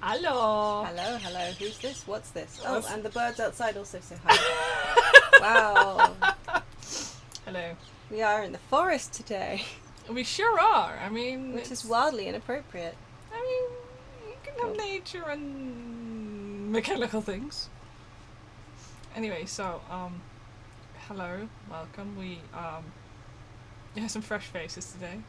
Hello. Hello. Who's this? What's this? Oh, What's- and the birds outside also say hi. Wow. Hello. We are in the forest today, We sure are. I mean, which is wildly inappropriate. I mean, you can have nature and mechanical things. Anyway, so hello, welcome. We you have some fresh faces today.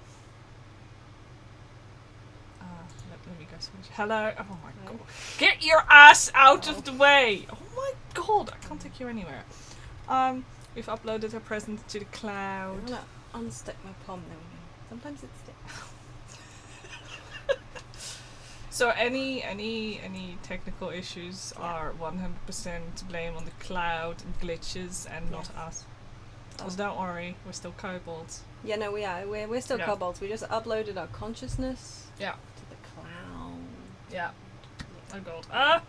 Let me go switch. Hello. Oh my Hi. god. Get your ass out of the way. Oh my god, I can't take you anywhere. We've uploaded a present to the I'm cloud. gonna unstick my palm. There we go. Sometimes it sticks. So any technical issues are 100% to blame on the cloud and glitches and not us. So don't worry, we're still kobolds. Yeah, no, we are. We're still Yeah. kobolds. We just uploaded our consciousness Yeah. to the cloud. Yeah. Oh god. Ah!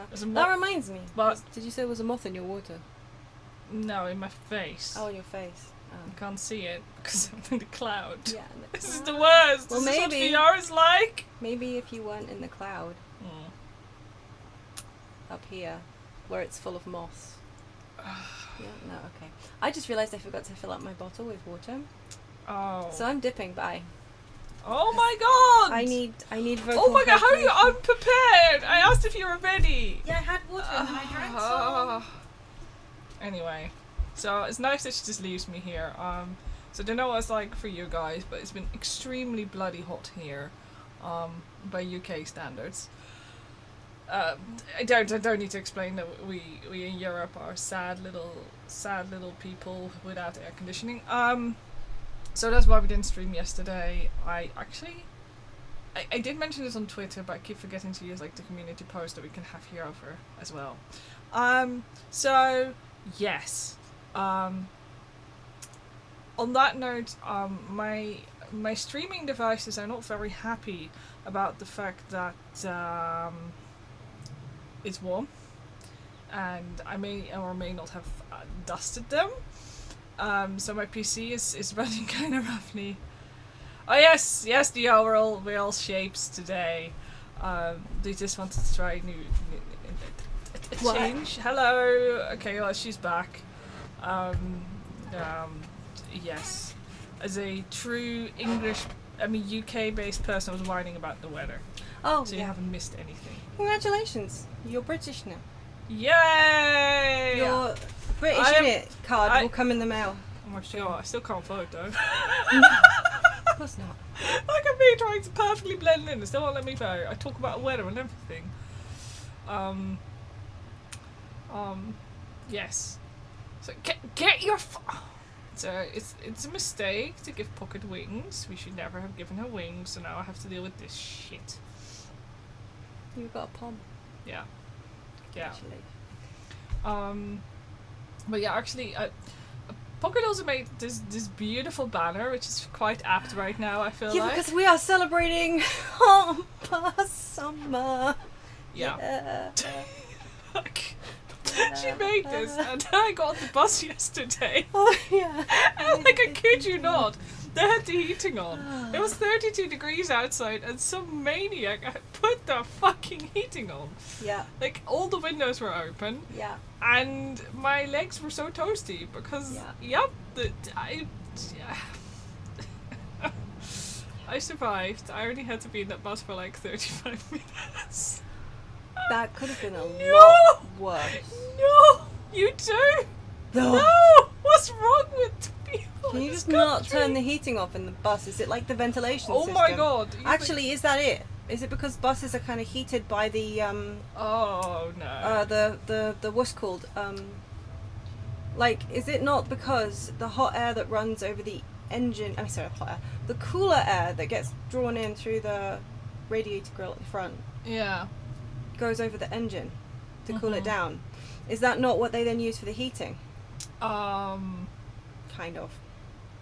There's a That moth. reminds me. What? Did you say there was a moth in your water? No, in my face. Oh, in your face. I can't see it because I'm in the cloud. Yeah. in the This is cloud. the worst. Well, this maybe. is what VR is like. Maybe if you weren't in the cloud Hmm. up here, where it's full of moss. Yeah. No. Okay. I just realised I forgot to fill up my bottle with water, Oh. so I'm dipping by. Oh my god! I need vocal. Oh my god, how are you hydration. unprepared? I asked if you were ready. Yeah, I had water and then I drank some. Ah. Anyway, so it's nice that she just leaves me here. So I don't know what it's like for you guys, but it's been extremely bloody hot here, by UK standards. I don't need to explain that we in Europe are sad little people without air conditioning. So that's why we didn't stream yesterday. I did mention this on Twitter, but I keep forgetting to use like the community post that we can have here over as well. So yes. On that note, my streaming devices are not very happy about the fact that it's warm, and I may or may not have dusted them. So my PC is running kind of roughly. Oh yes, Dio, we're all shapes today. They just wanted to try new What? change. Hello. Okay, well she's back. Yes, as a true UK based person, I was whining about the weather. Oh, So you yeah. haven't missed anything. Congratulations. You're British now. Yay! Your British I am- unit card will come in the mail. Oh my god, I still can't vote though. Of course not. Look at me trying to perfectly blend in. They still won't let me vote. I talk about weather and everything. Yes. So get your. So it's a mistake to give Pocket wings. We should never have given her wings. So now I have to deal with this shit. You've got a palm. Yeah. Actually. But yeah, actually, Pocket also made this beautiful banner, which is quite apt right now. I feel Yeah, like. because we are celebrating summer. Yeah. Yeah. She made this, and I got on the bus yesterday. Oh yeah. And like, I kid you not, they had the heating on. It was 32 degrees outside, and some maniac had put the fucking heating on. Yeah. Like, all the windows were open, Yeah. and my legs were so toasty because, I survived. I only had to be in that bus for like 35 minutes. That could have been a No! lot worse. No! You too? No! What's wrong with people? Can in you this just not country? turn the heating off in the bus? Is it like the ventilation Oh system? my god. You Actually, is that it? Is it because buses are kind of heated by the oh no. the what's called like, is it not because the hot air that runs over the engine? I'm sorry, hot air. The cooler air that gets drawn in through the radiator grill at the front Yeah. goes over the engine to cool it Mhm. down. Is that not what they then use for the heating? Kind of.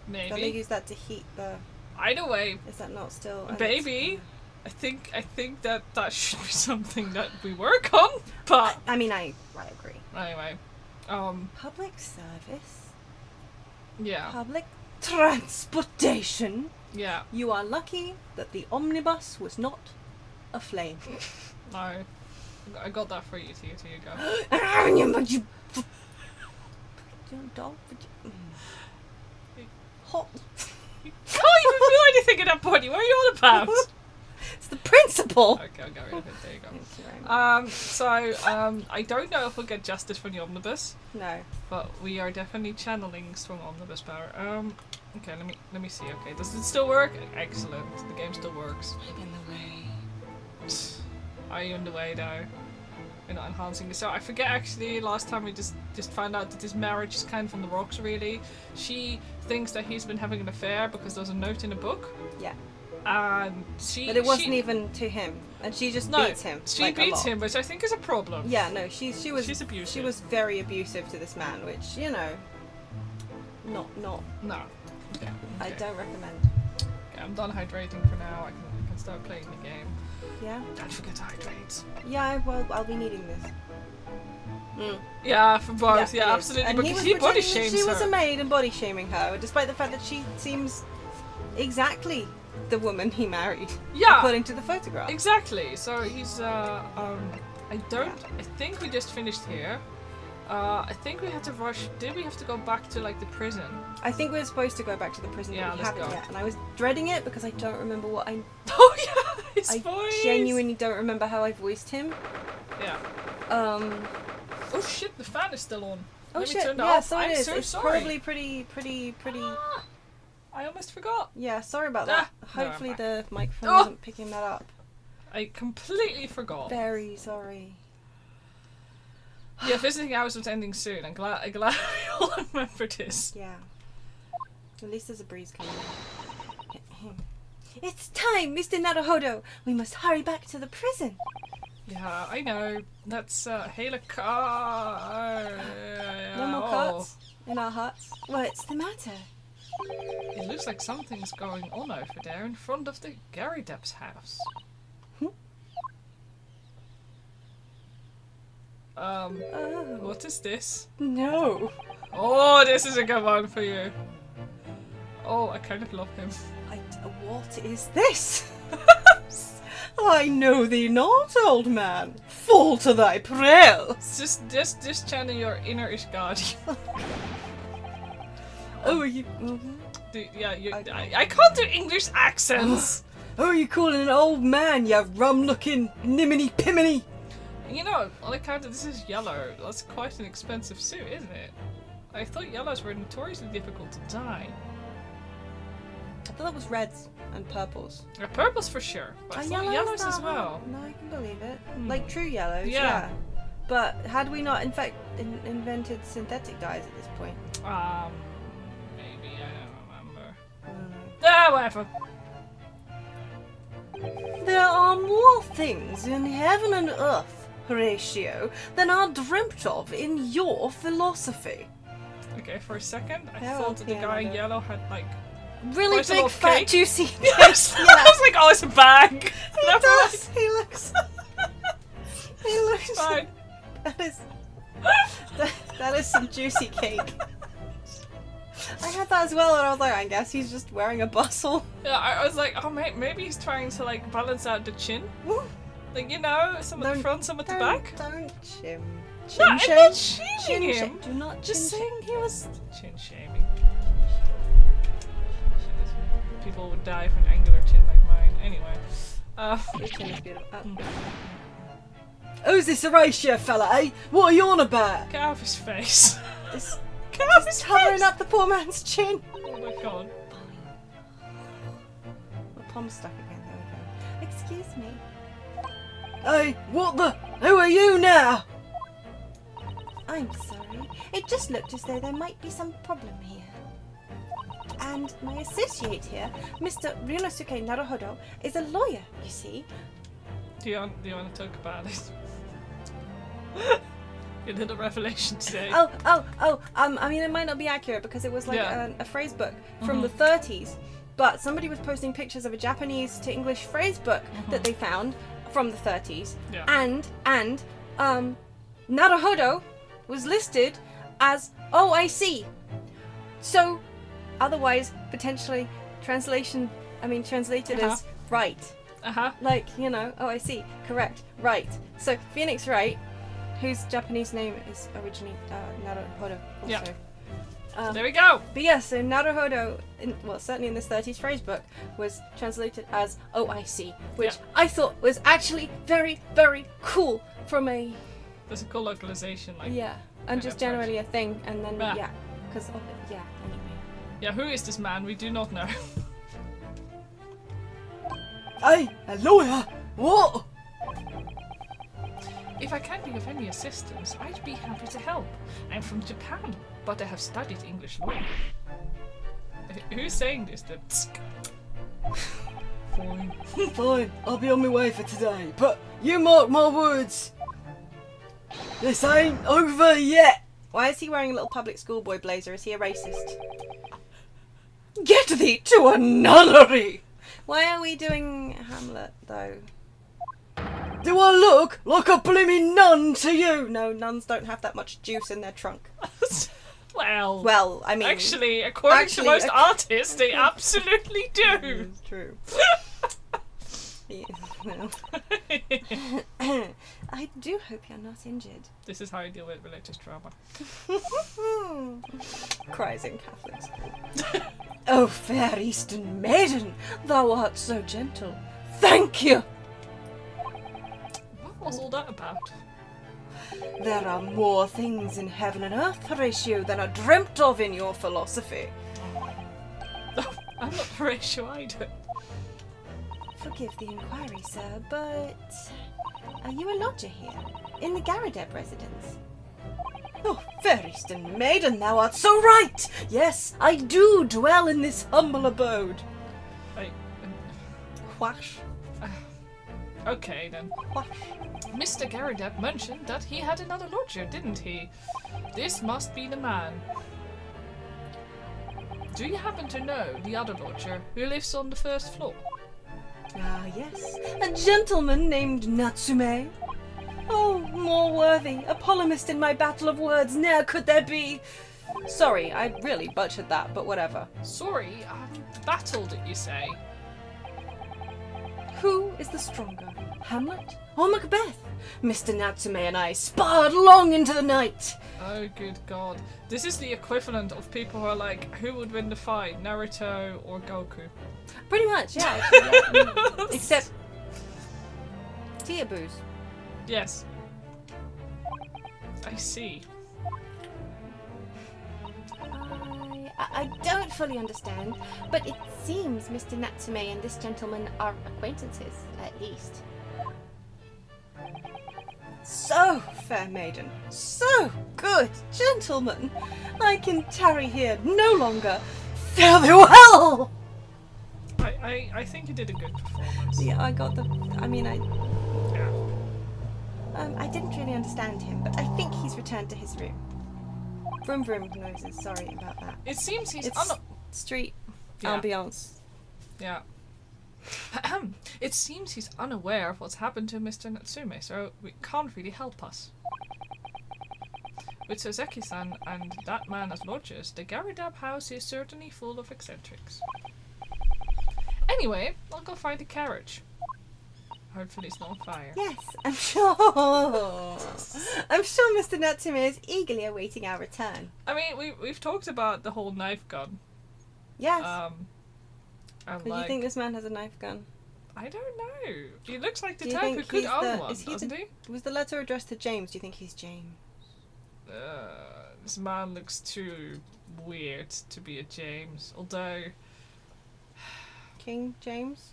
Don't they Maybe. use that to heat the? Either way, Is that not still? baby. I think that should be something that we work on. But I mean, I agree. anyway, Public service, yeah, public transportation. yeah. You are lucky that the omnibus was not aflame. No. I got that for you, too. Here you go. You dog. Hot. You can't even feel anything in that body. What are you on about? It's the principle. Okay, I'll get rid of it. There you go. Thank you very much. I don't know if we'll get justice from the omnibus, No. but we are definitely channeling strong omnibus power. Okay, let me see. Okay, does it still work? Excellent. The game still works. I'm in the way. Are you in the way though? We're not enhancing this. So I forget actually. Last time we just found out that this marriage is kind of on the rocks. Really, she thinks that he's been having an affair because there's a note in a book. Yeah. And But it wasn't even to him, and she just beats him. She like, beats him, which I think is a problem. Yeah, no, she was. She's abusive. She was very abusive to this man, which not. No. Okay. I don't recommend. Okay, I'm done hydrating for now. I can start playing the game. Yeah. Don't forget to hydrate. Yeah, well, I'll be needing this. Yeah, for both. Yeah, Yeah, it is. absolutely. And Because was he body pretending that shames she her. was a maid and body shaming her, despite the fact that she seems exactly the woman he married. Yeah. According to the photograph. Exactly. So he's I think we just finished here. I think we had to rush. Did we have to go back to like the prison? I think we're supposed to go back to the prison, Yeah, but we let's haven't go. yet. And I was dreading it because I don't remember what I. Oh yeah, his I voice. genuinely don't remember how I voiced him. Yeah. Oh shit, the fan is still on. Oh Let me shit! turn that Yeah, off. so I'm it is. so It's sorry. probably pretty. Ah, I almost forgot. Yeah, sorry about that. No, I'm Hopefully back. the microphone Oh! isn't picking that up. I completely forgot. Very sorry. Yeah, visiting hours was ending soon. I'm glad we all remember this. Yeah. At least there's a breeze coming in. It's time, Mr. Naruhodo! We must hurry back to the prison! Yeah, I know. That's Hala car. No more cuts in our huts? What's the matter? It looks like something's going on over there in front of the Gary Depp's house. Oh. What is this? No. Oh, this is a good one for you. Oh, I kind of love him. What is this? I know thee not, old man. Fall to thy prayers. Just channel your inner Ishgard. Oh, you. I can't do English accents. Oh, you calling an old man, you rum-looking niminy piminy? You know, on account of this is yellow, that's quite an expensive suit, isn't it? I thought yellows were notoriously difficult to dye. I thought that was reds and purples. Purples for sure, but I thought yellows as well. No, I can believe it. Like true yellows, Yeah. But had we not, in fact, invented synthetic dyes at this point? Maybe, I don't remember. Mm. Ah, whatever. There are more things in heaven and earth, Horatio, than are dreamt of in your philosophy. Okay, for a second, I Yeah, thought that the guy in yeah, yellow had like... Really Quite a lot big, of fat, cake. juicy. Yes! Yeah. I was like, oh, it's a bag! He Never does. mind. He looks. He looks. Fine. That is. That is some juicy cake. I had that as well, and I was like, I guess he's just wearing a bustle. Yeah, I was like, oh, maybe he's trying to like balance out the chin. Like, you know, some at the front, some at the back. Don't chin. No, I'm shame. not shaming Chin him. Do not Just chin saying he was chin shaming. People would die for an angular chin like mine. Anyway. Your chin is beautiful. Oh, is this Horatio fella, eh? What are you on about? Get out of his face. This Get out of his covering face! up the poor man's chin. Oh my god. My palm's stuck again. There we go. Excuse me. Hey, what the? Who are you now? I'm sorry. It just looked as though there might be some problem here. And my associate here, Mr. Ryunosuke Naruhodo, is a lawyer, you see. Do you want to talk about it? Your little revelation today. I mean, it might not be accurate because it was like a phrase book from the 30s. But somebody was posting pictures of a Japanese to English phrase book that they found from the 30s. Yeah. And Naruhodo was listed as OIC. So, otherwise, potentially, translated as right. Uh-huh. Like, you know, oh, I see. Correct. Right. So, Phoenix Wright, whose Japanese name is originally Naruhodo. Also. Yeah. There we go. But yeah, so Naruhodo, certainly in this 30s phrase book, was translated as "oh, I see," which I thought was actually very, very cool from a... There's a cool localization, like... Yeah, and just generally a thing, and then, Yeah. because of it, anyway. Yeah, who is this man? We do not know. Hey, a lawyer? What? If I can be of any assistance, I'd be happy to help. I'm from Japan, but I have studied English law. Who's saying this? Fine. Fine, I'll be on my way for today, but you mark my words. This ain't over yet. Why is he wearing a little public schoolboy blazer? Is he a racist? Get thee to a nunnery. Why are we doing Hamlet, though? Do I look like a blimmin' nun to you? No, nuns don't have that much juice in their trunk. Well, I mean... Actually, according to most artists, they absolutely do. It's true. Yeah, well. I do hope you're not injured. This is how I deal with religious trauma. Cries in Catholic school. Oh, fair Eastern maiden, thou art so gentle. Thank you. What was all that about? There are more things in heaven and earth, Horatio, than are dreamt of in your philosophy. Oh, I'm not Horatio either. Forgive the inquiry, sir, but are you a lodger here, in the Garadeb residence? Oh, fair Eastern maiden, thou art so right! Yes, I do dwell in this humble abode. Whash. Okay then. Whash. Mr. Garadeb mentioned that he had another lodger, didn't he? This must be the man. Do you happen to know the other lodger who lives on the first floor? Ah, yes, a gentleman named Natsume. Oh, more worthy, a polemist in my battle of words, ne'er could there be. Sorry, I really butchered that, but whatever. Sorry, battle, did you say? Who is the stronger, Hamlet or Macbeth? Mr. Natsume and I sparred long into the night. Oh, good God. This is the equivalent of people who are like, who would win the fight, Naruto or Goku? Pretty much, yeah. Actually, yeah. Except Teaboos. Yes. I see. I don't fully understand, but it seems Mr. Natsume and this gentleman are acquaintances, at least. So, fair maiden, so good gentlemen, I can tarry here no longer. Fare thee well! I think you did a good performance. Yeah, I got the... I mean, Yeah. I didn't really understand him, but I think he's returned to his room. Vroom vroom noises, sorry about that. It seems he's It's street ambiance. Yeah. It seems he's unaware of what's happened to Mr. Natsume, so we can't really help us. With Soseki-san and that man as lodgers, the Garadab house is certainly full of eccentrics. Anyway, I'll go find a carriage. Hopefully it's not on fire. Yes, I'm sure. I'm sure Mr. Natsume is eagerly awaiting our return. I mean, we've talked about the whole knife gun. Yes. And Do you think this man has a knife gun? I don't know. He looks like the Do you type who think could he's own one, is he doesn't he? Was the letter addressed to James? Do you think he's James? This man looks too weird to be a James. Although, King James?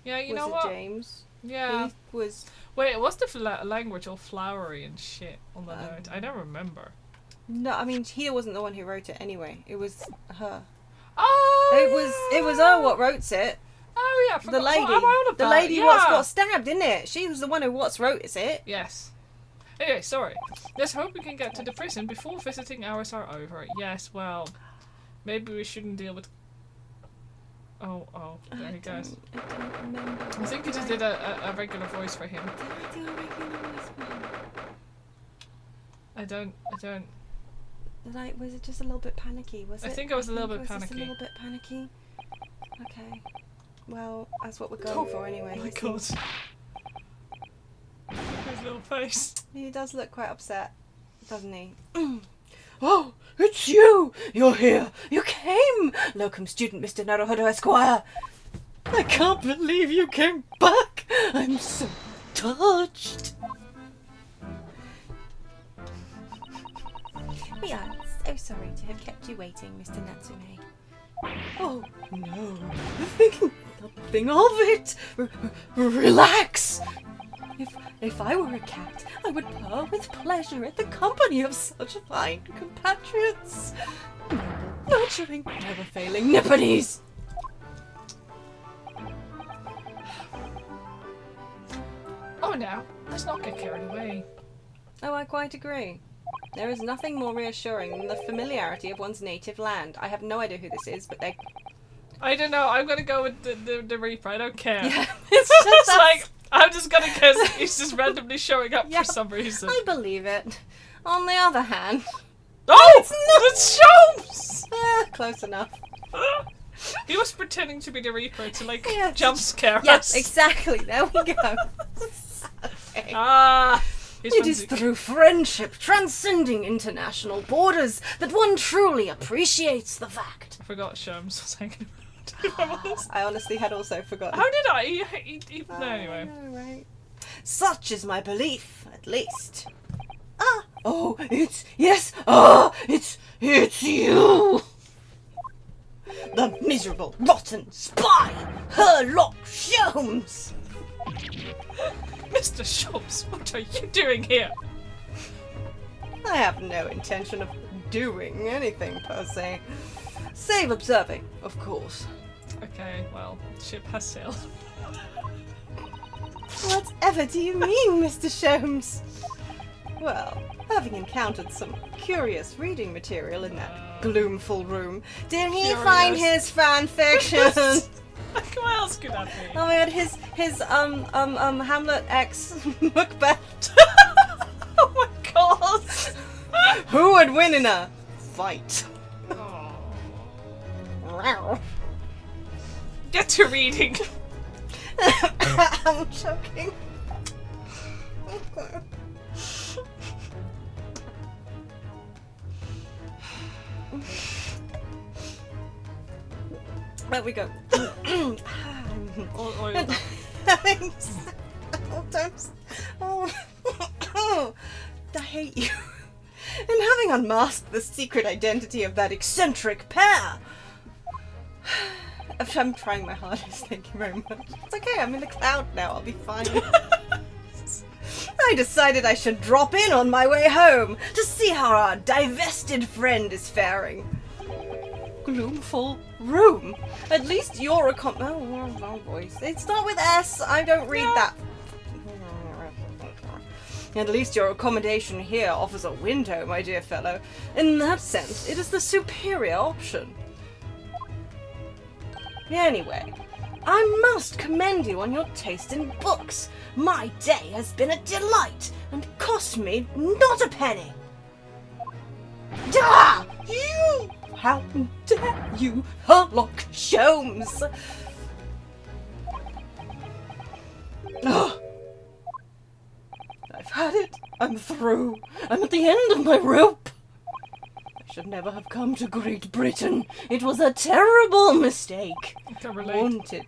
yeah, you was know it what? James? Yeah. He was... Wait, what's the language all flowery and shit on the note? I don't remember. No, I mean, he wasn't the one who wrote it anyway. It was her. Oh! It was her what wrote it. Oh yeah, I forgot. The lady. What am I on about? The lady yeah. what's got stabbed, isn't it? She was the one who what's wrote it. Yes. Anyway, sorry. Let's hope we can get to the prison before visiting hours are over. Yes, well, maybe we shouldn't deal with... Oh, there he goes. I don't remember. I think you just did a regular voice for him. Did I do a regular voice for him? I don't... Like, was it just a little bit panicky? Was it? I think I was a little bit Just a panicky. little bit panicky. Okay. Well, that's what we're going for anyway. Oh my He god. seems- His little face. He does look quite upset, doesn't he? Oh, it's you! You're here! You came! Locum student Mr. Naruhodo Esquire! I can't believe you came back! I'm so touched! We are so sorry to have kept you waiting, Mr. Natsume. Oh, no. Think nothing of it! Relax! If I were a cat, I would purr with pleasure at the company of such fine compatriots. Nurturing, never failing nippities. Oh, now, let's not get carried away. Oh, I quite agree. There is nothing more reassuring than the familiarity of one's native land. I have no idea who this is, but they... I don't know, I'm gonna go with the Reaper, I don't care. Yeah, it's just It's us. like, I'm just gonna guess he's just randomly showing up Yeah, for some reason. I believe it. On the other hand... Oh! It's Sholmes! close enough. He was pretending to be the Reaper to, like, Yes. jump scare Yes, us. exactly. There we go. Okay. Ah! He's It is fancy. through friendship transcending international borders that one truly appreciates the fact. I forgot Sholmes was hanging around, if I'm honest. I honestly had also forgotten. How did I? No, anyway. I know, right? Such is my belief, at least. Ah! Oh, it's you! The miserable, rotten spy, Herlock Sholmes! Mr. Sholmes, what are you doing here? I have no intention of doing anything per se. Save observing, of course. Okay, well, the ship has sailed. Whatever do you mean, Mr. Sholmes? Well, having encountered some curious reading material in that gloomful room, did he Curious. find his fan fiction? Like, what else could that be? Oh my god, his Hamlet X Macbeth. Oh my god! Who would win in a fight? Oh. Get to reading. I'm choking. There we go. Or Having I hate you. And having unmasked the secret identity of that eccentric pair. I'm trying my hardest, thank you very much. It's okay, I'm in the cloud now, I'll be fine. I decided I should drop in on my way home to see how our divested friend is faring. Gloomful room. At least you're a wrong voice. It starts with S. I don't read that. At least your accommodation here offers a window, my dear fellow. In that sense, it is the superior option. Anyway, I must commend you on your taste in books. My day has been a delight and cost me not a penny. Ah! You! How dare you, Herlock Sholmes! Ugh. I've had it. I'm through. I'm at the end of my rope. I should never have come to Great Britain. It was a terrible mistake. I can relate.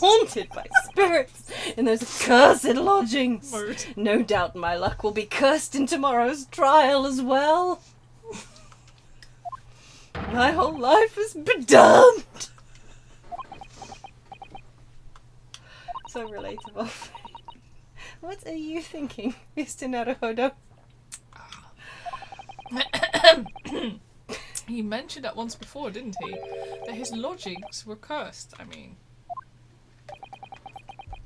Haunted by spirits in those cursed lodgings. Word. No doubt my luck will be cursed in tomorrow's trial as well. My whole life is bedummed. So relatable. What are you thinking, Mr. Naruhodo? He mentioned that once before, didn't he? That his lodgings were cursed. I mean,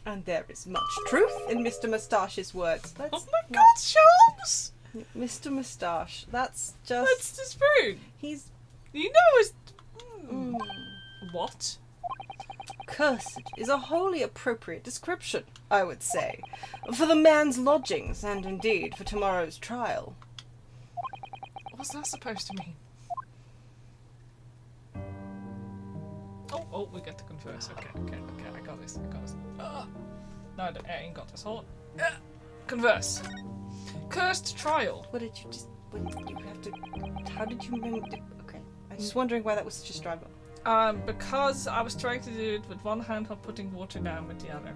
And there is much truth in Mr. Moustache's words. oh my god, Sholmes! Mr. Moustache, that's just... That's the spoon. He's... You know his. Mm. What? Cursed is a wholly appropriate description, I would say, for the man's lodgings, and indeed for tomorrow's trial. What's that supposed to mean? Oh, Oh, we get to converse. Okay, I got this. No, I ain't got this. Hold on. Converse. Cursed trial. What did you just... What, you have to... How did you... Okay. I'm just wondering why that was such a struggle. Because I was trying to do it with one hand while putting water down with the other.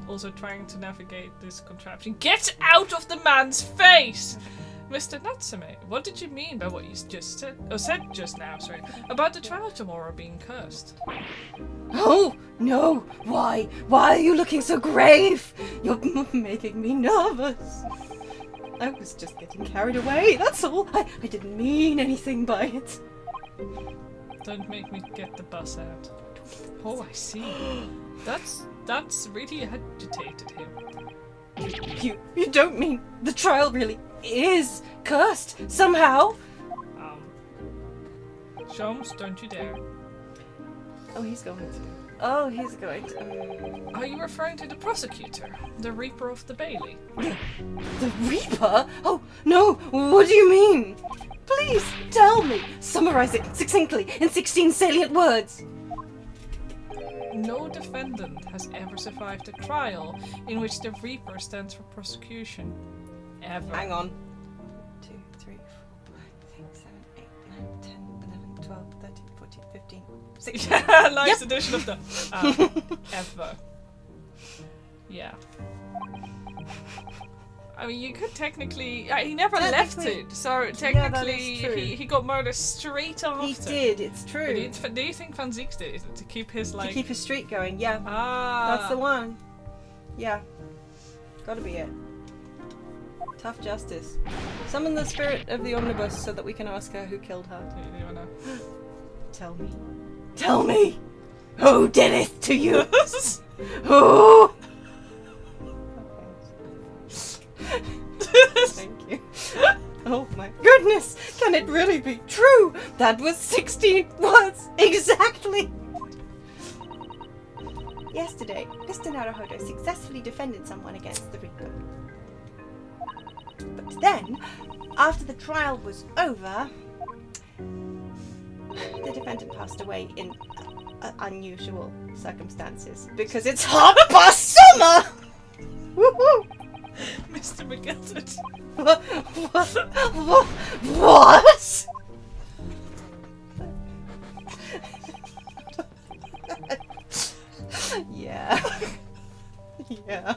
Also trying to navigate this contraption. Get out of the man's face! Mr. Natsume, what did you mean by what you just said just now, sorry, about the trial tomorrow being cursed? Oh, no! Why? Why are you looking so grave? You're making me nervous. I was just getting carried away, that's all. I didn't mean anything by it. Don't make me get the bus out. Oh, I see. That's really agitated him. You don't mean the trial really is cursed somehow? Sholmes, don't you dare. Oh, he's going to. Are you referring to the prosecutor? The Reaper of the Bailey? The Reaper? Oh, no! What do you mean? Please, tell me! Summarize it succinctly in 16 salient words! No defendant has ever survived a trial in which the Reaper stands for prosecution. Ever. Hang on. 2, 3, 4, 5, 6, 7, 8, 9, 10, 11, 12, 13, 14, 15, 16. Yeah, nice addition of the ever. Yeah. I mean, you could technically... he never left it, so technically he got murdered straight after. He did, it's true. Do you think Van Zieks did it to keep his, like... To keep his streak going, yeah. Ah. That's the one. Yeah. Gotta be it. Tough justice. Summon the spirit of the omnibus so that we can ask her who killed her. Do you know? Tell me. Tell me! Who did it to you? Who? Thank you. Oh my goodness! Can it really be true? That was 16 words exactly! Yesterday, Mr. Naruhodo successfully defended someone against the Reaper. But then, after the trial was over, the defendant passed away in unusual circumstances because it's hot past summer! Woohoo! Mr. McGilton. What? Yeah. Yeah.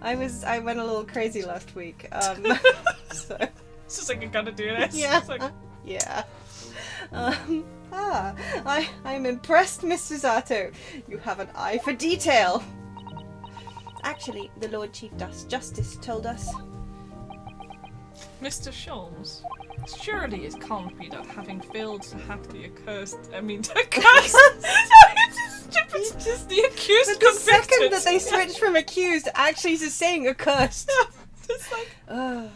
I went a little crazy last week. So It's just like, I gotta do this. yeah. It's like, Yeah. I'm impressed, Mr. Zato. You have an eye for detail. Actually, the Lord Chief Justice told us. Mr. Sholmes, surely it can't be that having failed to have the accursed... I mean, the accursed... It's just the accused But the convicted. second that they switched from accused actually to saying accursed. It's like... Ugh.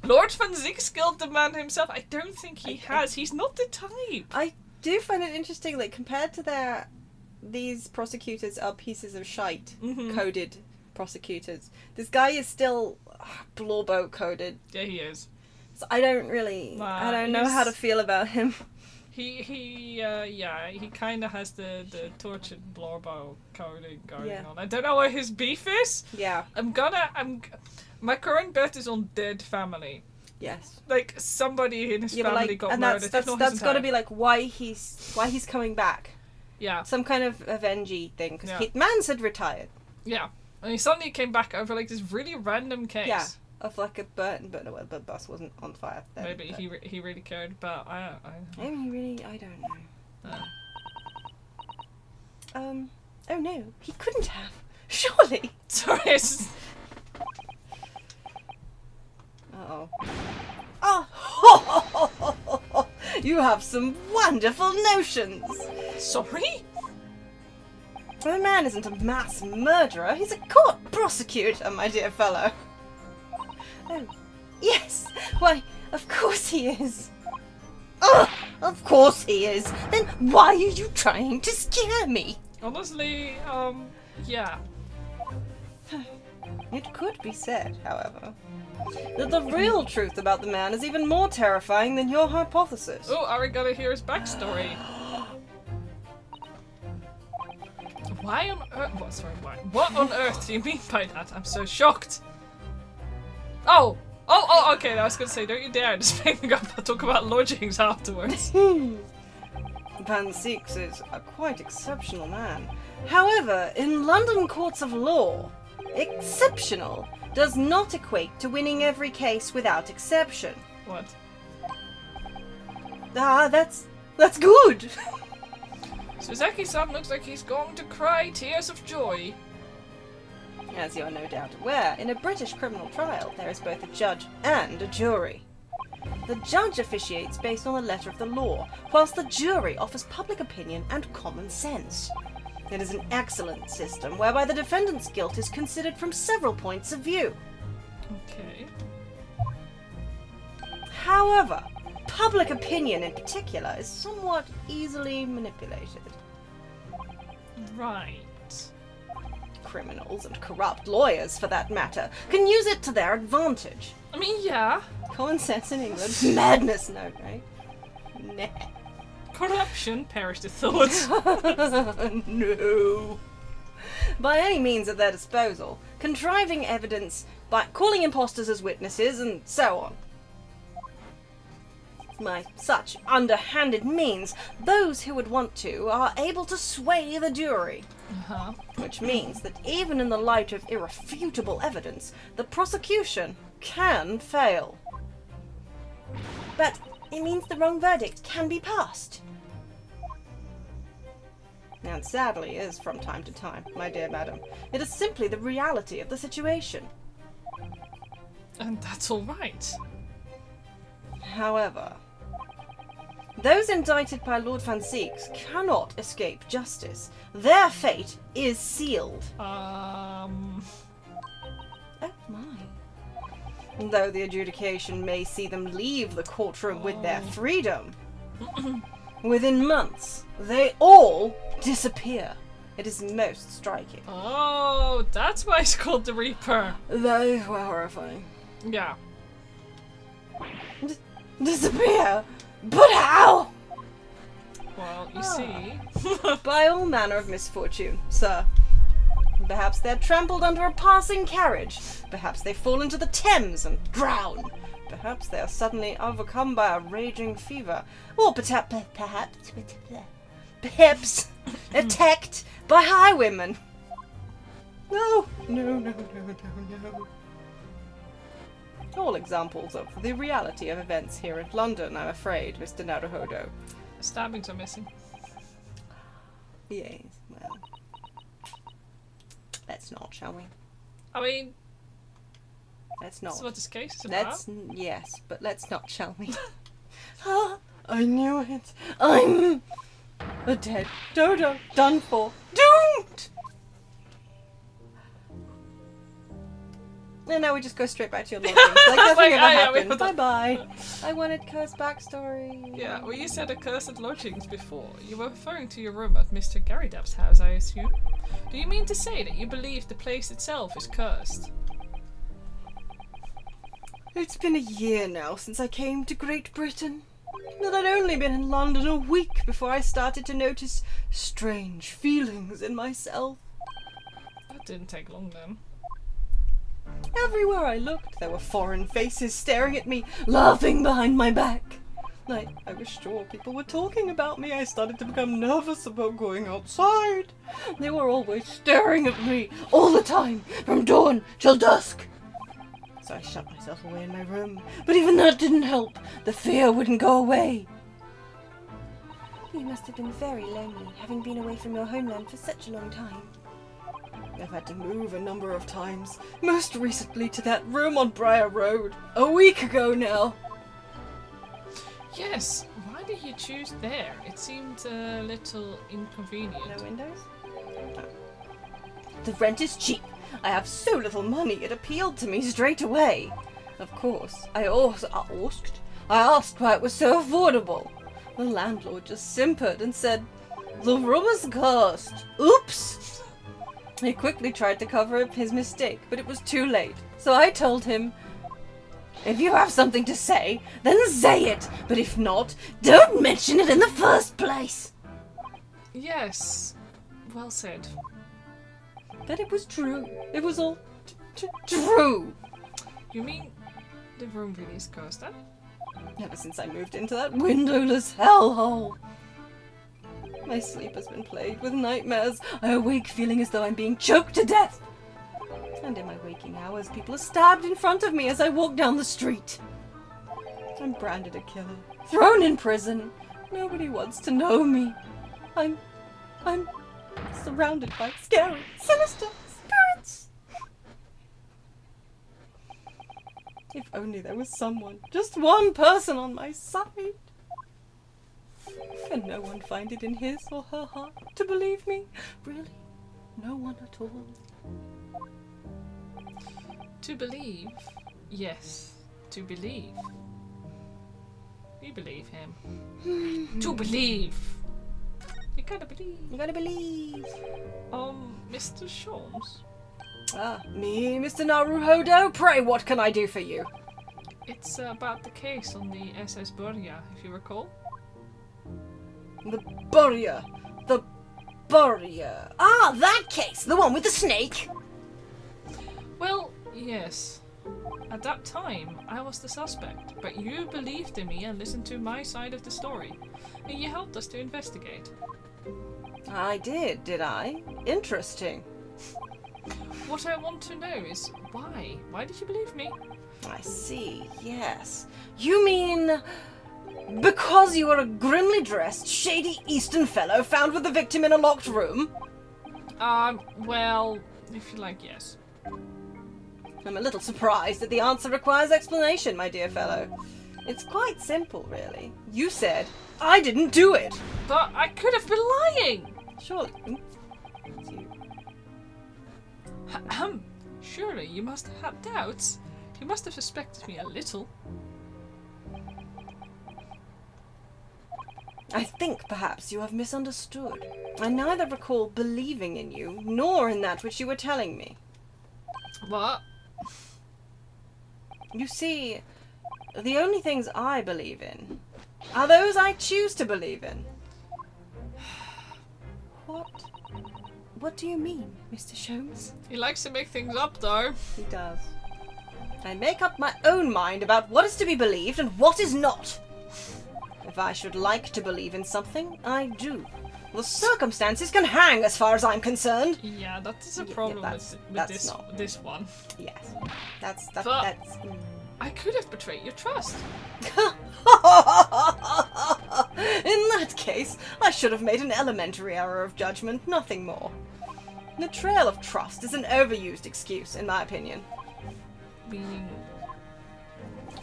Lord Van Zieks killed the man himself. I don't think he has. He's not the type. I do find it interesting, like, compared to these prosecutors are pieces of shite, coded prosecutors. This guy is still blorbo coded. Yeah, he is. So I don't know how to feel about him. He kind of has the tortured blorbo coding going Yeah. on. I don't know what his beef is. Yeah. My current bet is on dead family. Yes. Like, somebody in his Yeah, but, family like, got and murdered. that's got to be like why he's coming back. Yeah. Some kind of avengey thing because Yeah. Man's had retired. Yeah. And he suddenly came back over like this really random case. Yeah. Of like a the bus wasn't on fire. Then, Maybe he really cared about. I don't know. Oh no, he couldn't have. Surely. Sorry. It's... Uh-oh. Oh! You have some wonderful notions. Sorry? The man isn't a mass murderer. He's a court prosecutor, my dear fellow. Oh, yes. Why, of course he is. Oh, of course he is. Then why are you trying to scare me? Honestly, yeah. It could be said, however, that the real truth about the man is even more terrifying than your hypothesis. Oh, are we gonna hear his backstory? Why on earth? What? Sorry, why? What on earth do you mean by that? I'm so shocked. Oh, okay. I was gonna say, don't you dare just make me go talk about lodgings afterwards. Van Seeks is a quite exceptional man. However, in London courts of law, exceptional does not equate to winning every case without exception. What? That's good. Suzaki-san looks like he's going to cry tears of joy. As you are no doubt aware, in a British criminal trial, there is both a judge and a jury. The judge officiates based on the letter of the law, whilst the jury offers public opinion and common sense. It is an excellent system whereby the defendant's guilt is considered from several points of view. Okay. However, public opinion in particular is somewhat easily manipulated. Right. Criminals and corrupt lawyers, for that matter, can use it to their advantage. I mean, yeah. Common sense in England. Madness, no, right? Nah. Corruption, perish the thought. No. By any means at their disposal, contriving evidence by calling impostors as witnesses and so on. By such underhanded means, those who would want to are able to sway the jury. Uh-huh. Which means that even in the light of irrefutable evidence, the prosecution can fail. But it means the wrong verdict can be passed. And sadly is from time to time, my dear madam. It is simply the reality of the situation. And that's all right. However, those indicted by Lord Van Seeks cannot escape justice. Their fate is sealed. Oh my. Though the adjudication may see them leave the courtroom with their freedom, within months, they all disappear. It is most striking. Oh, that's why it's called the Reaper. They were horrifying. Yeah. Disappear? But how? Well, you see. By all manner of misfortune, sir. Perhaps they're trampled under a passing carriage. Perhaps they fall into the Thames and drown. Perhaps they are suddenly overcome by a raging fever. Or perhaps attacked by highwaymen. No. All examples of the reality of events here in London, I'm afraid, Mr. Naruhodo. Stabbings are missing. Yes, well. Let's not, shall we? I mean, Let's not. that's what this case is about. Yes, but let's not, shall we? I knew it. I'm a dead dodo, done for, doomed. And now we just go straight back to your lodgings. Like nothing ever happened. Bye bye. I wanted cursed backstory. Yeah, well, you said accursed lodgings before. You were referring to your room at Mr. Garridab's house, I assume. Do you mean to say that you believe the place itself is cursed? It's been a year now since I came to Great Britain. But I'd only been in London a week before I started to notice strange feelings in myself. That didn't take long then. Everywhere I looked, there were foreign faces staring at me, laughing behind my back. I was sure people were talking about me. I started to become nervous about going outside. They were always staring at me, all the time, from dawn till dusk. So I shut myself away in my room, but even that didn't help. The fear wouldn't go away. You must have been very lonely, having been away from your homeland for such a long time. I've had to move a number of times, most recently to that room on Briar Road, a week ago now. Yes, why did you choose there? It seemed a little inconvenient. No windows? No. The rent is cheap. I have so little money, it appealed to me straight away. Of course, I asked why it was so affordable. The landlord just simpered and said, "The room is cursed. Oops!" He quickly tried to cover up his mistake, but it was too late. So I told him, "If you have something to say, then say it. But if not, don't mention it in the first place." Yes, well said. that it was true. It was all true. You mean the room really is cursed then? Ever since I moved into that windowless hellhole. My sleep has been plagued with nightmares. I awake feeling as though I'm being choked to death. And in my waking hours, people are stabbed in front of me as I walk down the street. I'm branded a killer, thrown in prison. Nobody wants to know me. I'm surrounded by scary, sinister spirits. If only there was someone, just one person on my side. Can no one find it in his or her heart to believe me? Really? No one at all? To believe? Yes, to believe. We believe him. To believe! You gotta believe. You gotta believe. Mr. Sholmes? Ah, me, Mr. Naruhodo? Pray, what can I do for you? It's about the case on the SS Burya, if you recall. The Burya. The Burya. Ah, that case! The one with the snake! Well, yes. At that time, I was the suspect, but you believed in me and listened to my side of the story, and you helped us to investigate. I did I? Interesting. What I want to know is why? Why did you believe me? I see, yes. You mean because you were a grimly dressed, shady Eastern fellow found with the victim in a locked room? Well, if you like, yes. I'm a little surprised that the answer requires explanation, my dear fellow. It's quite simple, really. You said, I didn't do it! But I could have been lying! Surely. It's you. Surely you must have had doubts. You must have suspected me a little. I think perhaps you have misunderstood. I neither recall believing in you, nor in that which you were telling me. What? You see, the only things I believe in are those I choose to believe in. What do you mean, Mr. Sholmes? He likes to make things up, though. He does. I make up my own mind about what is to be believed and what is not. If I should like to believe in something, I do. The circumstances can hang as far as I'm concerned. Yeah, that is a problem with this one. Yes. That's I could have betrayed your trust. In that case, I should have made an elementary error of judgment, nothing more. Betrayal of trust is an overused excuse, in my opinion. Meaning?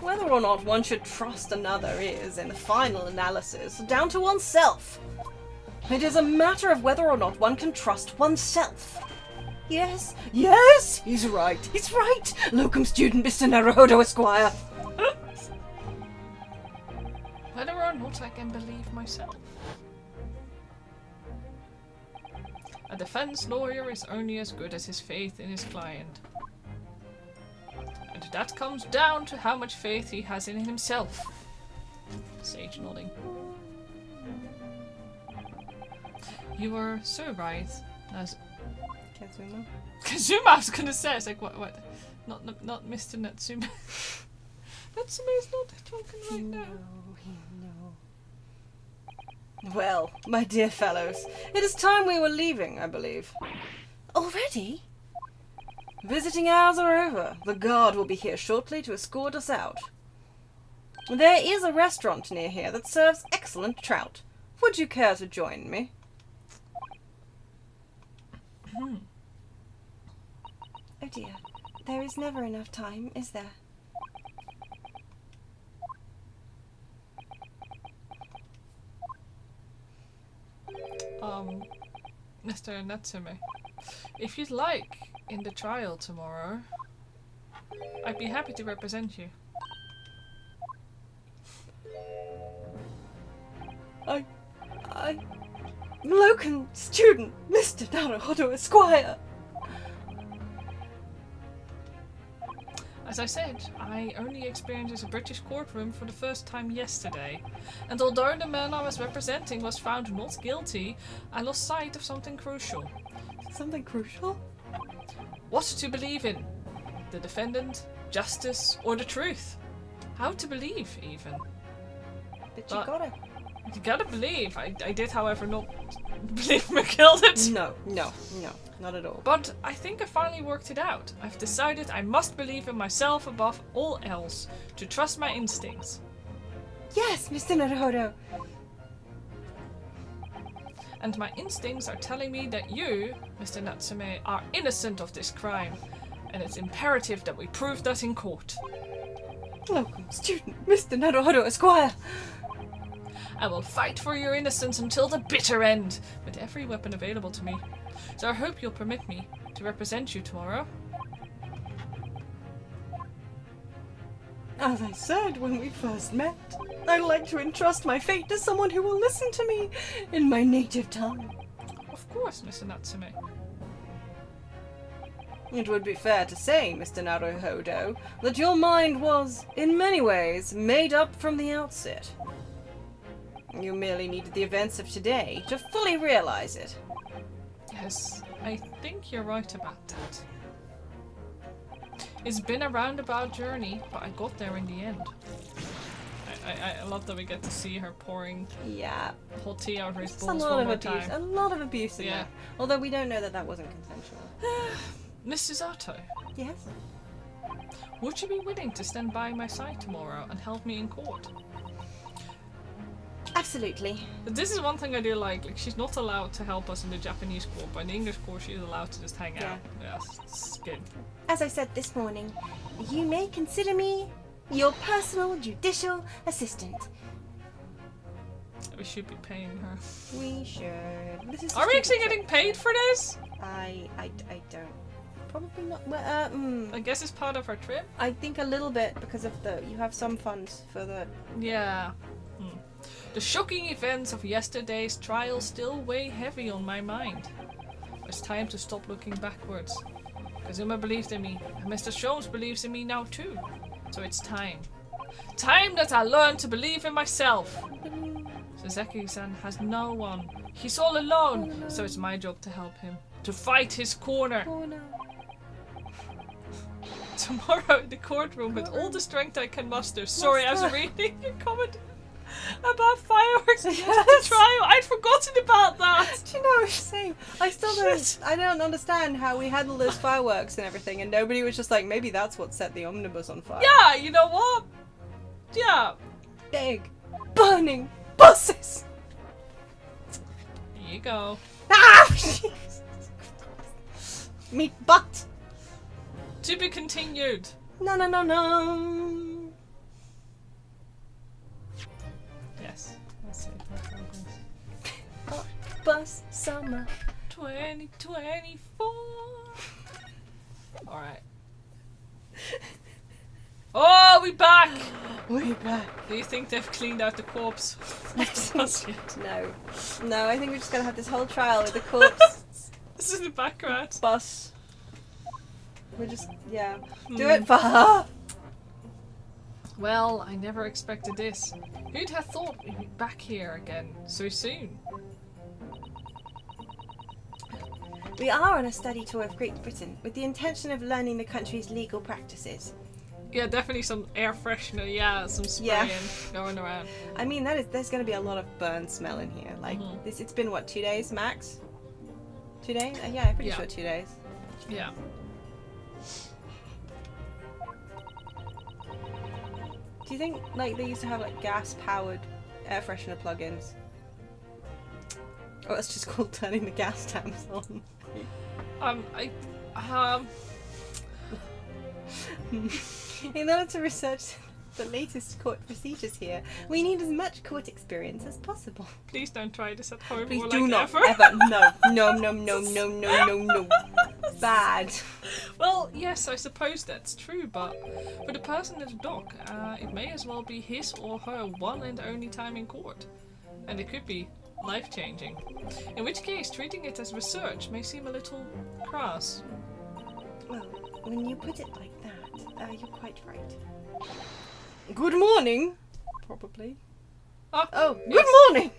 Whether or not one should trust another is, in the final analysis, down to oneself. It is a matter of whether or not one can trust oneself. Yes, he's right. Locum student Mr. Naruhodo Esquire. Whether or not I can believe myself. A defense lawyer is only as good as his faith in his client. And that comes down to how much faith he has in himself. Sage nodding. You were so right. As Kazuma? Kazuma, I was gonna say. It's like what? Not Mr. Natsume. Natsume is not talking right now. No. Well, my dear fellows, it is time we were leaving, I believe. Already? Visiting hours are over. The guard will be here shortly to escort us out. There is a restaurant near here that serves excellent trout. Would you care to join me? Oh dear, there is never enough time, is there? Mr. Natsume, if you'd like, in the trial tomorrow, I'd be happy to represent you. Locum student, Mr. Naruhodo Esquire. As I said, I only experienced a British courtroom for the first time yesterday, and although the man I was representing was found not guilty, I lost sight of something crucial. Something crucial? What to believe in? The defendant, justice, or the truth? How to believe, even. But you gotta. You gotta believe. I did, however, not believe me killed it. No, not at all. But I think I finally worked it out. I've decided I must believe in myself above all else, to trust my instincts. Yes, Mr. Naruhodo. And my instincts are telling me that you, Mr. Natsume, are innocent of this crime. And it's imperative that we prove that in court. Welcome, student, Mr. Naruhodo Esquire. I will fight for your innocence until the bitter end, with every weapon available to me. So I hope you'll permit me to represent you tomorrow. As I said when we first met, I'd like to entrust my fate to someone who will listen to me in my native tongue. Of course, Mr. Natsume. It would be fair to say, Mr. Naruhodo, that your mind was, in many ways, made up from the outset. You merely needed the events of today to fully realize it. Yes, I think you're right about that. It's been a roundabout journey, but I got there in the end. I love that we get to see her pouring hot tea out of his balls one more time. A lot of abuse in there. Although we don't know that that wasn't consensual. Mrs. Otto, Yes? would you be willing to stand by my side tomorrow and help me in court? Absolutely. This is one thing I do like she's not allowed to help us in the Japanese court, but in the English court she is allowed to just hang out. Yes, it's good. As I said this morning, you may consider me your personal judicial assistant. We should be paying her. We should. This is Are we actually getting paid for this? I don't. Probably not. Well, I guess it's part of our trip. I think a little bit because of you have some funds for the. Yeah. The shocking events of yesterday's trial still weigh heavy on my mind. It's time to stop looking backwards. Kazuma believed in me, and Mr. Sholmes believes in me now too. So it's time. Time that I learn to believe in myself. Saseki-san has no one. He's all alone, so it's my job to help him. To fight his corner. Tomorrow in the courtroom with all the strength I can muster. Sorry, I was reading your comment about fireworks in the trial. I'd forgotten about that. Do you know what I'm saying? I still don't. I don't understand how we had all those fireworks and everything, and nobody was just like, maybe that's what set the omnibus on fire. Yeah, you know what? Yeah. Big, burning buses. Here you go. Ah! Me butt. To be continued. No. Yes. Let's see. Bus summer 2024. Alright. Oh, we back! We're back. Do you think they've cleaned out the corpse? No, I think we're just gonna have this whole trial with the corpse. This is the background. Bus. We're just, do it for her. Well, I never expected this. Who'd have thought we'd be back here again so soon? We are on a study tour of Great Britain with the intention of learning the country's legal practices. Yeah, definitely some air freshener, some spraying going around. I mean, there's going to be a lot of burn smell in here. Like, it's been, what, 2 days max? 2 days? Yeah, I'm pretty sure 2 days. Yeah. Do you think, like, they used to have, like, gas-powered air freshener plugins? Or it's just called turning the gas taps on? In order to research the latest court procedures here, we need as much court experience as possible. Please don't try this at home. Please or do like not ever. No. Bad. Well, yes, I suppose that's true, but for the person at the dock, it may as well be his or her one and only time in court. And it could be life-changing. In which case, treating it as research may seem a little crass. Well, when you put it like that, you're quite right. Good morning. Probably. Oh, yes. good morning!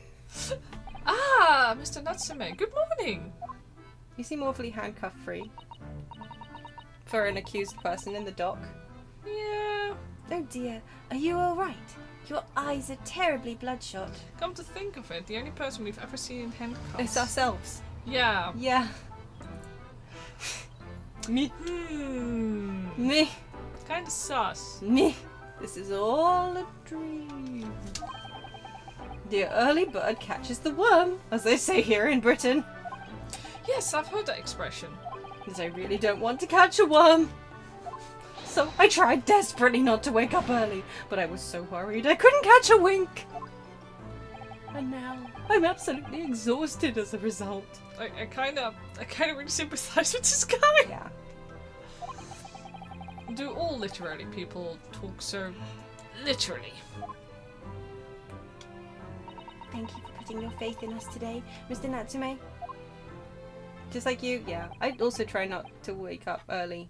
Ah, Mr. Natsume, good morning! You seem awfully handcuff-free. for an accused person in the dock. Yeah. Oh dear, are you alright? Your eyes are terribly bloodshot. Come to think of it, the only person we've ever seen in handcuffs. It's ourselves. Yeah. Yeah. Me. Me. Kinda sus. Me. This is all a dream. The early bird catches the worm, as they say here in Britain. Yes, I've heard that expression. Because I really don't want to catch a worm. So I tried desperately not to wake up early, but I was so worried I couldn't catch a wink. And now I'm absolutely exhausted as a result. I kind of really sympathize with this guy. Yeah. Do all literary people talk so literally? Thank you for putting your faith in us today, Mr. Natsume. Just like you, yeah. I also try not to wake up early.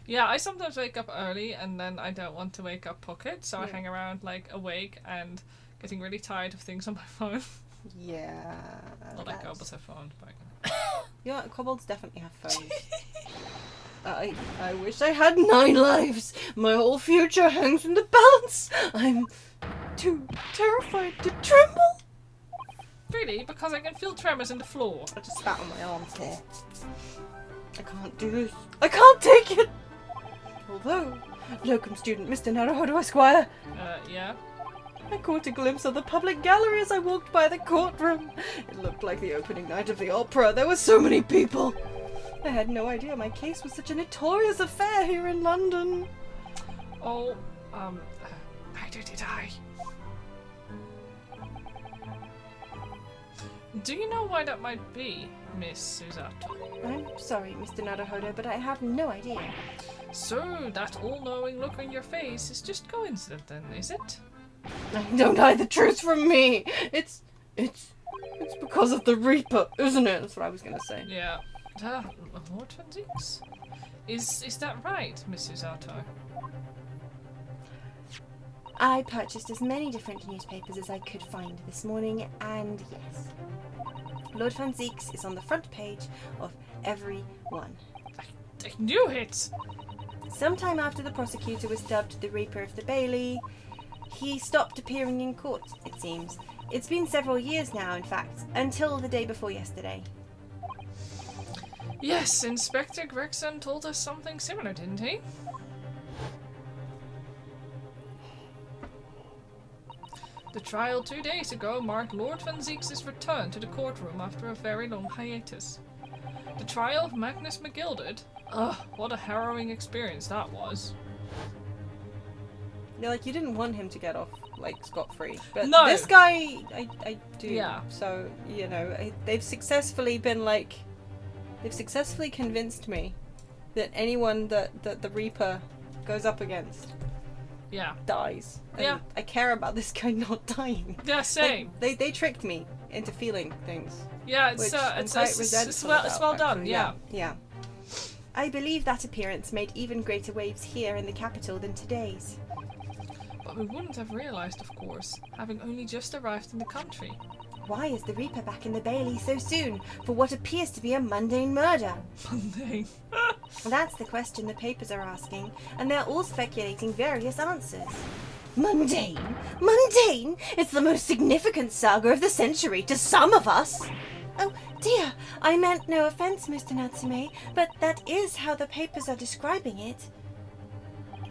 Yeah, I sometimes wake up early and then I don't want to wake up Pocket, so I Yeah. hang around like awake and getting really tired of things on my phone. Yeah. Not like kobolds have phones, but Yeah, kobolds definitely have phones. I wish I had 9 lives. My whole future hangs in the balance. I'm too terrified to tremble. really, because I can feel tremors in the floor. I just spat on my arms here. I can't do this. I can't take it. Although, locum student Mr. Naruhodo Esquire, Yeah. I caught a glimpse of the public gallery as I walked by the courtroom. It looked like the opening night of the opera. There were so many people. I had no idea my case was such a notorious affair here in London. Oh, neither did I. Do you know why that might be, Miss Susato? I'm sorry, Mr. Naruhodo, but I have no idea. So, that all-knowing look on your face is just coincidence then, is it? Don't hide the truth from me. It's because of the Reaper, isn't it? That's what I was gonna say. Yeah. Lord Van Zieks? Is that right, Miss Susato? I purchased as many different newspapers as I could find this morning, and yes, Lord Van Zieks is on the front page of every one. I knew it! Sometime after the prosecutor was dubbed the Reaper of the Bailey, he stopped appearing in court, it seems. It's been several years now, in fact, until the day before yesterday. Yes, Inspector Gregson told us something similar, didn't he? The trial 2 days ago marked Lord Van Zieks' return to the courtroom after a very long hiatus. The trial of Magnus McGilded? Ugh, what a harrowing experience that was. Yeah, like, you didn't want him to get off, like, scot-free. But No. this guy, I do. Yeah. So, you know, they've successfully been, like... They've successfully convinced me that anyone that the Reaper goes up against Yeah. dies. And Yeah. I care about this guy not dying. Yeah, same. Like, they tricked me into feeling things. Yeah, Which it's I'm quite resentful it's well about, done, actually. yeah. Yeah. I believe that appearance made even greater waves here in the capital than today's. But we wouldn't have realised, of course, having only just arrived in the country. Why is the Reaper back in the Bailey so soon for what appears to be a mundane murder? Mundane. That's the question the papers are asking, and they're all speculating various answers. Mundane? Mundane? It's the most significant saga of the century to some of us. Oh dear, I meant no offense, Mr. Natsume, but that is how the papers are describing it.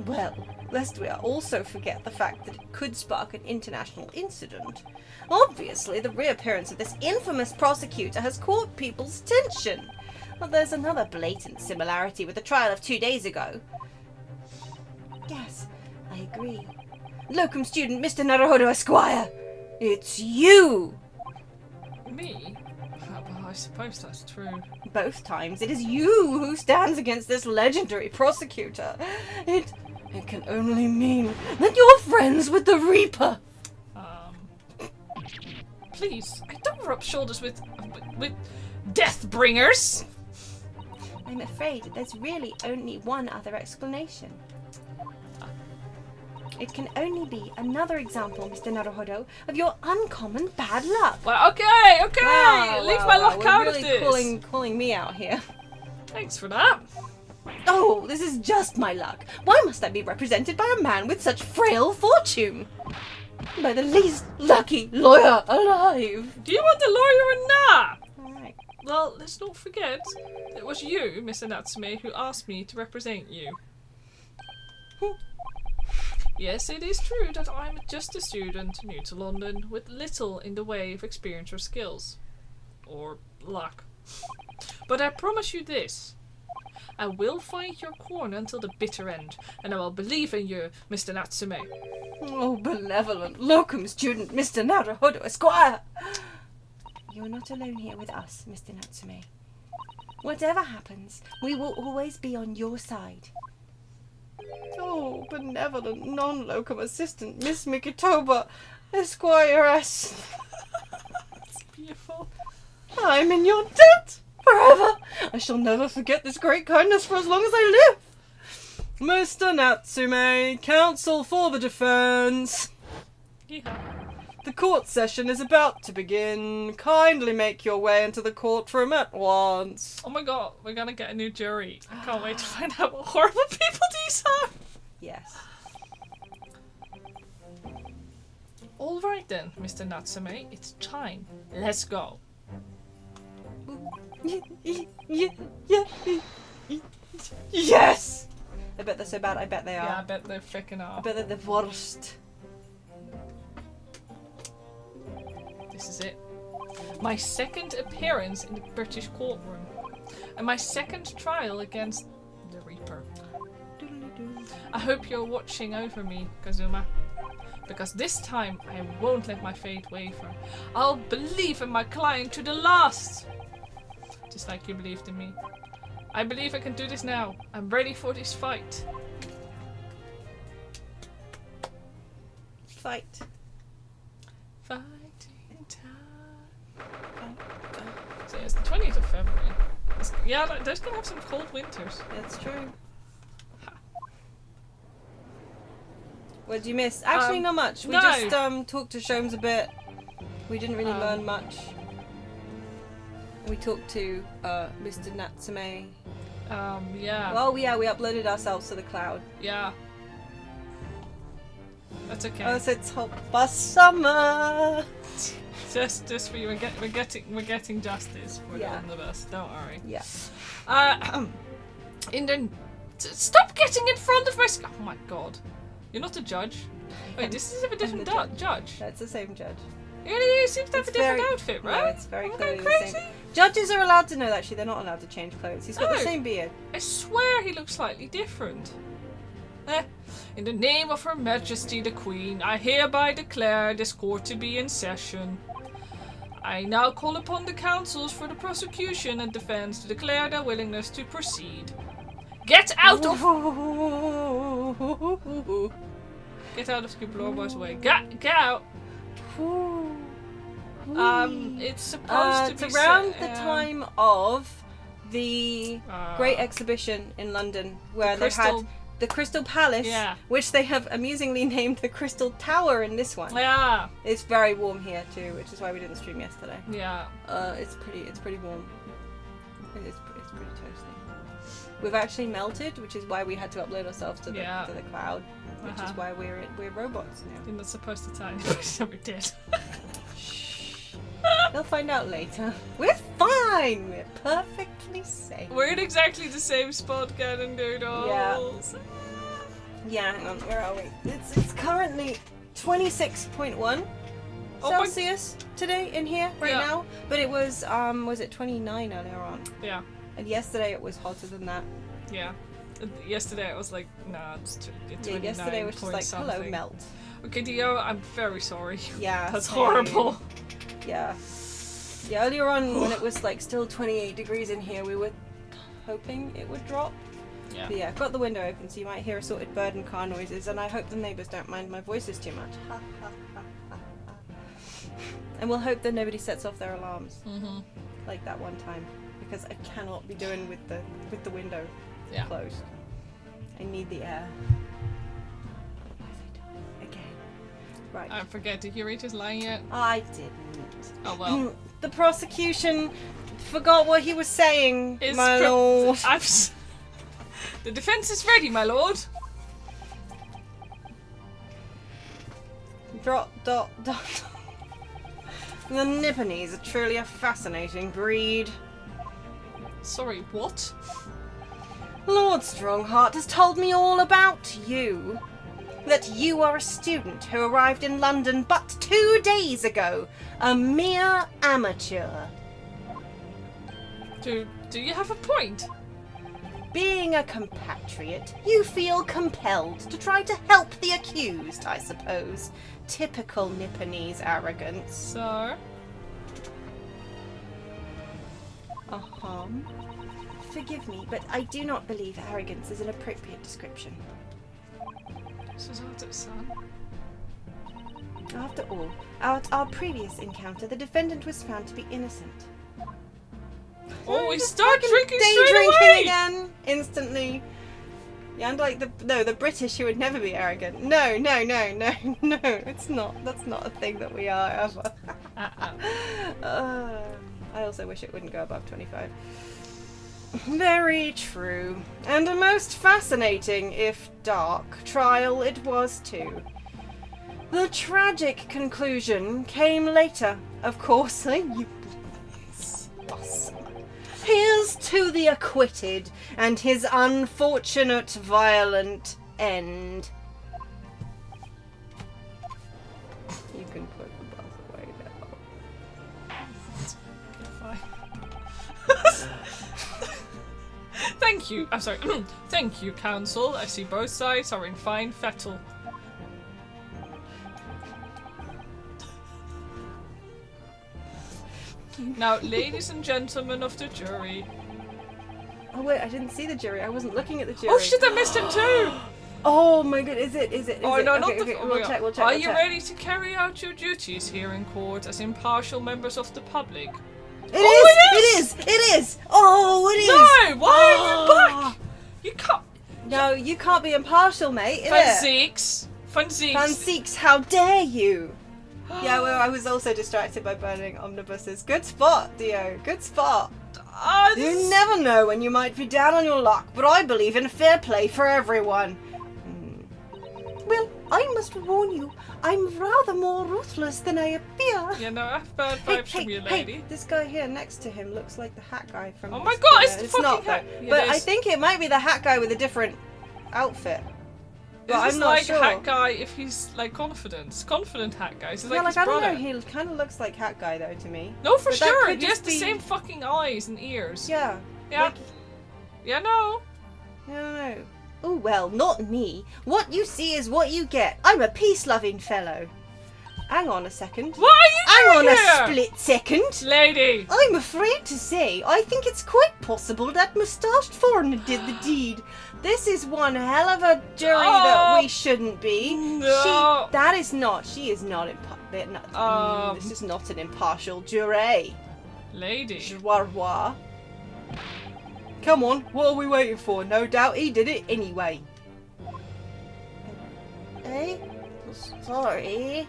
Well, lest we also forget the fact that it could spark an international incident. Obviously, the reappearance of this infamous prosecutor has caught people's attention. But there's another blatant similarity with the trial of 2 days ago. Yes, I agree. Locum student Mr. Naruhodo Esquire! It's you! Me? Well, I suppose that's true. Both times, it is you who stands against this legendary prosecutor. It can only mean that you're friends with the Reaper. Please, I don't rub shoulders with Deathbringers. I'm afraid there's really only one other explanation. It can only be another example, Mr. Naruhodo, of your uncommon bad luck. Well, okay, Wow, leave wow, my wow, luck we're out really of this. calling me out here. Thanks for that. Oh, this is just my luck. Why must I be represented by a man with such frail fortune? By the least lucky lawyer alive. Do you want the lawyer or not? Alright. Well, let's not forget, it was you, Mr. Natsume, who asked me to represent you. Yes, it is true that I'm just a student new to London with little in the way of experience or skills. Or luck. But I promise you this. I will fight your corner until the bitter end, and I will believe in you, Mr. Natsume. Oh, benevolent locum student, Mr. Naruhodo Esquire. You're not alone here with us, Mr. Natsume. Whatever happens, we will always be on your side. Oh, benevolent non-locum assistant, Miss Mikitoba Esquire-S. It's beautiful. I'm in your debt forever. I shall never forget this great kindness for as long as I live. Mr. Natsume, counsel for the defense. Yeah. The court session is about to begin. Kindly make your way into the courtroom at once. Oh my god, we're gonna get a new jury. I can't wait to find out what horrible people these are. Yes. Alright then, Mr. Natsume, it's time. Let's go. Yes! I bet they're so bad. I bet they Yeah, I are. bet they're freaking I are. bet they're the worst. This is it. My second appearance in the British courtroom. And my second trial against the Reaper. I hope you're watching over me, Kazuma. Because this time I won't let my fate waver. I'll believe in my client to the last. Just like you believed in me. I believe I can do this now. I'm ready for this fight. Fight. Fighting time. So it's the 20th of February. Yeah, there's gonna have some cold winters. That's true. What did you miss? Actually, not much. We no. just talked to Shomes a bit. We didn't really learn much. We talked to Mr. Natsume. Yeah. Well, yeah, we uploaded ourselves to the cloud. Yeah. That's okay. Oh, so it's hot bus summer. Just for you. We're getting justice for Yeah. the omnibus. Don't worry. Yeah. Stop getting in front of my. Oh my god. You're not a judge. Wait, this is a different the judge. That's the same judge. You seem to have It's a different very- outfit, No, right? it's very Am I clearly going the crazy? same. Judges are allowed to know that. Actually, they're not allowed to change clothes. He's got the No. same beard. I swear he looks slightly different. In the name of Her Majesty the Queen, I hereby declare this court to be in session. I now call upon the counsels for the prosecution and defense to declare their willingness to proceed. Get out of Skiplobo's way. Get out. It's supposed to It's be around set, the time of the Great Exhibition in London, where they Crystal- had the Crystal Palace, Yeah. which they have amusingly named the Crystal Tower in this one. Yeah. It's very warm here too, which is why we didn't stream yesterday. Yeah. It's pretty warm. It's pretty toasty. We've actually melted, which is why we had to upload ourselves to the cloud, which is why we're robots now. You're not supposed to tell anybody that we did. They'll find out later. We're fine. We're perfectly safe. We're in exactly the same spot, Cannon Doodles. Yeah, hang on. Where are we? It's currently 26.1 Oh my- Celsius today in here right Yeah. now. But it was it 29 earlier on? Yeah. And yesterday it was hotter than that. Yeah. Yesterday I was like, nah, it's Yeah, 29 yesterday was just point like, something. hello, melt. Okay, Dio, I'm very sorry. Yeah, That's same. horrible. Yeah. Yeah, earlier on when it was like still 28 degrees in here, we were hoping it would drop. Yeah. But yeah, I've got the window open so you might hear assorted bird and car noises, and I hope the neighbours don't mind my voices too much. Ha, ha, ha, ha, ha. And we'll hope that nobody sets off their alarms Mm-hmm. like that one time, because I cannot be doing with the window Yeah. closed. I need the air. Otherwise I die again. Right. I forget, did you read his line yet? I didn't. Oh well. The prosecution forgot what he was saying, my lord. The defense is ready, my lord. Dot. The Nipponese are truly a fascinating breed. Sorry, what? Lord Strongheart has told me all about you. That you are a student who arrived in London but 2 days ago. A mere amateur. Do you have a point? Being a compatriot, you feel compelled to try to help the accused, I suppose. Typical Nipponese arrogance. So? Forgive me, but I do not believe arrogance is an appropriate description. Son. After all, our previous encounter, the defendant was found to be innocent. Oh, we start drinking Day straight drinking away! again, instantly. Yeah, and like the British who would never be arrogant. No, it's not. That's not a thing that we are ever. I also wish it wouldn't go above 25. Very true. And a most fascinating, if dark, trial it was too. The tragic conclusion came later, of course. Here's to the acquitted and his unfortunate violent end. You can put the bus away now. Fine. Thank you. I'm sorry. Thank you, counsel. I see both sides are in fine fettle. Now, ladies and gentlemen of the jury. Oh wait, I didn't see the jury. I wasn't looking at the jury. Oh shit, I missed him too! Oh my god, is it? Oh no, not the. We'll check. Are you ready to carry out your duties here in court as impartial members of the public? It is! Oh, it is! No! Why are you back? You can't. No, you can't be impartial, mate. Van Zeeks. How dare you? Yeah, well, I was also distracted by burning omnibuses. Good spot, Dio. Good spot. You never know when you might be down on your luck, but I believe in fair play for everyone. Well, I must warn you, I'm rather more ruthless than I appear. Yeah, no, I have bad vibes from you, lady. Hey, this guy here next to him looks like the hat guy from... Oh my god, it's the fucking not, hat! though. But I think it might be the hat guy with a different outfit. But I'm not sure. Hat guy if he's like confident hat guy. So Yeah, like his I don't brother. know, he kind of looks like hat guy though to me. No, for But that sure. could He has just the be- same fucking eyes and ears. Yeah. Yeah. Like, Yeah, no. no. Oh well, not me. What you see is what you get. I'm a peace-loving fellow. Hang on a second. What are you Hang on doing a here? split second. Lady. I'm afraid to say, I think it's quite possible that moustached foreigner did the deed. This is one hell of a jury that we shouldn't be. No. She is not this is not an impartial jury. Lady. Joie. Come on, what are we waiting for? No doubt he did it anyway. Hey, sorry.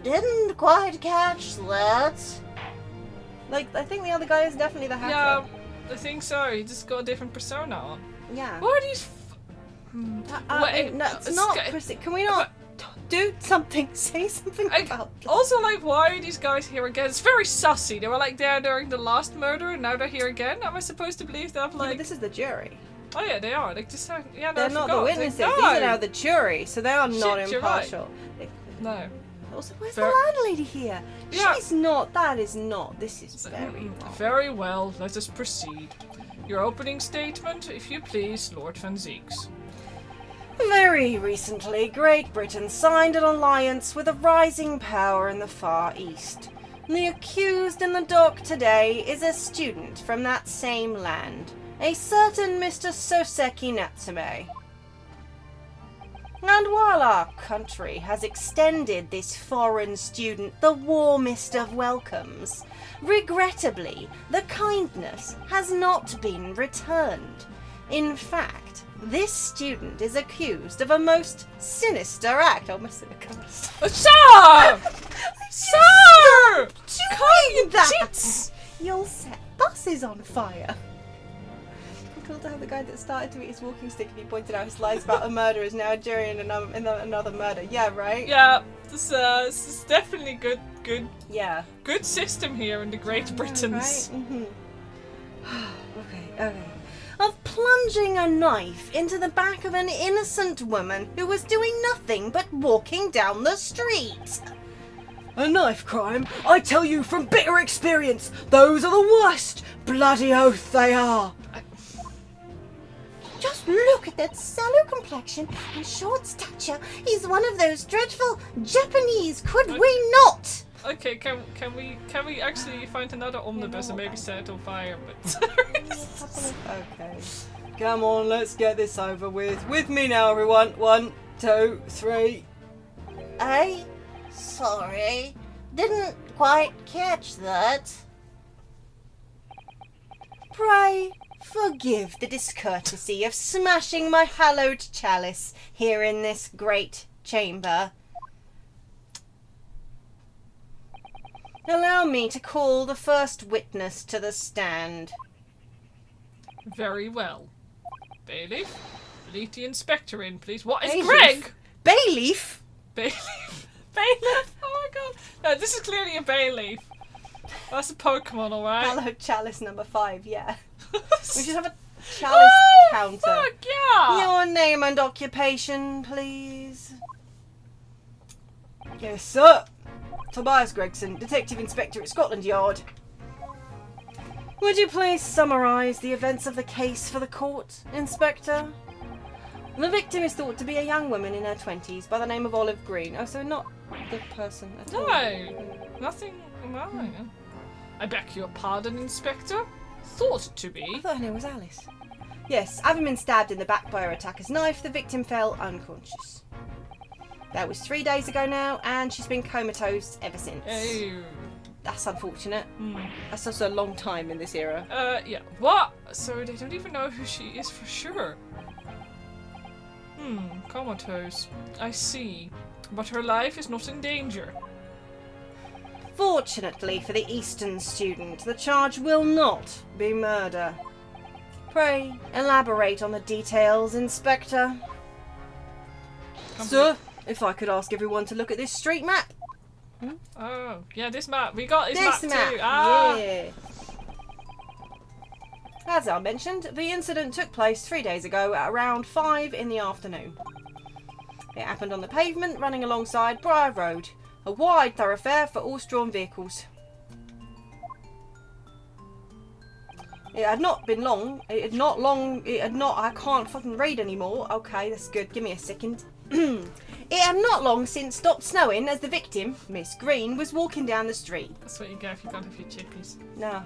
Didn't quite catch that. Like, I think the other guy is definitely the hacker. Yeah, I think so. He just got a different persona on. Yeah. What are these? Wait, no, it's not. Can we not do something? Say something about this. Also, like, why are these guys here again? It's very sussy. They were like there during the last murder, and now they're here again. Am I supposed to believe that? Yeah, Like, but this is the jury. oh yeah, they are. Like, just yeah, no, They're I not forgot. the witnesses. Like, These no. are now the jury, so they are not Shit, you're right. impartial. No. Also, where's Ver- the landlady here? Yeah. She's not. That is not. This is very wrong. Very well. Let us proceed. Your opening statement, if you please, Lord Van Zeeks. Very recently, Great Britain signed an alliance with a rising power in the Far East. The accused in the dock today is a student from that same land, a certain Mr. Soseki Natsume. And while our country has extended this foreign student the warmest of welcomes, regrettably, the kindness has not been returned. In fact, this student is accused of a most sinister act. Oh, my sinister. Sir! Sir! Doing that! Tits! You'll set the is on fire. Cool to have the guy that started to eat his walking stick and he pointed out his lies about a murder is now a jury in another murder. Yeah, right? Yeah, this is definitely good Yeah. good system here in the Great Britons. Right? Mm-hmm. Okay. Of plunging a knife into the back of an innocent woman who was doing nothing but walking down the street. A knife crime? I tell you from bitter experience, those are the worst. Bloody oath they are. Just look at that sallow complexion and short stature. He's one of those dreadful Japanese, could we not? Okay, can we actually find another omnibus and maybe set it on fire? But Okay. Come on, let's get this over with. With me now, everyone. 1, 2, 3. Sorry, didn't quite catch that. Pray forgive the discourtesy of smashing my hallowed chalice here in this great chamber. Allow me to call the first witness to the stand. very well. Bailiff, lead the inspector in, please. What is Bailiff? Greg? Bailiff? Bailiff. Bailiff. Oh my god. No, this is clearly a bailiff. That's a Pokemon, alright? Hallowed chalice number 5, yeah. We should have a chalice counter. Fuck yeah! Your name and occupation, please. Yes, sir. Tobias Gregson, Detective Inspector at Scotland Yard. Would you please summarise the events of the case for the court, Inspector? The victim is thought to be a young woman in her 20s by the name of Olive Green. Oh, so not the person at all. No, nothing. No. I beg your pardon, Inspector. Thought it to I be. thought her name was Alice. Yes, having been stabbed in the back by her attacker's knife, the victim fell unconscious. That was 3 days ago now, and she's been comatose ever since. Oh. That's unfortunate. Hmm. That's also a long time in this era. Yeah. What? So they don't even know who she is for sure. Comatose. I see. But her life is not in danger. Fortunately for the Eastern student, the charge will not be murder. Pray, elaborate on the details, Inspector. Sir, if I could ask everyone to look at this street map. Oh, yeah, this map. We got this, This map too. Ah. yeah. As I mentioned, the incident took place 3 days ago at around 5 in the afternoon. It happened on the pavement running alongside Briar Road, a wide thoroughfare for horse-drawn vehicles. It had not been long. I can't fucking read anymore. Okay, that's good. Give me a second. It had not long since stopped snowing as the victim, Miss Green, was walking down the street. That's what you get if you can't have your chippies. No.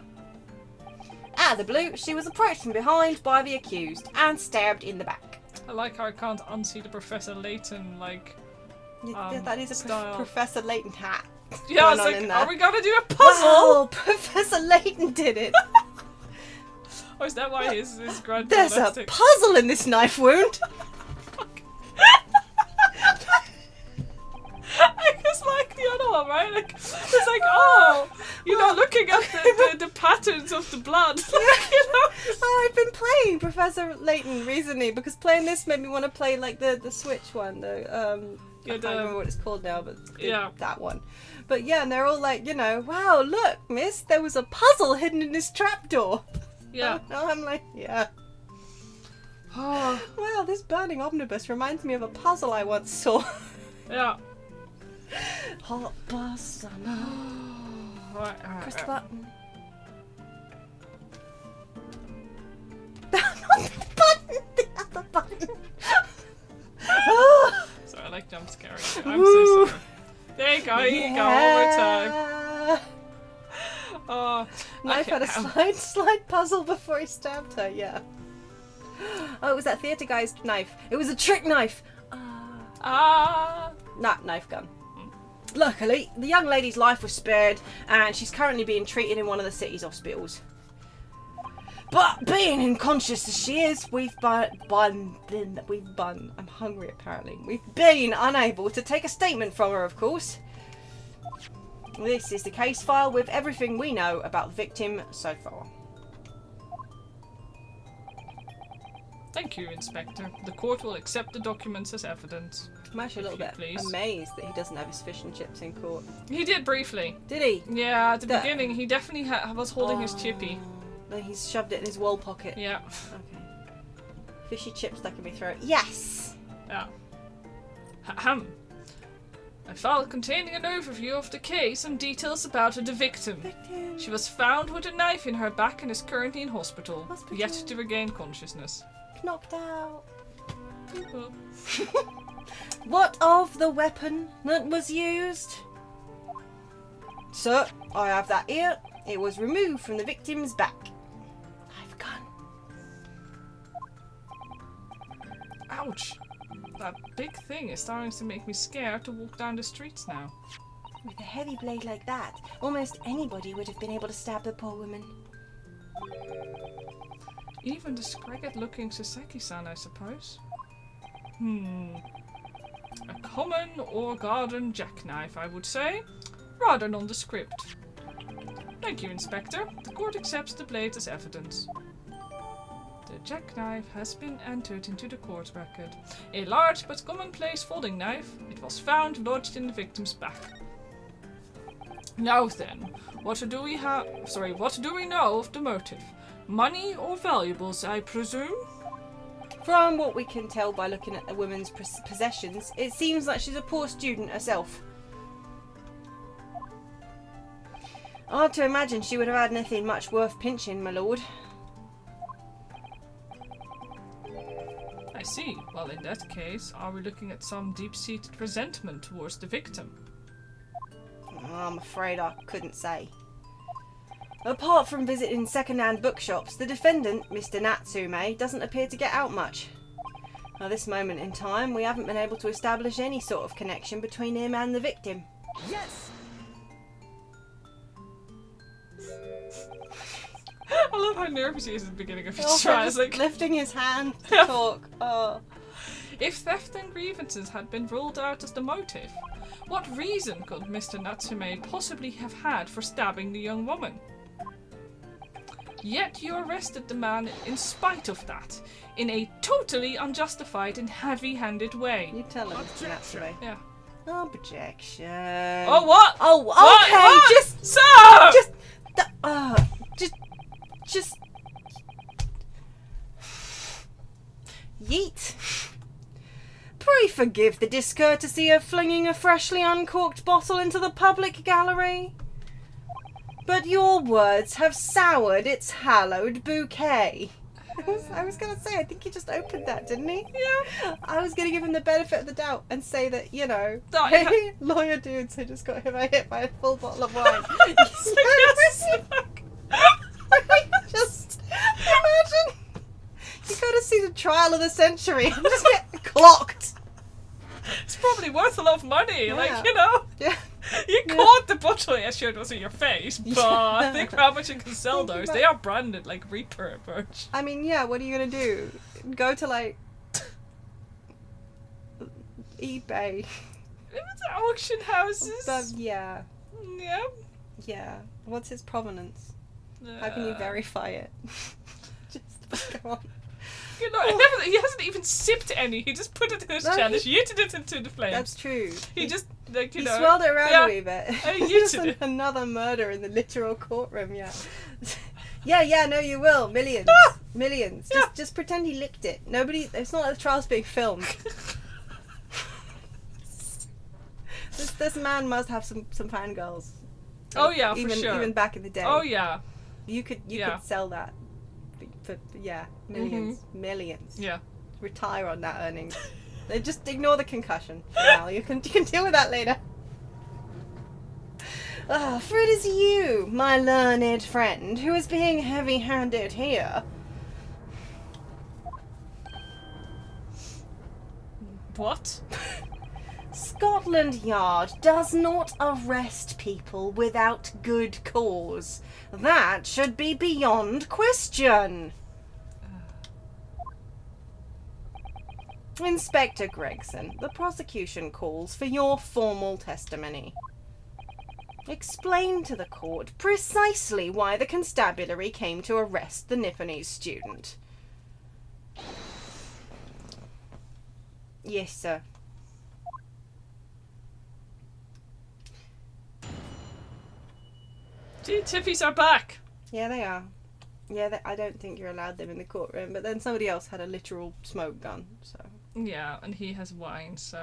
Out of the blue, she was approached from behind by the accused and stabbed in the back. I like how I can't unsee the Professor Layton, like, That is a style. Professor Layton hat. Yeah, I was going on like, in there. are we gonna do a puzzle? Wow, Professor Layton did it. Or is that why his grandfather There's a puzzle in this knife wound. I just like the other one, right? Like, it's like, oh, you're not looking at the patterns of the blood. You know? Oh, I've been playing Professor Layton recently because playing this made me want to play like the Switch one. I can't remember what it's called now, but that one. But yeah, and they're all like, you know, wow, look, miss, there was a puzzle hidden in this trapdoor. Yeah. Oh, I'm like, yeah. Oh, Wow, this burning omnibus reminds me of a puzzle I once saw. yeah. Hot bus summer. Alright. Press the button. Not the button! The other button! Sorry, I like jump scaring. I'm so sorry. There you go, here you go, one more time. Oh, Knife had a slide puzzle before he stabbed her, yeah. Oh, it was that theatre guy's knife. It was a trick knife! Not knife gun. Luckily, the young lady's life was spared, and she's currently being treated in one of the city's hospitals. But being unconscious as she is, I'm hungry apparently. We've been unable to take a statement from her, of course. This is the case file with everything we know about the victim so far. Thank you, Inspector. The court will accept the documents as evidence. I'm actually a little bit Please. amazed that he doesn't have his fish and chips in court. He did briefly. Did he? Yeah, at the That- beginning, he definitely was holding his chippy. Then he's shoved it in his wall pocket. Yeah. Okay. Fishy chip stuck in my throat. Yes! Yeah. Ahem. A file containing an overview of the case and details about the victim. Victim. She was found with a knife in her back and is currently in hospital, Hospital. yet to regain consciousness. Knocked out. Well, What of the weapon that was used? Sir, I have that here. It was removed from the victim's back. I've gun. ouch! That big thing is starting to make me scared to walk down the streets now. With a heavy blade like that, almost anybody would have been able to stab the poor woman. Even the scragged-looking Saseki-san, I suppose. A common or garden jackknife, I would say. Rather nondescript. Thank you, Inspector. The court accepts the blade as evidence. The jackknife has been entered into the court record. A large but commonplace folding knife. It was found lodged in the victim's back. Now then, what do we know of the motive? Money or valuables, I presume? From what we can tell by looking at the woman's possessions, it seems like she's a poor student herself. Hard to imagine she would have had anything much worth pinching, my lord. I see. Well, in that case, are we looking at some deep-seated resentment towards the victim? I'm afraid I couldn't say. Apart from visiting second-hand bookshops, the defendant, Mr. Natsume, doesn't appear to get out much. At this moment in time, we haven't been able to establish any sort of connection between him and the victim. Yes! I love how nervous he is at the beginning of his Also trial. just It's like, lifting his hand to talk. Oh. if theft and grievances had been ruled out as the motive, what reason could Mr. Natsume possibly have had for stabbing the young woman? Yet you arrested the man in spite of that, in a totally unjustified and heavy-handed way. You tell him, Mr. Natsume. Yeah. Objection. Oh, what? Oh, What? okay. What? Just, Sir! just. Yeet. Pray forgive the discourtesy of flinging a freshly uncorked bottle into the public gallery. But your words have soured its hallowed bouquet. I was going to say, I think he just opened that, didn't he? Yeah. I was going to give him the benefit of the doubt and say that, you know, No, hey, lawyer dudes who just got hit by a full bottle of wine. Yes. Just imagine. You go to see the trial of the century and just get clocked. It's probably worth a lot of money. Yeah. Like, you know, Yeah. you Yeah. caught the bottle. Yeah, sure, it was in your face, but Yeah. think how much you can sell Think those. about- They are branded like Reaper merch. I mean, yeah, what are you going to do? Go to, like, eBay. It's auction houses. Yeah. Yeah. Yeah. What's his provenance? How can you verify it? Just go on. You know, he hasn't even sipped any. He just put it in his No, chalice, he- yeeted it into the flames. That's true. He just, like, you He know. swirled it around yeah. a wee bit. you Just did it. another murder in the literal courtroom, yeah. yeah, no, you will. Millions. Millions. Yeah. Just pretend he licked it. Nobody, it's not like the trial's being filmed. This man must have some fangirls. Oh, yeah, for even, sure. Even back in the day. Oh, yeah. You could Yeah. sell that for millions. Millions. Yeah. Retire on that earnings. They just ignore the concussion for now. You can deal with that later. For it is you, my learned friend, who is being heavy-handed here. What? Scotland Yard does not arrest people without good cause. That should be beyond question. Inspector Gregson, the prosecution calls for your formal testimony. Explain to the court precisely why the constabulary came to arrest the Nipponese student. Yes, sir. Gee, Tiffies are back. Yeah, they are. Yeah, I don't think you're allowed them in the courtroom, but then somebody else had a literal smoke gun, so... Yeah, and he has wine, so...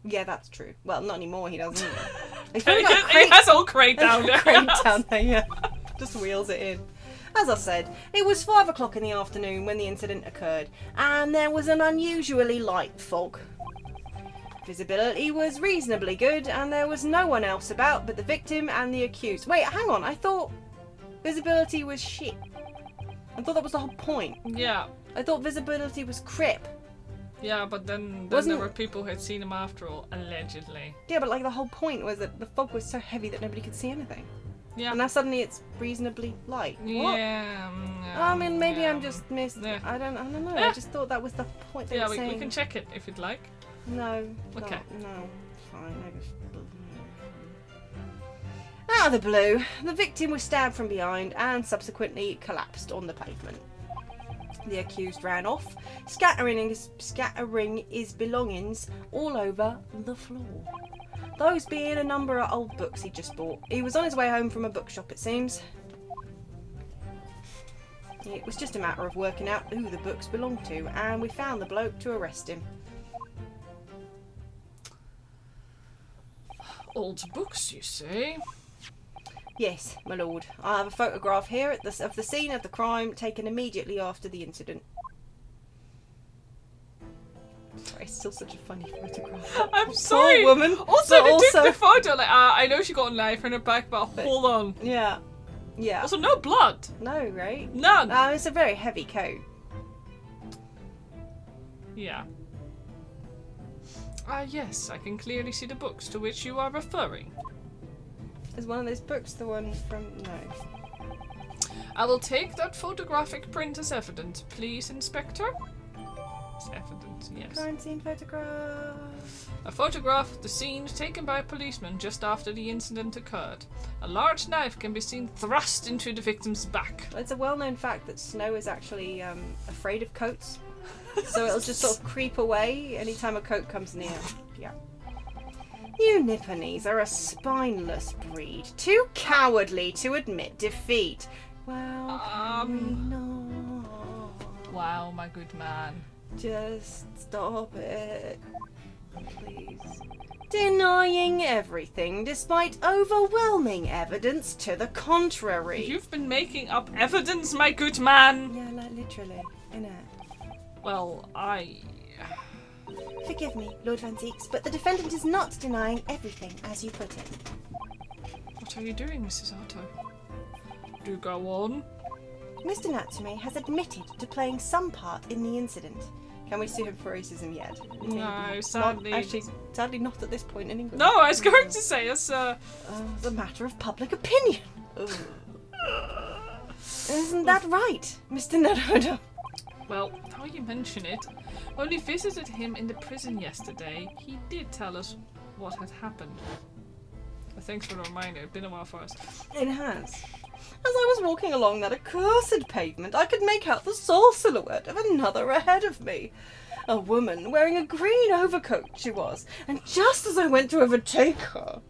Yeah, that's true. Well, not anymore, he doesn't. He's He probably got a crate, has all crate down there. crate down there, yeah. Just wheels it in. As I said, it was 5 o'clock in the afternoon when the incident occurred, and there was an unusually light fog. Visibility was reasonably good, and there was no one else about but the victim and the accused. Wait, hang on, I thought visibility was shit. I thought that was the whole point. Yeah. I thought visibility was crap. Yeah, but then Wasn't- there were people who had seen him after all, allegedly. Yeah, but like the whole point was that the fog was so heavy that nobody could see anything. Yeah. And now suddenly it's reasonably light. What? Yeah. I mean, maybe yeah. I'm just missed. Yeah. I don't know. Yeah. I just thought that was the point. They Yeah, were we saying. can check it if you'd like. No. Okay. No. Fine. Out of the blue, the victim was stabbed from behind and subsequently collapsed on the pavement. The accused ran off, scattering his belongings all over the floor. Those being a number of old books he just bought. He was on his way home from a bookshop, it seems. It was just a matter of working out who the books belonged to, and we found the bloke to arrest him. Old books, you say? Yes, my lord. I have a photograph here of the scene of the crime taken immediately after the incident. Sorry, it's still such a funny photograph. I'm sorry. Poor woman. Also, But they took the photo. Like, I know she got a knife in her back, but hold on. Yeah. Yeah. Also, no blood. No, right? None. It's a very heavy coat. Yeah. Yes, I can clearly see the books to which you are referring. Is one of those books the one from... No. I will take that photographic print as evidence, please, Inspector. As evidence, yes. Crime scene photograph. A photograph of the scene taken by a policeman just after the incident occurred. A large knife can be seen thrust into the victim's back. It's a well-known fact that Snow is actually afraid of coats. So it'll just sort of creep away anytime a coat comes near. Yeah. You Nipponese are a spineless breed, too cowardly to admit defeat. Well, no. Wow, my good man. Just stop it, please. Denying everything despite overwhelming evidence to the contrary. You've been making up evidence, my good man. Yeah, like literally, innit? Well, Forgive me, Lord Van Zeeks, but the defendant is not denying everything, as you put it. What are you doing, Mrs. Otto? Do go on. Mr. Natsume has admitted to playing some part in the incident. Can we sue him for racism yet? No, Maybe. sadly. Not, actually, sadly not at this point in England. No, I was going to say it's It's a matter of public opinion. Isn't that right, Mr. Naruto? Well, now you mention it, when we visited him in the prison yesterday, he did tell us what had happened. Thanks for the reminder, it's been a while for us. It has. As I was walking along that accursed pavement, I could make out the sole silhouette of another ahead of me. A woman wearing a green overcoat she was, and just as I went to overtake her,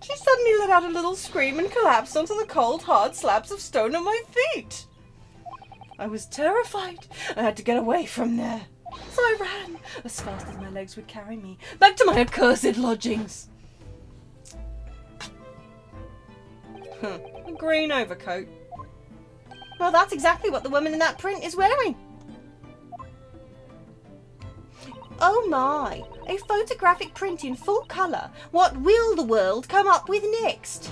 she suddenly let out a little scream and collapsed onto the cold, hard slabs of stone at my feet. I was terrified. I had to get away from there. So I ran, as fast as my legs would carry me, back to my accursed lodgings. A green overcoat. Well, that's exactly what the woman in that print is wearing. Oh my, a photographic print in full colour. What will the world come up with next?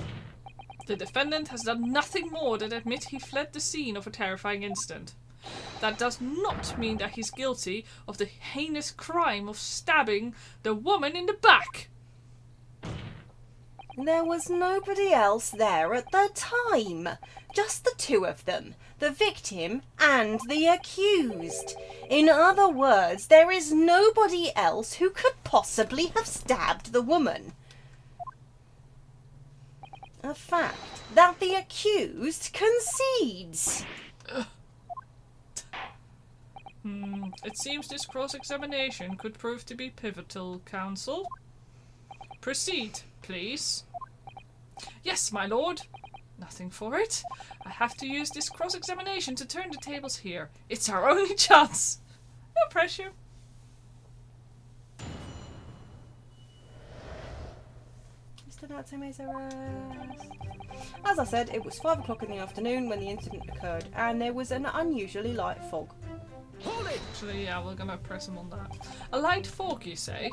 The defendant has done nothing more than admit he fled the scene of a terrifying incident. That does not mean that he's guilty of the heinous crime of stabbing the woman in the back. There was nobody else there at the time. Just the two of them, the victim and the accused. In other words, there is nobody else who could possibly have stabbed the woman. A fact that the accused concedes. It seems this cross-examination could prove to be pivotal, Counsel. Proceed, please. Yes, my lord. Nothing for it. I have to use this cross-examination to turn the tables here. It's our only chance. No pressure. Mr. Natsume's As I said, it was 5 o'clock in the afternoon when the incident occurred, and there was an unusually light fog. Hold it! Actually, yeah, we're gonna press him on that. A light fog, you say?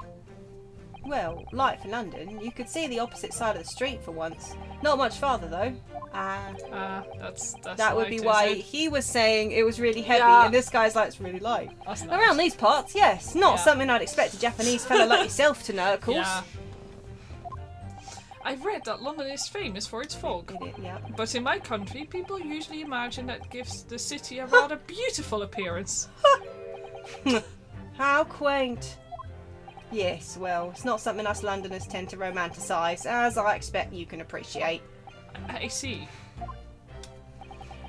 Well, light for London. You could see the opposite side of the street for once. Not much farther though. That's That would light, be is why it? he was saying it was really heavy, Yeah. and this guy's like, it's really light. That's nice. Around these parts, yes. Not Yeah. something I'd expect a Japanese fella like yourself to know, of course. Yeah. I've read that London is famous for its fog. Yeah. But in my country, people usually imagine that gives the city a rather beautiful appearance. How quaint. Yes, well, it's not something us Londoners tend to romanticise, as I expect you can appreciate. I see.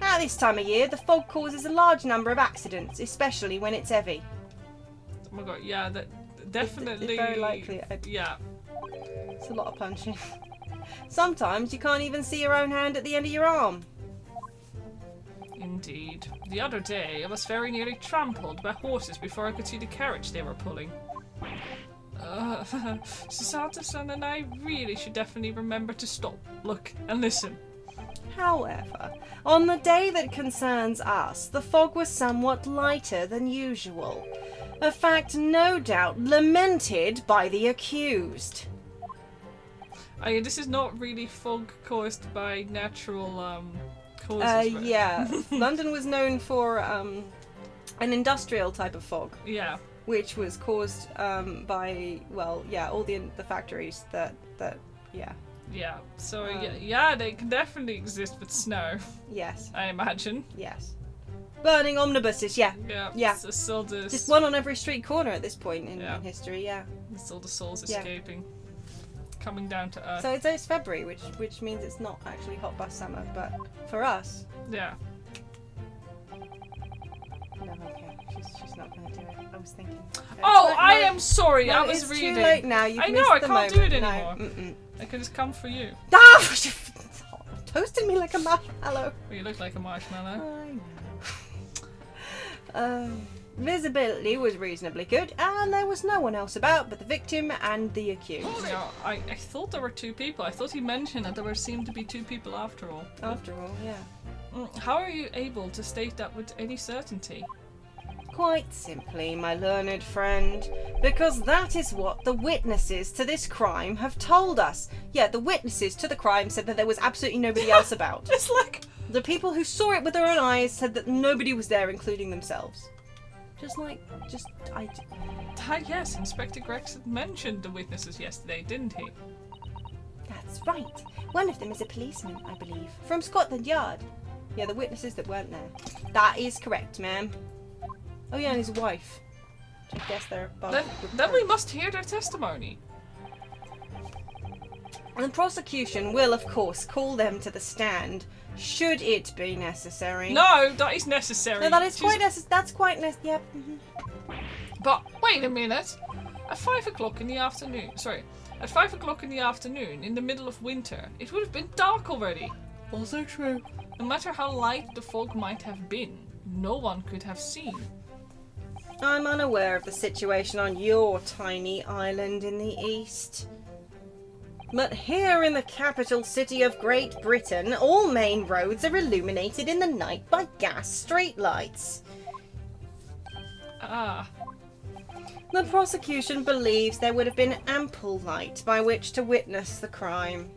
At this time of year, the fog causes a large number of accidents, especially when it's heavy. Oh my god, yeah, that definitely. It's very likely. Yeah. It's a lot of punching. Sometimes you can't even see your own hand at the end of your arm. Indeed. The other day, I was very nearly trampled by horses before I could see the carriage they were pulling. Susato-san and I really should definitely remember to stop, look, and listen. However, on the day that concerns us, the fog was somewhat lighter than usual. A fact no doubt lamented by the accused. This is not really fog caused by natural causes. right? Yeah. London was known for an industrial type of fog, Yeah. which was caused by, well, yeah, all the factories that yeah. Yeah. So yeah, they can definitely exist with snow, Yes, I imagine. yes. Burning omnibuses, yeah. Yeah. Yeah. So still Just one on every street corner at this point in Yeah. history, yeah. Still the souls Yeah. escaping, coming down to earth. So it's February, which means it's not actually hot bus summer, but for us, Yeah. no, okay, she's not going to do it. I was thinking. Oh, No, I no, am sorry. no, I was it's reading. too late now. You've I know, missed I the can't do moment. it No, anymore. mm-mm. I can just come for you. Ah! Toasting me like a marshmallow. Well, you look like a marshmallow. I know. Visibility was reasonably good, and there was no one else about but the victim and the accused. Yeah, I thought there were two people. I thought he mentioned that there seemed to be two people after all. After all, yeah. How are you able to state that with any certainty? Quite simply, my learned friend, because that is what the witnesses to this crime have told us. Yeah, the witnesses to the crime said that there was absolutely nobody else about. It's like... The people who saw it with their own eyes said that nobody was there, including themselves. Yes, Inspector Gregson mentioned the witnesses yesterday, didn't he? That's right. One of them is a policeman, I believe, from Scotland Yard. Yeah, the witnesses that weren't there. That is correct, ma'am. Oh yeah, and his wife. I guess they're above. Then we must hear their testimony. The prosecution will, of course, call them to the stand, should it be necessary. No, that is necessary. No, that is She's- quite necessary. That's quite necessary. Yep. But wait a minute. At 5 o'clock in the afternoon, at 5 o'clock in the afternoon, in the middle of winter, it would have been dark already. Also true. No matter how light the fog might have been, no one could have seen. I'm unaware of the situation on your tiny island in the east. But here in the capital city of Great Britain, all main roads are illuminated in the night by gas streetlights. Ah, The prosecution believes there would have been ample light by which to witness the crime.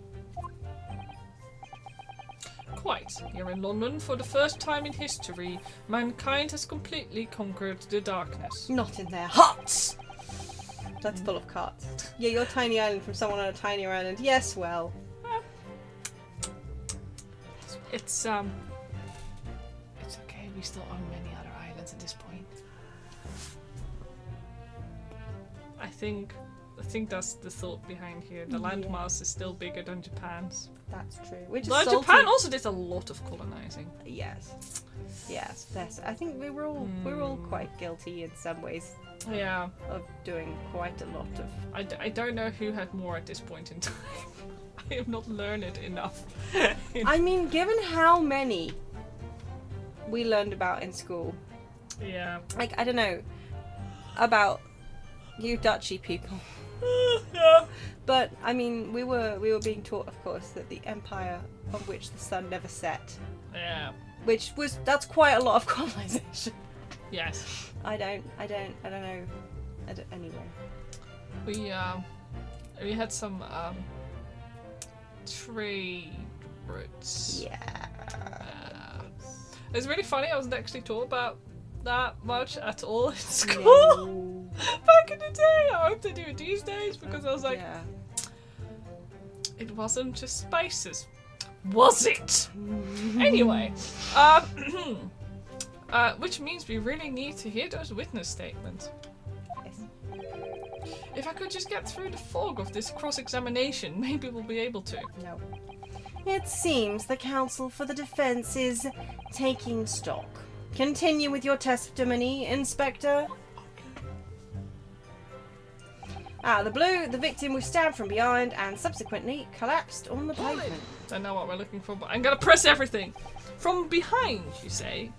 quite. Here in London, for the first time in history, mankind has completely conquered the darkness. Not in their huts! That's full of carts. Yeah, your tiny island from someone on a tinier island. Yes, well. It's okay, we still own many other islands at this point. I think think that's the thought behind here. The landmass is still bigger than Japan's. That's true. We're just But salty. Japan also did a lot of colonizing. Yes. Yes. I think we're all quite guilty in some ways Yeah. of doing quite a lot of. I don't know who had more at this point in time. I have not learned enough. I mean, given how many we learned about in school, Yeah. like I don't know about you Dutchy people, Yeah. but I mean we were being taught, of course, that the empire on which the sun never set, Yeah. that's quite a lot of colonization. Yes. I don't know. Anyway. We had some trade routes. Yeah. It was really funny. I wasn't actually taught about that much at all in school No. back in the day. I hope they do it these days because I was like, Yeah. it wasn't just spices, was it? Anyway, which means we really need to hear those witness statements. Yes. If I could just get through the fog of this cross-examination, maybe we'll be able to. No. It seems the counsel for the defense is taking stock. Continue with your testimony, Inspector. Out of the blue, the victim was stabbed from behind and subsequently collapsed on the pavement. I know what we're looking for, but I'm gonna press everything. From behind, you say?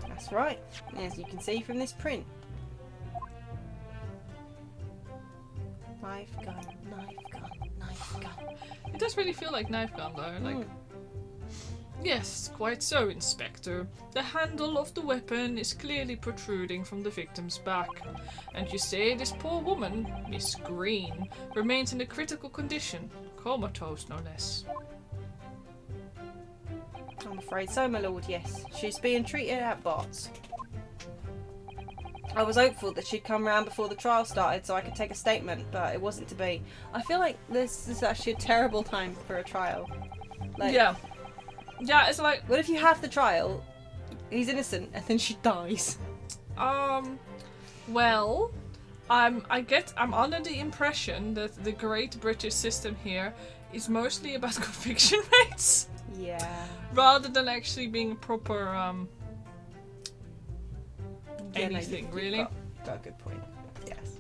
That's right, as you can see from this print. Knife gun, knife gun, knife gun. It does really feel like knife gun though, like... Yes, quite so, Inspector. The handle of the weapon is clearly protruding from the victim's back. And you say this poor woman, Miss Green, remains in a critical condition. Comatose, no less. I'm afraid so, my lord, yes. She's being treated at Bart's. I was hopeful that she'd come round before the trial started so I could take a statement, but it wasn't to be. I feel like this is actually a terrible time for a trial. Like, Yeah. Yeah, it's like, what if you have the trial, he's innocent, and then she dies? well, I'm under the impression that the Great British system here is mostly about conviction rates, Yeah. rather than actually being a proper, Yeah, no, anything, you've really. Got a good point. Yes.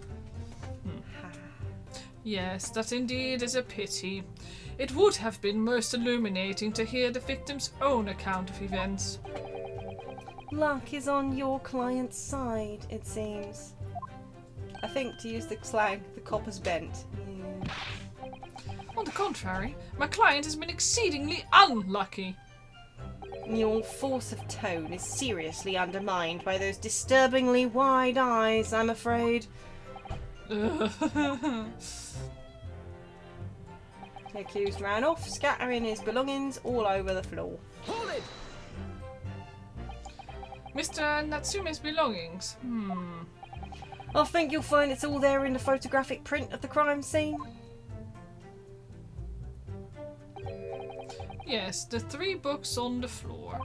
Yes, that indeed is a pity. It would have been most illuminating to hear the victim's own account of events. Luck is on your client's side, it seems. I think, to use the slang, the copper's bent. On the contrary, my client has been exceedingly unlucky. Your force of tone is seriously undermined by those disturbingly wide eyes, I'm afraid. The accused ran off, scattering his belongings all over the floor. Hold it! Mr. Natsume's belongings. I think you'll find it's all there in the photographic print of the crime scene. Yes, the 3 books on the floor.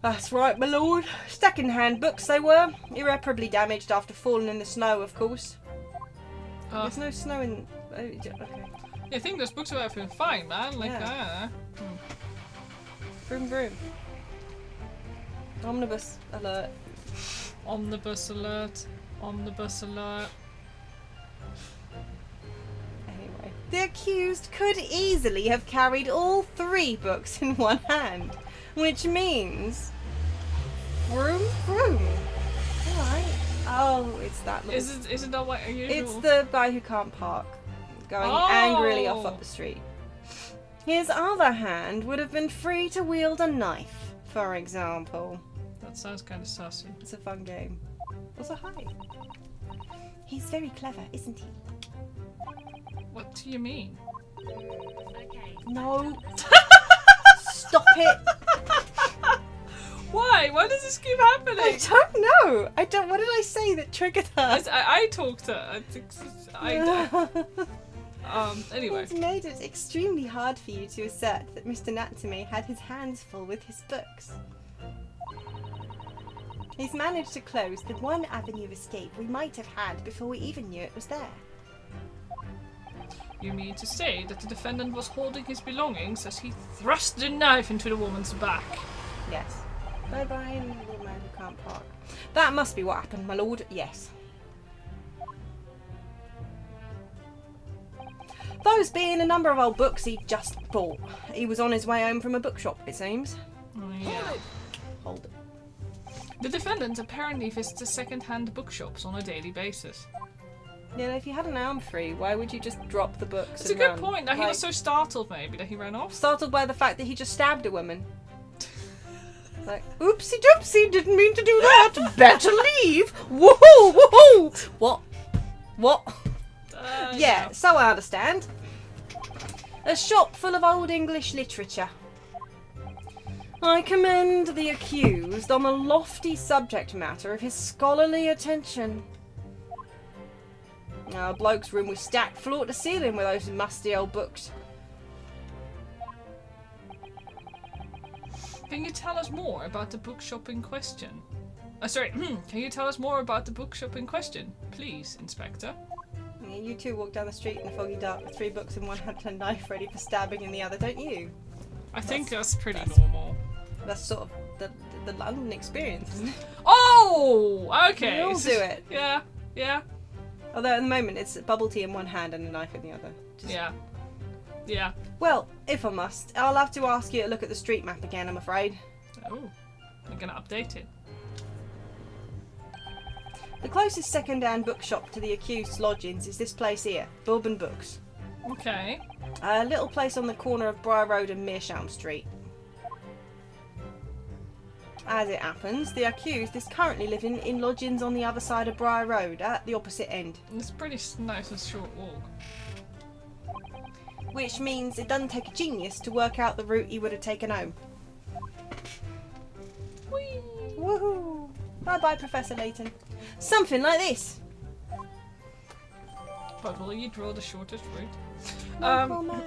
That's right, my lord. Second-hand books they were. Irreparably damaged after falling in the snow, of course. There's no snow in... okay. I think those books would have been fine, man. Like, Yeah. Vroom vroom. Omnibus alert. Omnibus alert. Omnibus alert. Anyway. The accused could easily have carried all 3 books in one hand. Which means... Vroom vroom. Alright. Oh, it's that little... Isn't that what usual? It's the guy who can't park. Going angrily off up the street. His other hand would have been free to wield a knife, for example. That sounds kind of sassy. It's a fun game. Also, hi. He's very clever, isn't he? What do you mean? No. Stop it. Why? Why does this keep happening? I don't know. What did I say that triggered her? I talked to her. Anyway. It's made it extremely hard for you to assert that Mr. Natsume had his hands full with his books. He's managed to close the one avenue of escape we might have had before we even knew it was there. You mean to say that the defendant was holding his belongings as he thrust the knife into the woman's back? Yes. Bye-bye, little man who can't park. That must be what happened, my lord. Yes. Those being a number of old books he'd just bought. He was on his way home from a bookshop, it seems. Oh, yeah. Hold it. The defendant apparently visits second-hand bookshops on a daily basis. Yeah, if you had an arm free, why would you just drop the books It's a and good run? point. Now, he was so startled, maybe, that he ran off. Startled by the fact that he just stabbed a woman. Like, oopsie doopsie, didn't mean to do that. Better leave. Woohoo, woohoo. What? Yeah, so I understand. A shop full of old English literature. I commend the accused on the lofty subject matter of his scholarly attention. Our bloke's room was stacked floor to ceiling with those musty old books. Can you tell us more about the bookshop in question? Can you tell us more about the bookshop in question, please, Inspector? Yeah, you two walk down the street in the foggy dark with 3 books in one hand and a knife ready for stabbing in the other, don't you? I think that's pretty normal. That's sort of the London experience, isn't it? Oh! Okay. We all do it. Yeah. Although at the moment it's bubble tea in one hand and a knife in the other. Yeah. Well, if I must, I'll have to ask you to look at the street map again, I'm afraid. Oh. I'm gonna update it. The closest second-hand bookshop to the accused's lodgings is this place here, Bourbon Books. Okay. A little place on the corner of Briar Road and Meerschaum Street. As it happens, the accused is currently living in lodgings on the other side of Briar Road, at the opposite end. It's pretty nice and short walk. Which means it doesn't take a genius to work out the route he would have taken home. Whee! Woohoo! Bye-bye, Professor Layton. Something like this. But will you draw the shortest route? Local map.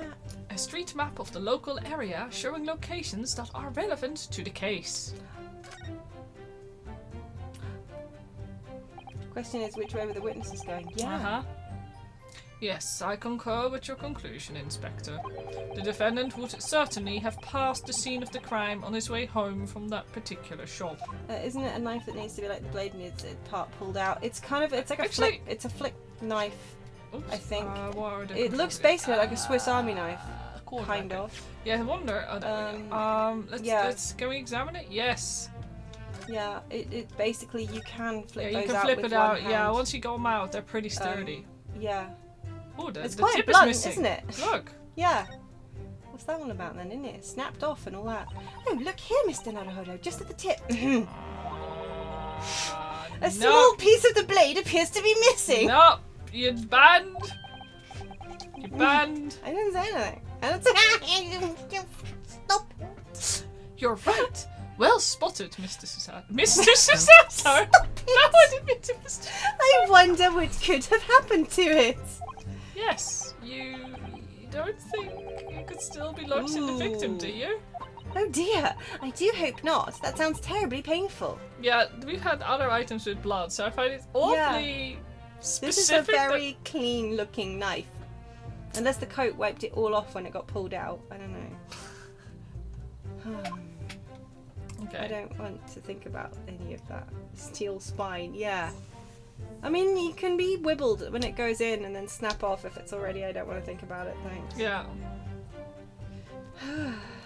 A street map of the local area showing locations that are relevant to the case. Question is, which way were the witnesses going? Yeah. Uh-huh. Yes, I concur with your conclusion, Inspector. The defendant would certainly have passed the scene of the crime on his way home from that particular shop. Isn't it a knife that needs to be like the blade needs its part pulled out? It's like a Actually- flick. It's a flick knife. Oops. I think. What are the It looks coordinates? basically like a Swiss Army knife, A coordinate. kind of. Yeah, I wonder. Let's can we examine it? Yes. Yeah. It basically you can flip Yeah, you those can out flip with it one out. hand. Yeah, once you get them out, they're pretty sturdy. Yeah. Oh, the It's the quite tip blunt, is missing. isn't it? Look. Yeah. What's that one about then, isn't it? Snapped off and all that. Oh, look here, Mr. Naruhodo, just at the tip. A small piece of the blade appears to be missing. No, you're banned. You're banned. I didn't say anything. I didn't say Stop. You're right. Well spotted, Mr. Susato. Mr. Susato! No, I didn't mean to. I wonder what could have happened to it. Yes, you don't think you could still be lodged in the victim, do you? Oh dear, I do hope not. That sounds terribly painful. Yeah, we've had other items with blood, so I find it awfully specific. This is a very clean looking knife. Unless the coat wiped it all off when it got pulled out. I don't know. Okay. I don't want to think about any of that. Steel spine, yeah. I mean, you can be wibbled when it goes in and then snap off if it's already. I don't want to think about it, thanks. Yeah.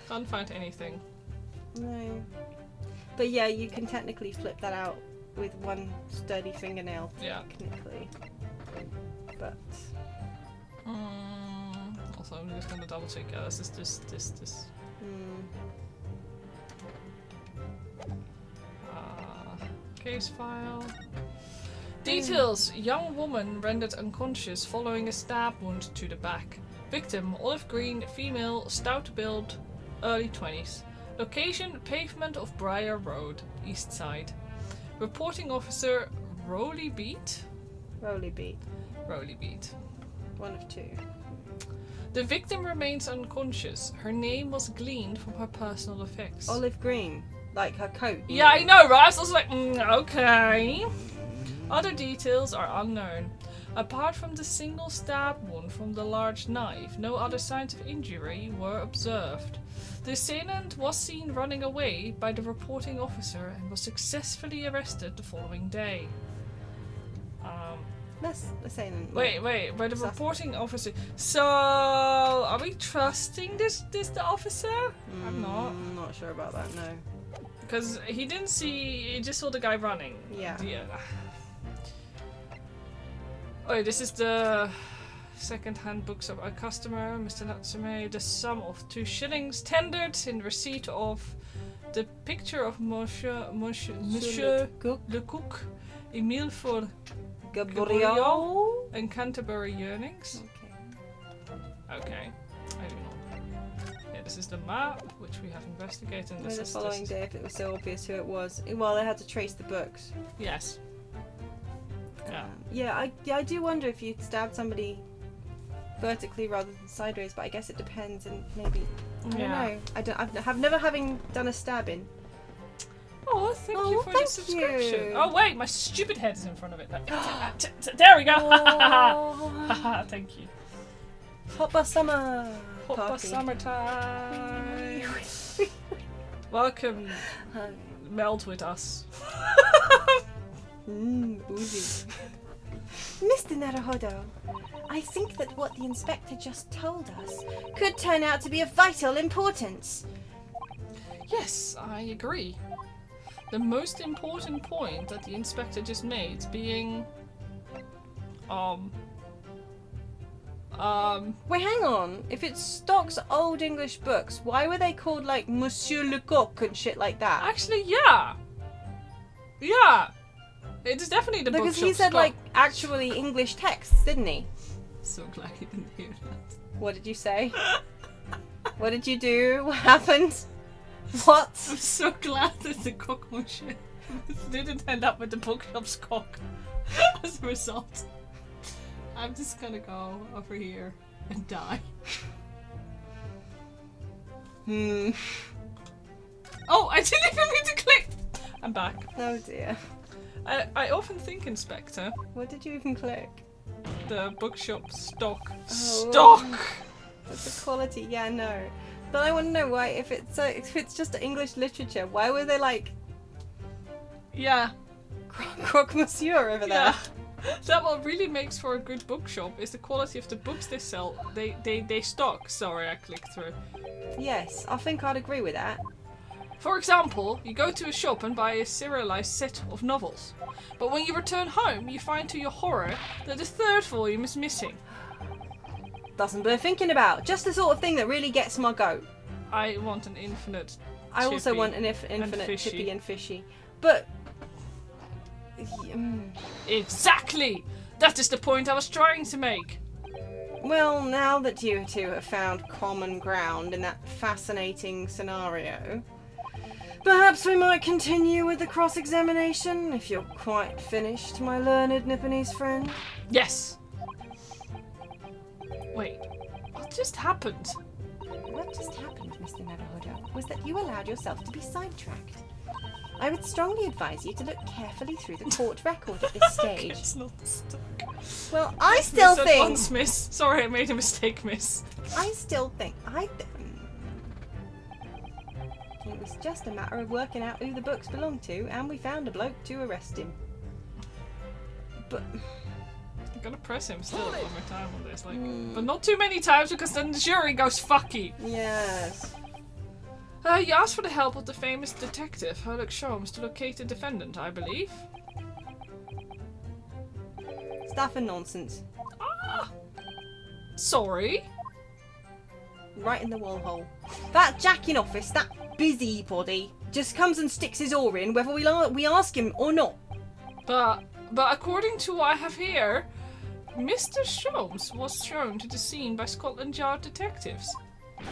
Can't find anything. No. But yeah, you can technically flip that out with one sturdy fingernail. Yeah. Technically. But. Also, I'm just gonna double check. This is this. Case file. Details: young woman rendered unconscious following a stab wound to the back. Victim: olive green, female, stout build, early 20s. Location: pavement of Briar Road, east side. Reporting officer: Rowley Beat. Rolly beat. One of two. The victim remains unconscious. Her name was gleaned from her personal effects. Olive green. like her coat. Yeah, I know, right? I was also like, okay. Other details are unknown. Apart from the single stab wound from the large knife, no other signs of injury were observed. The assailant was seen running away by the reporting officer and was successfully arrested the following day. That's the same. Wait, by the reporting officer. So, are we trusting this the officer? I'm not. I'm not sure about that, no. Because he just saw the guy running. Yeah. Oh, this is the second-hand books of a customer, Mr. Natsume. The sum of 2 shillings tendered in receipt of the picture of Monsieur Lecoq, Emile for Gabriel and Canterbury Yearnings. Okay. I do not. Yeah, this is the map, which we have investigated. And By this the is following day, if it was so obvious who it was. Well, they had to trace the books. Yes. Yeah. I do wonder if you stabbed somebody vertically rather than sideways, but I guess it depends, and maybe I don't know. I've never having done a stabbing. Oh, thank you for the thank subscription. you. Oh wait, my stupid head is in front of it. There we go. Oh. Thank you. Hot bus summer. Hot bus Party. summertime. Welcome, meld with us. Boozy. Mr. Naruhodo, I think that what the inspector just told us could turn out to be of vital importance. Yes, I agree. The most important point that the inspector just made being, Wait, hang on. If it stocks old English books, why were they called like Monsieur Lecoq and shit like that? actually, yeah. Yeah. It is definitely the Because bookshop he said Scott. like actually English texts, didn't he? So glad he didn't hear that. What did you say? What did you do? What happened? What? I'm so glad that the cock monsieur didn't end up with the bookshop's cock as a result. I'm just gonna go over here and die. Oh, I didn't even mean to click! I'm back. Oh dear. I often think, Inspector, What did you even click? the bookshop stock. Oh. Stock! That's the quality. Yeah, no. But I want to know why, if it's just English literature, why were they like Yeah. croque monsieur over there? Yeah. That what really makes for a good bookshop is the quality of the books they sell. They stock. Sorry, I clicked through. Yes, I think I'd agree with that. For example, you go to a shop and buy a serialized set of novels. But when you return home, you find to your horror that the 3rd volume is missing. Doesn't bear thinking about. Just the sort of thing that really gets my goat. I want an infinite I also chippy want an infinite fishy. chippy and fishy. But Exactly! That is the point I was trying to make. well, now that you two have found common ground in that fascinating scenario, perhaps we might continue with the cross-examination, if you're quite finished, my learned Nipponese friend. Yes! Wait, what just happened? What just happened, Mr. Naruhodo, was that you allowed yourself to be sidetracked. I would strongly advise you to look carefully through the court record at this stage. It's not stuck. Well, I still Miss at think... once, miss. Sorry, I made a mistake, miss. I still think... It was just a matter of working out who the books belonged to, and we found a bloke to arrest him. But... I'm gonna press him still one more time on this, like, but not too many times because then the jury goes fuck you. Yes. You asked for the help of the famous detective Herlock Sholmes to locate the defendant, I believe. Stuff and nonsense. Sorry. Right in the wall hole. That Jack in office, that busybody, just comes and sticks his oar in whether we ask him or not. But according to what I have here, Mr. Sholmes was shown to the scene by Scotland Yard detectives.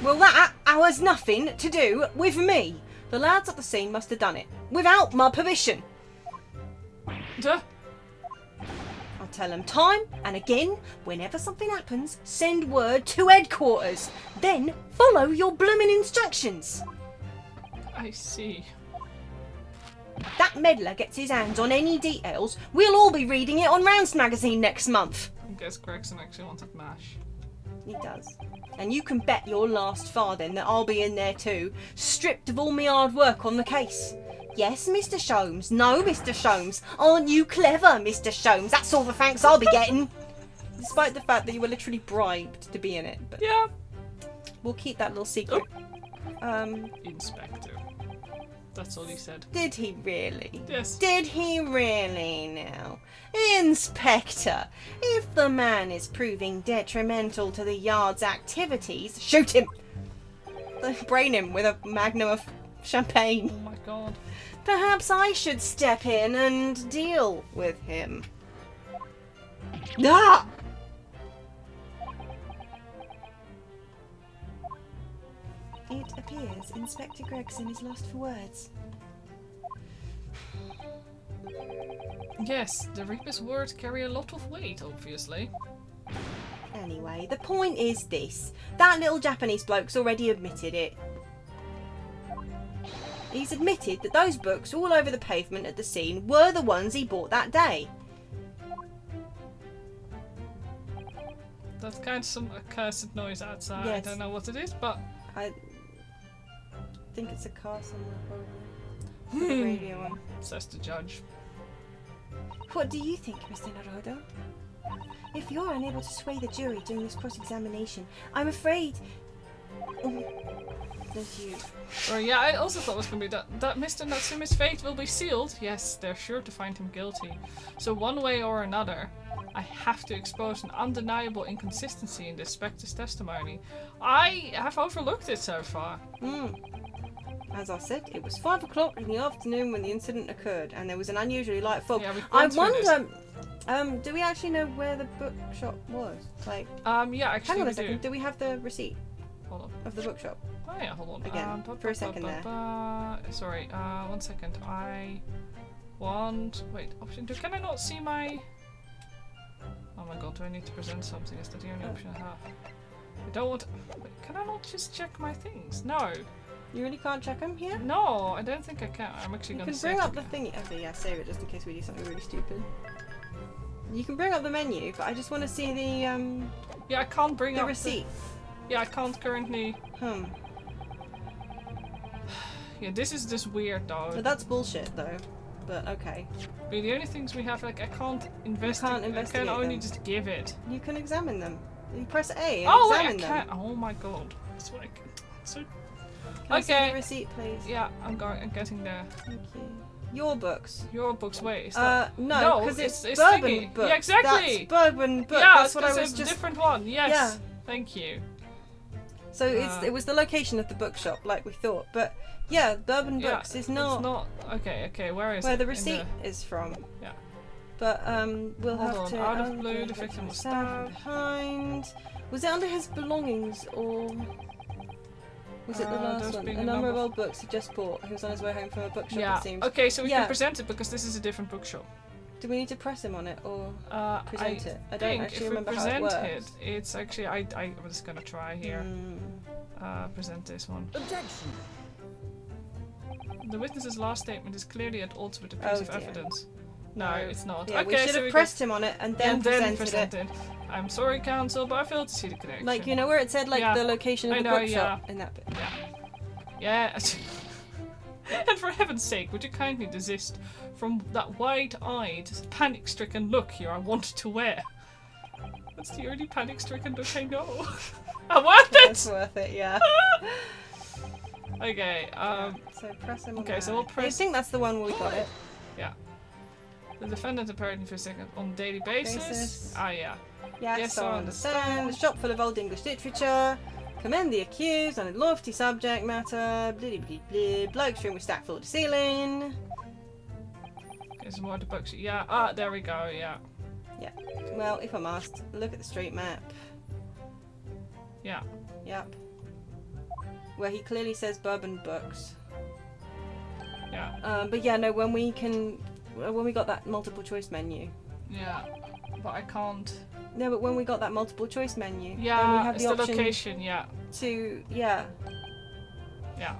Well, that has nothing to do with me. The lads at the scene must have done it without my permission. Duh. I'll tell them time and again, whenever something happens, send word to headquarters. Then follow your bloomin' instructions. I see. If that meddler gets his hands on any details, we'll all be reading it on Rounds magazine next month. I guess Gregson actually wanted MASH. He does. And you can bet your last farthing that I'll be in there too, stripped of all my hard work on the case. Yes, Mr. Sholmes. No, Mr. Sholmes. Aren't you clever, Mr. Sholmes? That's all the thanks I'll be getting. Despite the fact that you were literally bribed to be in it. But Yeah. we'll keep that little secret. Inspector. That's all he said. Did he really? Yes. Did he really now? Inspector, if the man is proving detrimental to the yard's activities, shoot him! Brain him with a magnum of champagne. Oh my god. Perhaps I should step in and deal with him. Ah! It appears Inspector Gregson is lost for words. Yes, the Reaper's words carry a lot of weight, obviously. Anyway, the point is this. That little Japanese bloke's already admitted it. He's admitted that those books all over the pavement at the scene were the ones he bought that day. That's kind of some accursed noise outside. Yes. I don't know what it is, but... I think it's a car somewhere, probably. The radio one. Says the judge. What do you think, Mr. Naruto? If you're unable to sway the jury during this cross-examination, I'm afraid... There's you. Or yeah, I also thought it was going to be that Mr. Natsume's fate will be sealed. Yes, they're sure to find him guilty. So one way or another, I have to expose an undeniable inconsistency in this Spectre's testimony. I have overlooked it so far. As I said, it was 5 o'clock in the afternoon when the incident occurred, and there was an unusually light fog. Yeah, we've I gone through this. wonder, do we actually know where the bookshop was? Like, Yeah, actually hang on we a second, do. do we have the receipt Hold on. of the bookshop? Oh yeah, hold on. Again, for a second there. Sorry, 1 second. I want... Wait, option 2. Can I not see my... Oh my god, do I need to present something? Is that the only option I have? I don't want... Wait, can I not just check my things? No. You really can't check them here? No, I don't think I can. I'm actually You gonna can save bring up it the thingy. Okay, yeah, save it just in case we do something really stupid. You can bring up the menu, but I just want to see the Yeah, I can't bring up receipt. Yeah, I can't currently... Yeah, this is just weird though. So that's bullshit though. But okay. But the only things we have, like, I can't investigate. I can only them. just give it. You can examine them. You press A and Oh wait, I examine them. can't. Oh my god. That's what I can. So... Can I see Okay. the receipt, please? Yeah, I'm getting there. Thank you. Your books. Your books, wait, is that... No, because it's bourbon thingy. books. Yeah, exactly. That's bourbon books. Yeah, That's what I was it's a just. different one. Yes. Yeah. Thank you. So it was the location of the bookshop, like we thought. But yeah, bourbon Yeah, books is not It's not... Okay, where is where it? the In receipt is from. Yeah. But we'll Hold have on, to. out of oh, blue, God, the victim was stabbed from stabbed. behind. Was it under his belongings or? Was it the last there's one? been A a number of number old books he just bought. He was on his way home from a bookshop, Yeah. it seems. Okay, so we Yeah. can present it because this is a different bookshop. Do we need to press him on it or present it? I don't think actually if remember we how it present works. it, it's actually I'm just gonna try here. Present this one. Objection. The witness's last statement is clearly at odds with the piece Oh, of dear. evidence. No, it's not. Yeah, okay, we should so have we pressed him on it and then presented it. I'm sorry, counsel, but I failed to see the connection. Like, you know where it said like Yeah. the location of I the know, bookshop in that bit. Yeah. And for heaven's sake, would you kindly desist from that wide-eyed, panic-stricken look you are wont to wear? That's the only panic-stricken look I know. I want That's it! worth it, yeah. Okay, So press him on okay, that. so we'll I press... think that's the one where we got it. Yeah. The defendant apparently for a second on a daily basis. Basis. Ah, yeah. Yeah, Yes, so I I understand. A shop full of old English literature. Commend the accused on a lofty subject matter. Blah, blah, blah. Bloke's room was stacked full to the ceiling. Get some more of the books. Yeah, there we go, yeah. Well, if I'm asked, look at the street map. Yeah. Yep. Where he clearly says bourbon books. Yeah. But yeah, no, when we got that multiple choice menu. Yeah. But I can't... No, but when we got that multiple choice menu, then we Yeah, have it's the the option location, yeah. to, yeah. Yeah.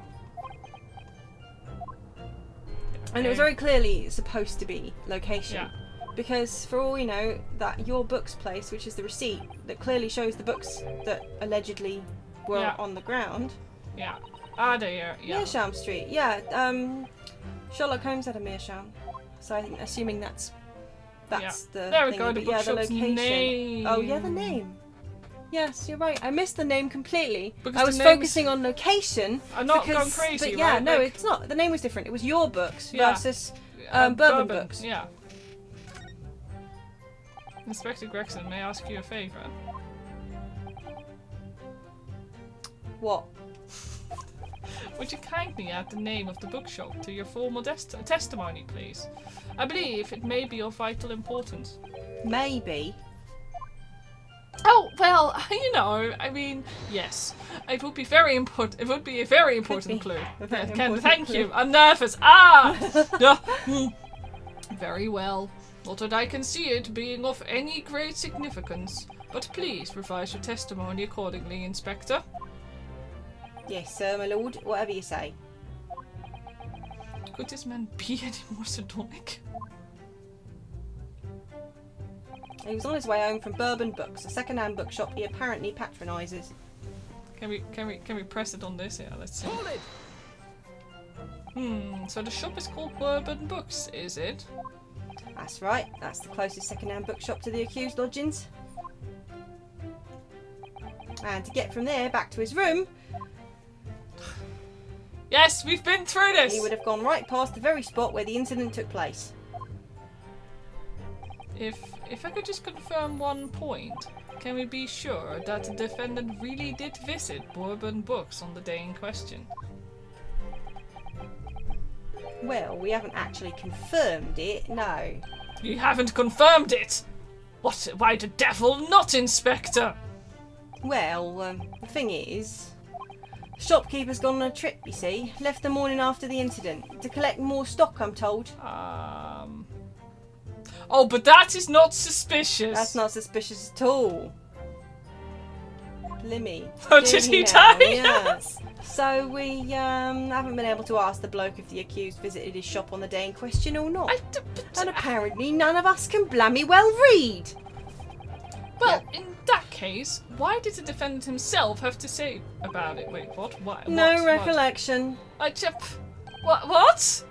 And it was very clearly supposed to be location. Yeah. Because for all we know, that your book's place, which is the receipt that clearly shows the books that allegedly were Yeah. on the ground. Yeah. Ah, there. Yeah. Meerschaum Street. Yeah. Sherlock Holmes had a meerschaum, so I'm assuming that's the. There we thingy, go. The but yeah, the bookshop's location. name. Oh yeah, the name. Yes, you're right. I missed the name completely. Because I was the name's- focusing on location. I'm not because, going crazy, but yeah, right? no, Like, it's not. The name was different. It was your books Yeah. versus bourbon books. Yeah. Inspector Gregson, may I ask you a favour? What? Would you kindly add the name of the bookshop to your formal testimony, please? I believe it may be of vital importance. Maybe. Oh, well, you know, I mean, yes. It would be very important. It would be a very important clue. a very Yeah, important thank clue. you. I'm nervous. Ah! Yeah, very well. Not that I can see it being of any great significance. But please revise your testimony accordingly, Inspector. Yes, sir, my lord. Whatever you say. Could this man be any more sardonic? He was on his way home from Bourbon Books, a second-hand bookshop he apparently patronises. Can we press it on this? Yeah, let's see. Hold it! So the shop is called Bourbon Books, is it? That's right. That's the closest second-hand bookshop to the accused lodgings. And to get from there back to his room, Yes, we've been through this! he would have gone right past the very spot where the incident took place. If I could just confirm one point, can we be sure that the defendant really did visit Bourbon Books on the day in question? Well, we haven't actually confirmed it, no. You haven't confirmed it! What? Why the devil not, Inspector? Well, the thing is, shopkeeper's gone on a trip, you see. Left the morning after the incident. To collect more stock, I'm told. Oh, but that is not suspicious. That's not suspicious at all. Blimey. Oh, did he now? die? Yes. So we haven't been able to ask the bloke if the accused visited his shop on the day in question or not. And apparently none of us can blammy well read. Well, in that case, why did the defendant himself have to say about it? Wait, what? Why? No what? recollection. What?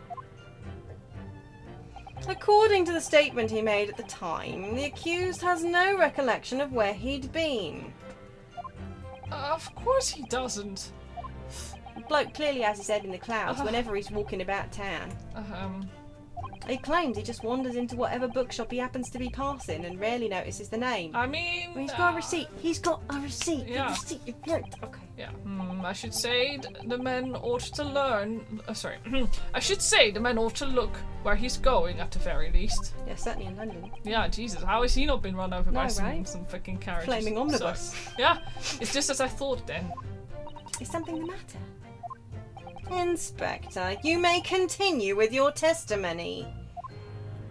According to the statement he made at the time, the accused has no recollection of where he'd been. Of course he doesn't. The bloke clearly has his head in the clouds whenever he's walking about town. He claims he just wanders into whatever bookshop he happens to be passing and rarely notices the name. I mean... Well, he's got a receipt. He's got a receipt. Yeah. The receipt is right. Okay. Yeah, I should say the men ought to learn... I should say the men ought to look where he's going at the very least. Yeah, certainly in London. Yeah, Jesus, how has he not been run over by right? some fucking carriages? Flaming omnibus. So, yeah, it's just as I thought then. Is something the matter? Inspector, you may continue with your testimony.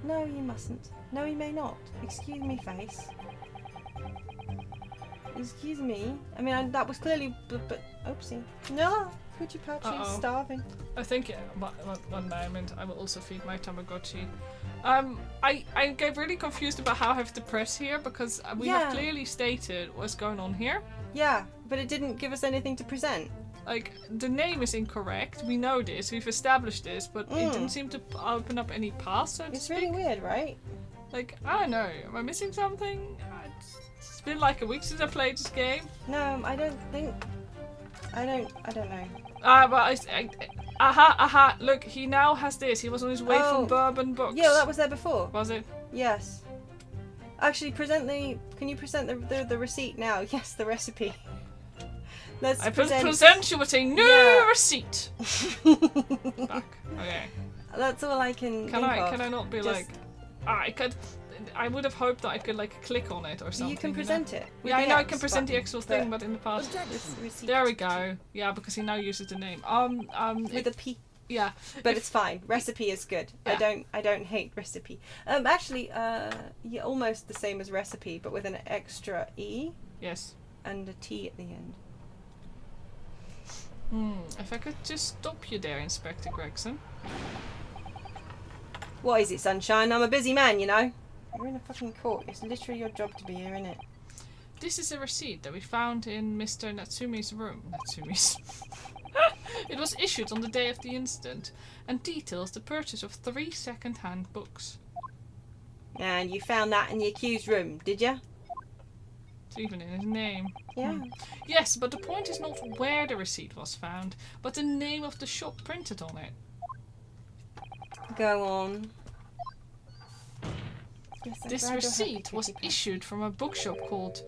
No, you mustn't. No, you may not. Excuse me, face. Excuse me. I mean, that was clearly... But oopsie. No! Could you patch? He's starving. I think, one moment, I will also feed my Tamagotchi. I get really confused about how I have to press here, because we have clearly stated what's going on here. Yeah, but it didn't give us anything to present. Like, the name is incorrect, we know this, we've established this, but it didn't seem to open up any paths, so to It's speak. really weird, right? Like, I don't know, am I missing something? It's been like a week since I played this game. No, I don't think... I don't know. But aha, look, he now has this, he was on his way from Bourbon Books. Yeah, well, that was there before. Was it? Yes. Actually, can you present the receipt now? Yes, the recipe. Let's I present present you with a new receipt. Back. Okay. That's all I can think of. Can I not be Just- I would have hoped that I could like click on it or something. You can present it. with Yeah, I the know I X can present the button, actual thing, but in the past. this receipt There we go. Yeah, because he now uses the name. with a P. Yeah. But it's fine. Recipe is good. Yeah. I don't hate recipe. Actually, yeah, almost the same as recipe, but with an extra E Yes. and a T at the end. If I could just stop you there, Inspector Gregson. What is it, sunshine? I'm a busy man, you know. You're in a fucking court. It's literally your job to be here, innit? This is a receipt that we found in Mr. Natsumi's room. Natsumi's. It was issued on the day of the incident and details the purchase of 3 second-hand books. And you found that in the accused room, did you? It's even in his name. Yeah. Yes, but the point is not where the receipt was found, but the name of the shop printed on it. Go on. Yes, I'm This glad you're receipt happy, was Kitty Pat. issued from a bookshop called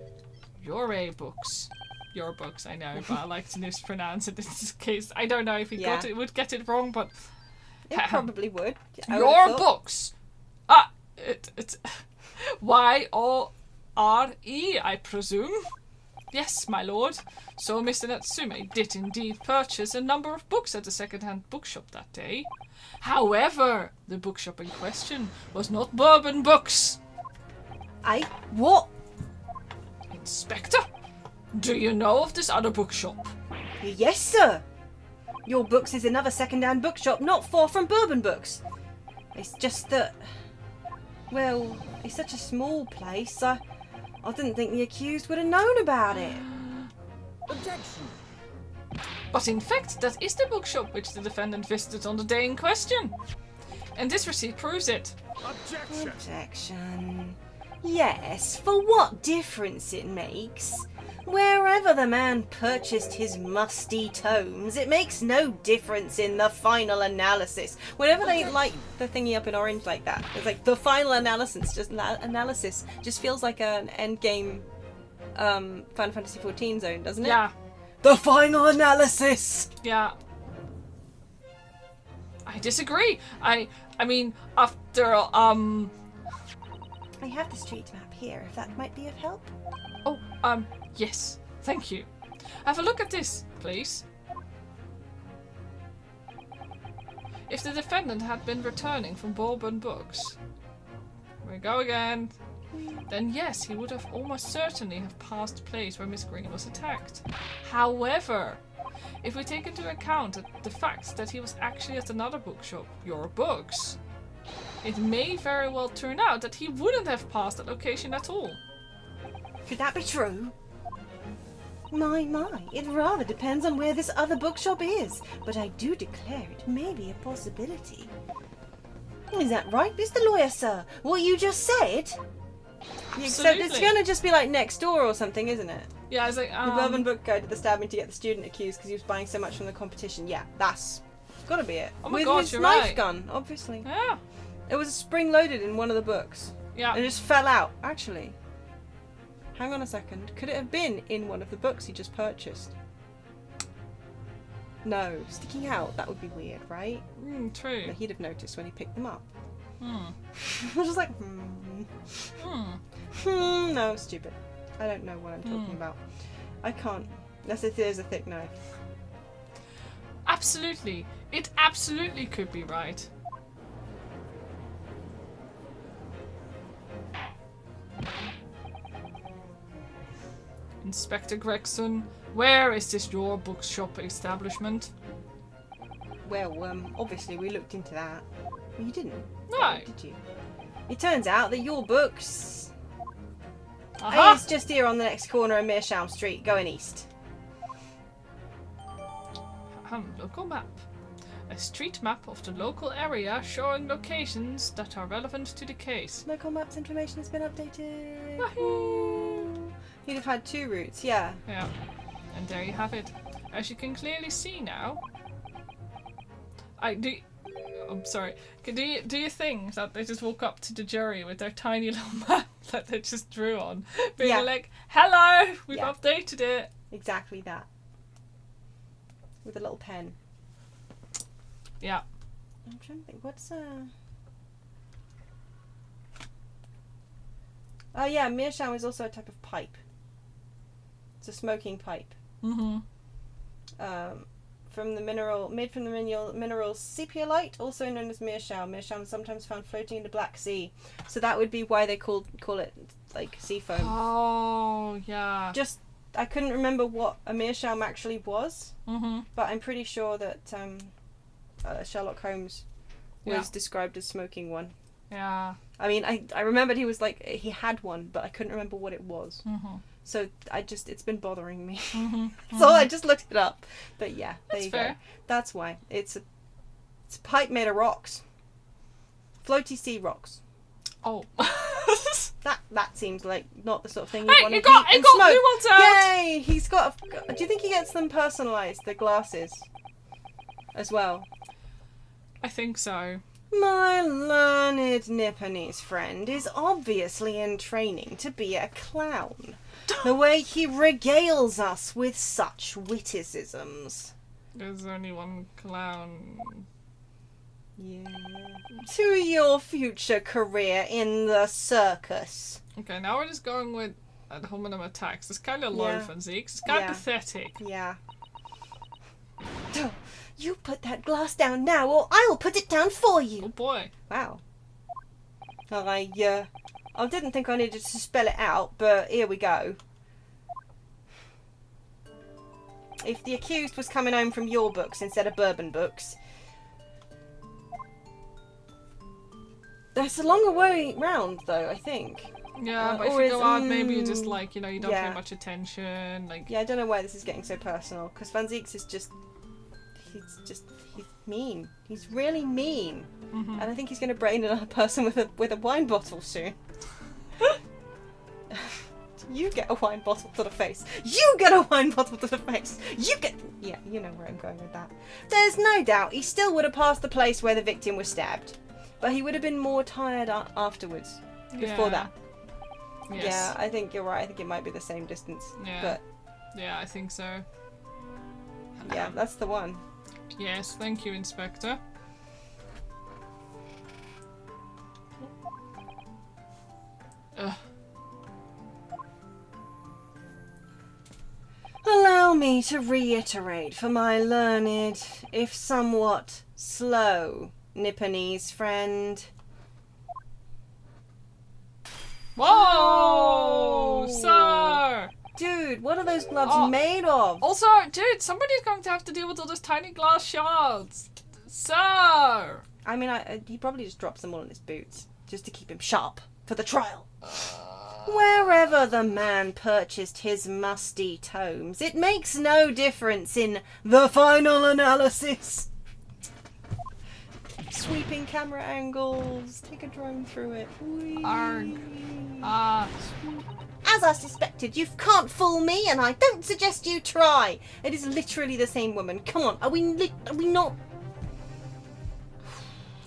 Your Books. Your Books, I know, but I like to mispronounce it in this case. I don't know if he would get it wrong, but It probably would. I would Your have thought. Books. It's YORE, I presume. Yes, my lord. So Mr. Natsume did indeed purchase a number of books at the second-hand bookshop that day. However, the bookshop in question was not Bourbon Books. What? Inspector, do you know of this other bookshop? Yes, sir. Your Books is another second-hand bookshop not far from Bourbon Books. It's just that... Well, it's such a small place. I didn't think the accused would have known about it. Objection. But in fact, that is the bookshop which the defendant visited on the day in question. And this receipt proves it. Objection. Yes, for what difference it makes. Wherever the man purchased his musty tomes, it makes no difference in the final analysis. Whenever they light the thingy up in orange like that, it's like the final analysis just feels like an endgame Final Fantasy XIV zone, doesn't it? Yeah. The final analysis! Yeah. I disagree. I mean, after all, I have the street map here, if that might be of help. Oh, yes. Thank you. Have a look at this, please. If the defendant had been returning from Bourbon Books, we go again, then yes, he would have almost certainly have passed the place where Miss Green was attacked. However, if we take into account the fact that he was actually at another bookshop, Your Books, it may very well turn out that he wouldn't have passed that location at all. Could that be true? My, it rather depends on where this other bookshop is, but I do declare it may be a possibility. Is that right, Mr. Lawyer, sir? What you just said? Except it's gonna just be like next door or something, isn't it? Yeah, it's like, The Bourbon Book Guide to the stabbing to get the student accused because he was buying so much from the competition. Yeah, that's gotta be it. Oh my With God, his you're knife right. gun, obviously. Yeah. It was spring-loaded in one of the books. Yeah. And it just fell out. Actually, hang on a second. Could it have been in one of the books he just purchased? No, sticking out. That would be weird, right? True. But he'd have noticed when he picked them up. Hmm. I was just like, Hmm. no, stupid. I don't know what I'm talking about. I can't. Unless it is a thick knife. Absolutely. It absolutely could be right. Inspector Gregson, where is this Your Bookshop establishment? Well, obviously we looked into that. Well, you didn't. No. Did you? It turns out that Your Books Aha! is just here on the next corner of Meerschaum Street, going east. Local map. A street map of the local area showing locations that are relevant to the case. Local maps information has been updated. Wahoo! He'd have had 2 routes, yeah. Yeah. And there you have it. As you can clearly see now. I'm sorry. Do you think that they just walk up to the jury with their tiny little map that they just drew on, being Yeah. like, "Hello, we've Yeah. updated it." Exactly that. With a little pen. Yeah. I'm trying to think, what's Oh yeah, Meerschaum is also a type of pipe. It's a smoking pipe. Mm-hmm. Made from the mineral sepiolite, also known as Meerschaum. Meerschaum is sometimes found floating in the Black Sea. So that would be why they call it like sea foam. Oh, yeah. I couldn't remember what a Meerschaum actually was, Mm-hmm. but I'm pretty sure that Sherlock Holmes was described as smoking one. Yeah. I mean, I remembered he was like, he had one, but I couldn't remember what it was. Mm-hmm. So it's been bothering me. Mm-hmm. So I just looked it up. But yeah, there That's you fair. go. That's why. It's a pipe made of rocks. Floaty sea rocks. Oh. That seems like not the sort of thing you Hey, want to you got heat and new smoke. ones out! Yay! He's got. Do you think he gets them personalised, the glasses, as well? I think so. My learned Nipponese friend is obviously in training to be a clown. The way he regales us with such witticisms. There's only one clown. Yeah. To your future career in the circus. Okay, now we're just going with ad hominem attacks. It's kind of low Yeah. for Zeke's. It's kind of Yeah. pathetic. Yeah. You put that glass down now, or I'll put it down for Oh you. boy. Wow. I didn't think I needed to spell it out, but here we go. If the accused was coming home from your books instead of bourbon books, there's a longer way round, though, I think. Yeah, but if or you is- go out, maybe you just like, you know, you don't yeah. pay much attention. Like, Yeah, I don't know why this is getting so personal, because Van Zieks is just... He's mean. He's really mean. mhm. And I think he's going to brain another person with a wine bottle soon. You get a wine bottle to the face. You get a wine bottle to the face. You get... Yeah, you know where I'm going with that. There's no doubt he still would have passed the place where the victim was stabbed. But he would have been more tired afterwards. Before that. Yes. Yeah, I think you're right. I think it might be the same distance. Yeah. But Yeah, I think so. yeah, that's the one. Yes, thank you, Inspector. Ugh. Allow me to reiterate for my learned, if somewhat slow, Nipponese friend. Whoa, Oh. sir! Dude, what are those gloves Oh. made of? Also, dude, somebody's going to have to deal with all those tiny glass shards. Sir! I mean, he probably just drops them all in his boots, just to keep him sharp for the trial. Wherever the man purchased his musty tomes, it makes no difference in the final analysis. Sweeping camera angles, take a drone through it. Whee. Arg. As I suspected, you can't fool me, and I don't suggest you try. It is literally the same woman. Come on, are we not...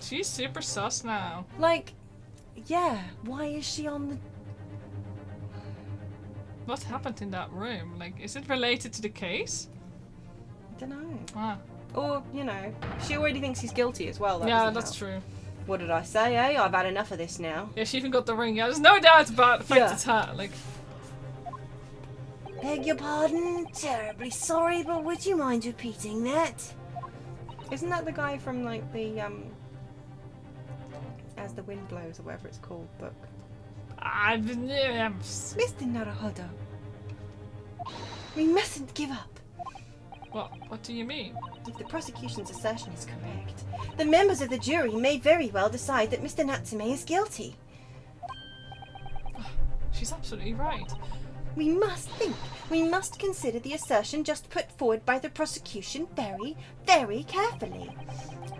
She's super sus now. Like, yeah, why is she on the... What happened in that room? Like, is it related to the case? I don't know. Ah. Or, you know, she already thinks he's guilty as well. That Yeah, doesn't that's help. true. What did I say, eh? I've had enough of this now. Yeah, she even got the ring. Yeah, there's no doubt about the fact Yeah. it's her. Like, Beg your pardon? Terribly sorry, but would you mind repeating that? Isn't that the guy from, like, the, As the Wind Blows, or whatever it's called, book? Mr. Naruhodo, we mustn't give up. What do you mean? If the prosecution's assertion is correct, the members of the jury may very well decide that Mr. Natsume is guilty. She's absolutely right. We must consider the assertion just put forward by the prosecution very, very carefully.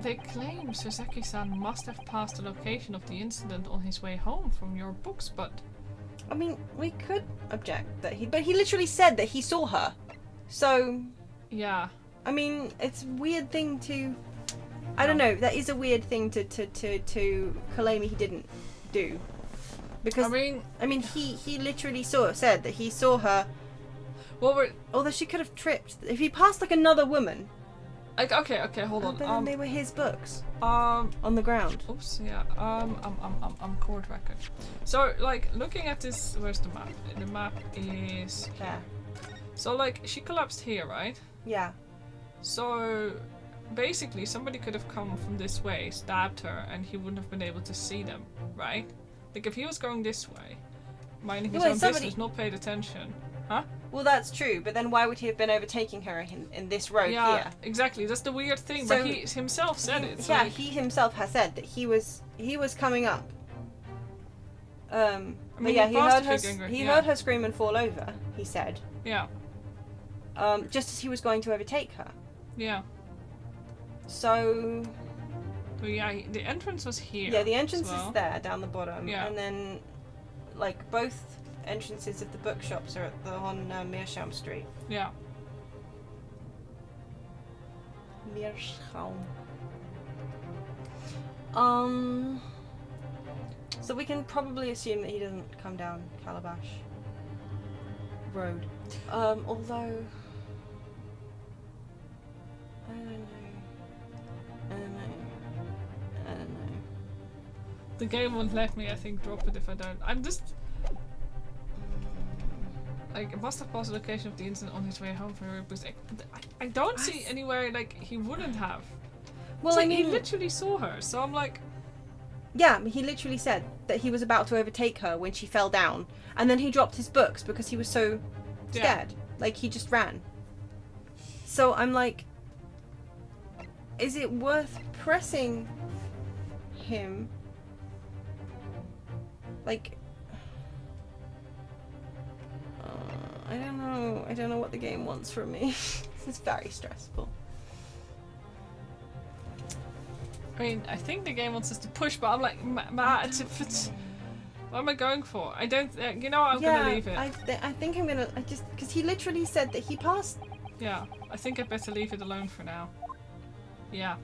They claim Soseki-san must have passed the location of the incident on his way home from your books, but... I mean, we could object that but he literally said that he saw her. So, Yeah. I mean, it's a weird thing to... I don't know, that is a weird thing to claim he didn't do. Because, I mean, he literally said that he saw her, well, we're... although she could have tripped. If he passed, like, another woman, Like, okay, hold but then on. they were his books Um, on the ground. oops, yeah, court record. So, like, looking at this, where's the map? The map is... There. So, like, she collapsed here, right? Yeah. So, basically, somebody could have come from this way, stabbed her, and he wouldn't have been able to see them, right? Like, if he was going this way, minding his Wait, own somebody- business, not paid attention. Huh? Well, that's true, but then why would he have been overtaking her in this road Yeah, here? exactly. That's the weird thing. So but he himself said it. So Yeah, like, he himself has said that he was coming up. But mean, yeah, he he passed heard a her. few He yeah. heard her scream and fall over. He said, yeah, just as he was going to overtake her. yeah. So But yeah, the entrance was here. yeah, the entrance as well. is there down the bottom, Yeah. and then like both entrances of the bookshops are on Meerschaum Street. Yeah. Meerschaum. So we can probably assume that he doesn't come down Calabash Road. Although I don't know. The game won't let me, I think, drop it if I don't. I'm just... Like, it must have paused the location of the incident on his way home from because I don't see anywhere, like, he wouldn't have. Well, It's I like, mean, he literally saw her, so I'm like... yeah, he literally said that he was about to overtake her when she fell down, and then he dropped his books because he was so scared. Like, he just ran. So I'm like, is it worth pressing him? Like, I don't know. I don't know what the game wants from me. This is very stressful. I mean, I think the game wants us to push, but I'm like, Matt, what am I going for? I don't, you know what, I'm gonna leave it. I think I'm gonna, because he literally said that he passed. Yeah, I think I'd better leave it alone for now. Yeah.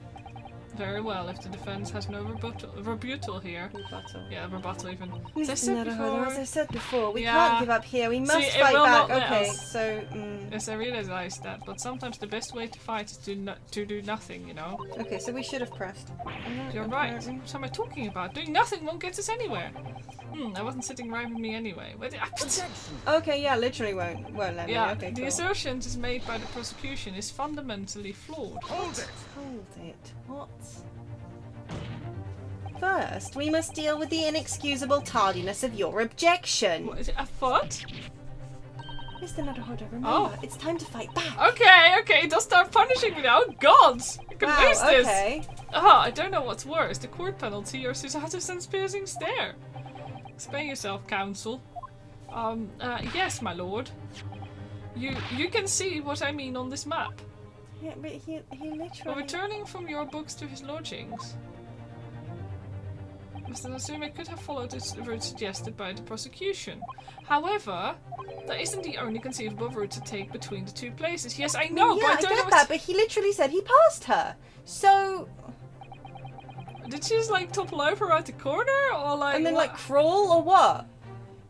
Very well, if the defense has no rebuttal here. Rebuttal. Yeah, rebuttal even. As As I said before, we Yeah. can't give up here. We must See, it fight will back. not let Okay, us. so Yes, I realize that, but sometimes the best way to fight is to do nothing, you know? okay, so we should have pressed. You're right. What am I talking about? Doing nothing won't get us anywhere. I wasn't sitting right with me anyway. Objection. Okay, yeah, literally won't let me. Yeah, Okay, the cool. assertions made by the prosecution is fundamentally flawed. Hold it. Hold it. What? First, we must deal with the inexcusable tardiness of your objection. What, is it a foot? Mr. Naruhodo, remember, Oh. it's time to fight back. Okay, don't start punishing me now. Oh, God! I can Wow, lose this! okay. I don't know what's worse, the court penalty or Susan's piercing stare. Explain yourself, counsel. Yes, my lord. You can see what I mean on this map. Yeah, but he While literally... returning from your books to his lodgings, Mr. Natsume could have followed the route suggested by the prosecution. However, that isn't the only conceivable route to take between the two places. Yes, I know, yeah, but I don't know. get that, but he literally said he passed her. So... Did she just like topple over at the corner, or like? And then what? like crawl or what?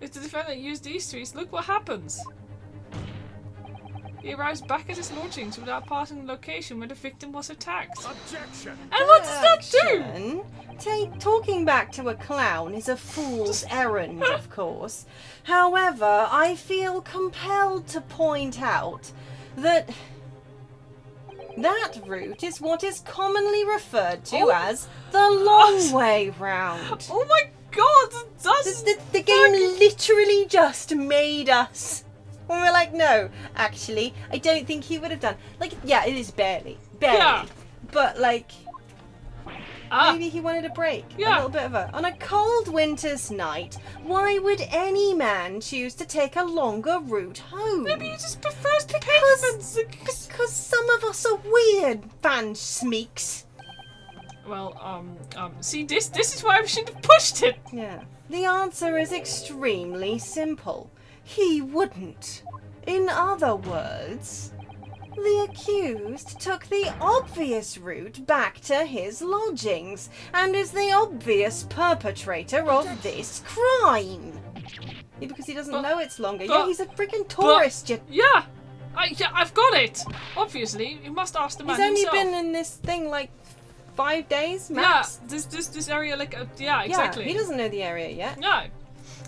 If the defendant used these streets, look what happens. He arrives back at his lodgings without passing the location where the victim was attacked. Objection. And what does that do? Action? Talking back to a clown is a fool's errand, of course. However, I feel compelled to point out that that route is what is commonly referred to as the long way round. Oh my God! That's The game literally just made us. And we're like, no, actually, I don't think he would have done. Like, yeah, it is barely. Yeah. But, like, maybe he wanted a break. Yeah. A little bit of a... On a cold winter's night, why would any man choose to take a longer route home? Maybe he just prefers the pavements. Because some of us are weird, Van Smeeks. Well, see, this is why we shouldn't have pushed it. Yeah. The answer is extremely simple. He wouldn't. In other words, the accused took the obvious route back to his lodgings and is the obvious perpetrator of this crime. Yeah, because he doesn't know it's longer. Yeah, he's a freaking tourist. Yeah, I've got it. Obviously, you must ask the man He's only himself. been in this thing like 5 days Yeah, max. this area, like, yeah, exactly. Yeah, he doesn't know the area yet. No.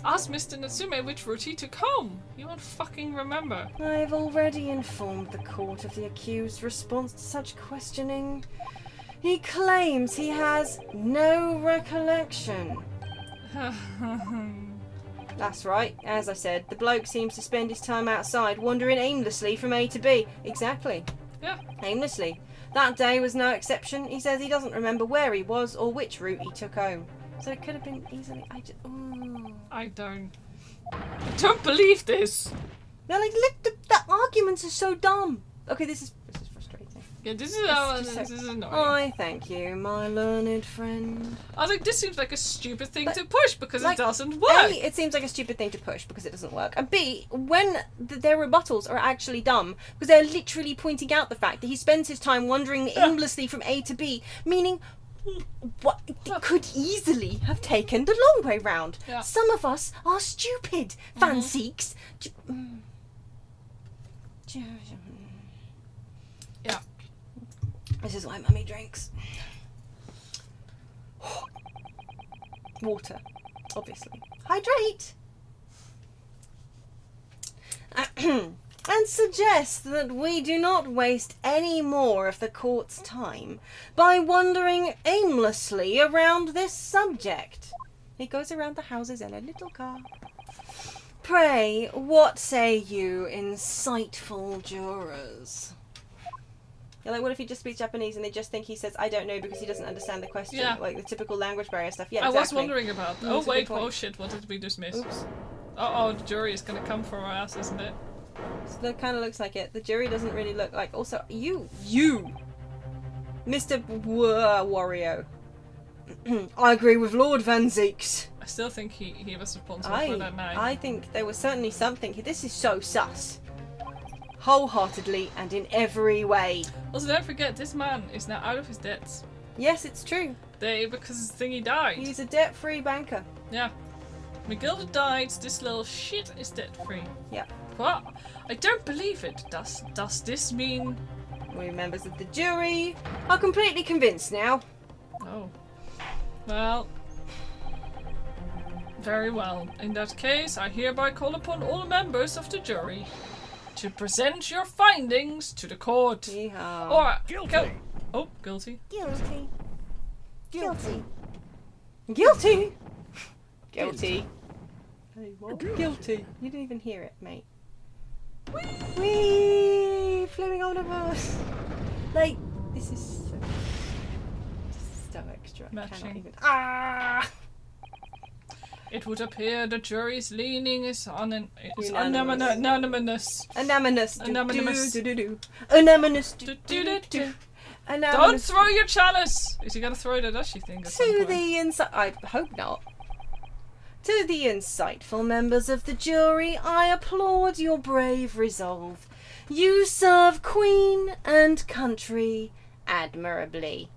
Ask Mr. Natsume which route he took home. You won't fucking remember. I've already informed the court of the accused's response to such questioning. He claims he has no recollection. That's right. As I said, the bloke seems to spend his time outside, wandering aimlessly from A to B. Exactly. Yeah. Aimlessly. That day was no exception. He says he doesn't remember where he was or which route he took home. So it could have been easily... I don't believe this. No, like, look, the arguments are so dumb. Okay, this is frustrating. Yeah, this is annoying. I thank you, my learned friend. I think this seems like a stupid thing But, to push because like, it doesn't work. A, it seems like a stupid thing to push because it doesn't work. And B, when their rebuttals are actually dumb, because they're literally pointing out the fact that he spends his time wandering aimlessly from A to B, meaning what it could easily have taken the long way round. Yeah. Some of us are stupid, fanseeks. Yeah. This is why Mummy drinks. Water, obviously. Hydrate! And suggest that we do not waste any more of the court's time by wandering aimlessly around this subject. He goes around the houses in a little car. Pray, what say you, insightful jurors? You're like, what if he just speaks Japanese and they just think he says, I don't know, because he doesn't understand the question? Yeah. Like the typical language barrier stuff. Yeah, I exactly. was wondering about... Mm, Oh, that's a good wait. point. Oh, shit. What did we just miss? Oops. Uh-oh, the jury is going to come for our ass, isn't it? So that kind of looks like it. The jury doesn't really look like... Also, you, Mr. Wario. I agree with Lord Van Zeeks. I still think he was responsible for that night. I think there was certainly something. This is so sus. Wholeheartedly and in every way. Also, don't forget, this man is now out of his debts. Yes, it's true. Because Thingy died. He's a debt-free banker. Yeah. McGilda died, this little shit is debt-free. Yeah. What? I don't believe it. Does this mean... We members of the jury are completely convinced now. Oh. Well... Very well. In that case, I hereby call upon all members of the jury to present your findings to the court. Yeehaw. Or... Guilty. Oh, guilty. Guilty. Guilty. Guilty. Guilty. Hey, what? Guilty. You didn't even hear it, mate. Whee! Flaming omnibus. Like, this is so extra. I Matching. cannot even. Ah! It would appear the jury's leaning is Unanimous. unanimous. Anonymous. Anonymous. Do. Anonymous. Do. Don't Anonymous. throw your chalice! Is he gonna throw it at us, you think? At some To point? the insight. I hope not. To the insightful members of the jury, I applaud your brave resolve. You serve Queen and country admirably.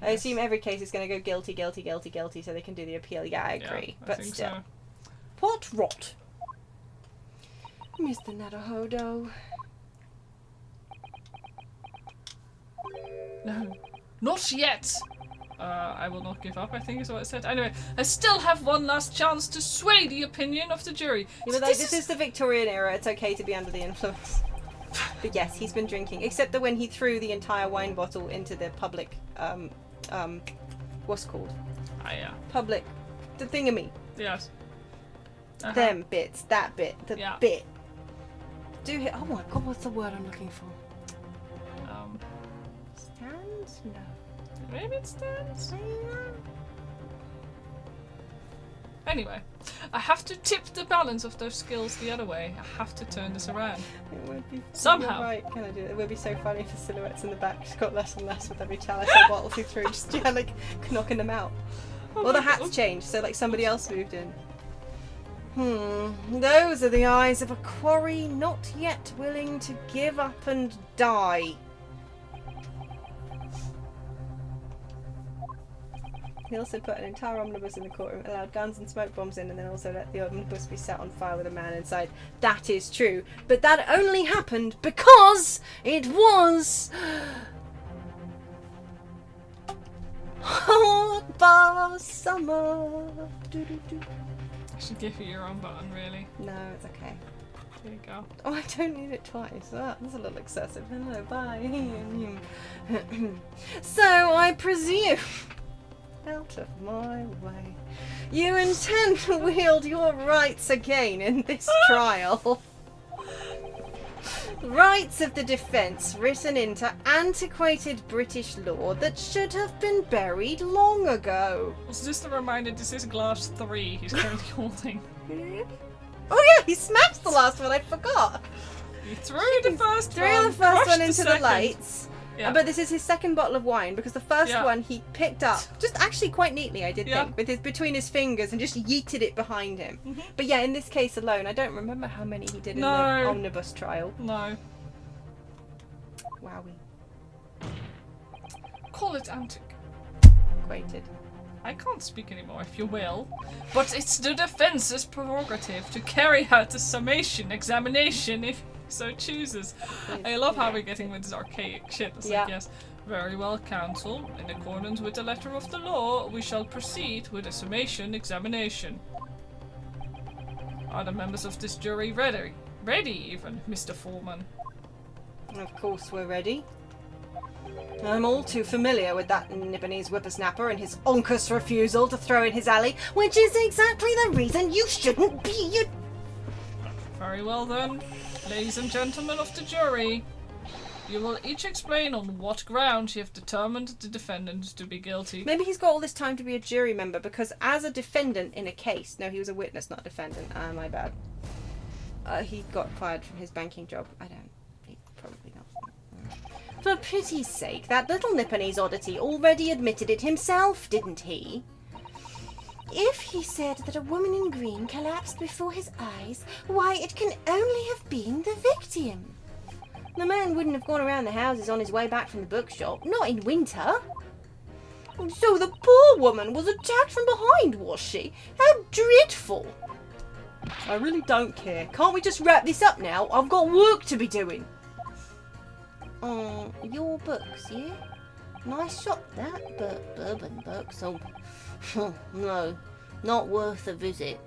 I assume every case is going to go guilty, guilty, guilty, guilty, so they can do the appeal. Yeah, I agree. I but think still. so. What rot? Mr. Naruhodo. No. Not yet! I will not give up, I think is what I said. Anyway, I still have one last chance to sway the opinion of the jury. Yeah, but like, this is the Victorian era. It's okay to be under the influence. But yes, he's been drinking. Except that when he threw the entire wine bottle into the public, what's it called? Yeah. Public, the thingamy. Yes. Uh-huh. Them bits, that bit, the Yeah. bit. Do hit. Oh my god, what's the word I'm looking for? Stands? No. Maybe it stands. Anyway, I have to tip the balance of those skills the other way. I have to turn this around. It would be Somehow. You're right, can I do it? It would be so funny if the silhouettes in the back just got less and less with every chalice or bottle he threw, just like knocking them out. Well, the hat's changed, so like somebody else moved in. Those are the eyes of a quarry not yet willing to give up and die. He also put an entire omnibus in the courtroom, allowed guns and smoke bombs in, and then also let the omnibus be set on fire with a man inside. That is true. But that only happened because it was hot bar summer. Doo-doo-doo. I should give you your own button, really. No, it's okay. There you go. Oh, I don't need it twice. That's a little excessive. Hello, bye. So I presume out of my way. You intend to wield your rights again in this trial. Rights of the defence written into antiquated British law that should have been buried long ago. It's just a reminder, this is glass 3 he's currently holding. Oh yeah, he smashed the last one, I forgot. He threw the first Threw one, the first crushed one into the second. lights. Yeah. But this is his second bottle of wine because the first Yeah. one he picked up just actually quite neatly, I did Yeah. think, with his between his fingers and just yeeted it behind him. But yeah, in this case alone, I don't remember how many he did in the No. omnibus trial. No. Wowie. Call it antic. Grated. I can't speak anymore, if you will. But it's the defense's prerogative to carry out the summation examination if so chooses. I love how we're getting with this archaic shit. It's Yeah. like, yes, very well, counsel. In accordance with the letter of the law, we shall proceed with a summation examination. Are the members of this jury ready? Ready, even, Mr. Foreman. Of course we're ready. I'm all too familiar with that Nipponese whippersnapper and his onkus refusal to throw in his alley, which is exactly the reason you shouldn't be. You. Very well then, ladies and gentlemen of the jury. You will each explain on what grounds you have determined the defendant to be guilty. Maybe he's got all this time to be a jury member because as a defendant in a case, no, he was a witness, not a defendant. My bad. He got fired from his banking job. He probably not. For pity's sake, that little Nipponese oddity already admitted it himself, didn't he? If he said that a woman in green collapsed before his eyes, why, it can only have been the victim. The man wouldn't have gone around the houses on his way back from the bookshop, not in winter. So the poor woman was attacked from behind, was she? How dreadful! I really don't care. Can't we just wrap this up now? I've got work to be doing. Your books, yeah? Nice shop, that, but bourbon books. Oh, no, not worth a visit.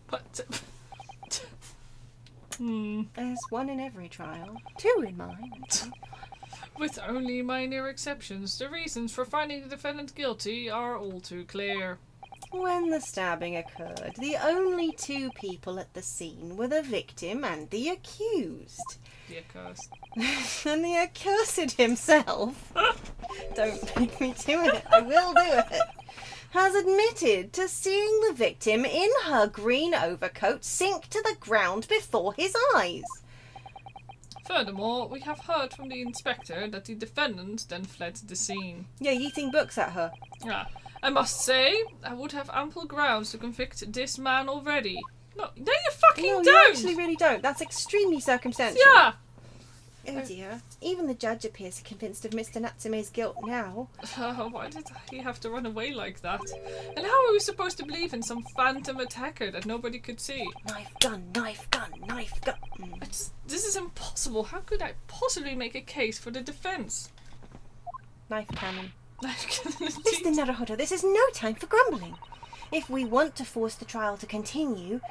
But... There's one in every trial. 2 in mine. With only minor exceptions, the reasons for finding the defendant guilty are all too clear. When the stabbing occurred, the only 2 people at the scene were the victim and the accused. The accursed. And the accursed himself, don't make me do it, I will do it, has admitted to seeing the victim in her green overcoat sink to the ground before his eyes. Furthermore, we have heard from the inspector that the defendant then fled the scene. Yeah, yeeting books at her. I must say, I would have ample grounds to convict this man already. No, you fucking No, don't! you actually really don't. That's extremely circumstantial. Yeah! Oh dear. Even the judge appears convinced of Mr. Natsume's guilt now. Why did he have to run away like that? And how are we supposed to believe in some phantom attacker that nobody could see? Knife gun, knife gun, knife gun. This is impossible. How could I possibly make a case for the defense? Knife cannon. Indeed. Mr. Naruhodo, this is no time for grumbling. If we want to force the trial to continue...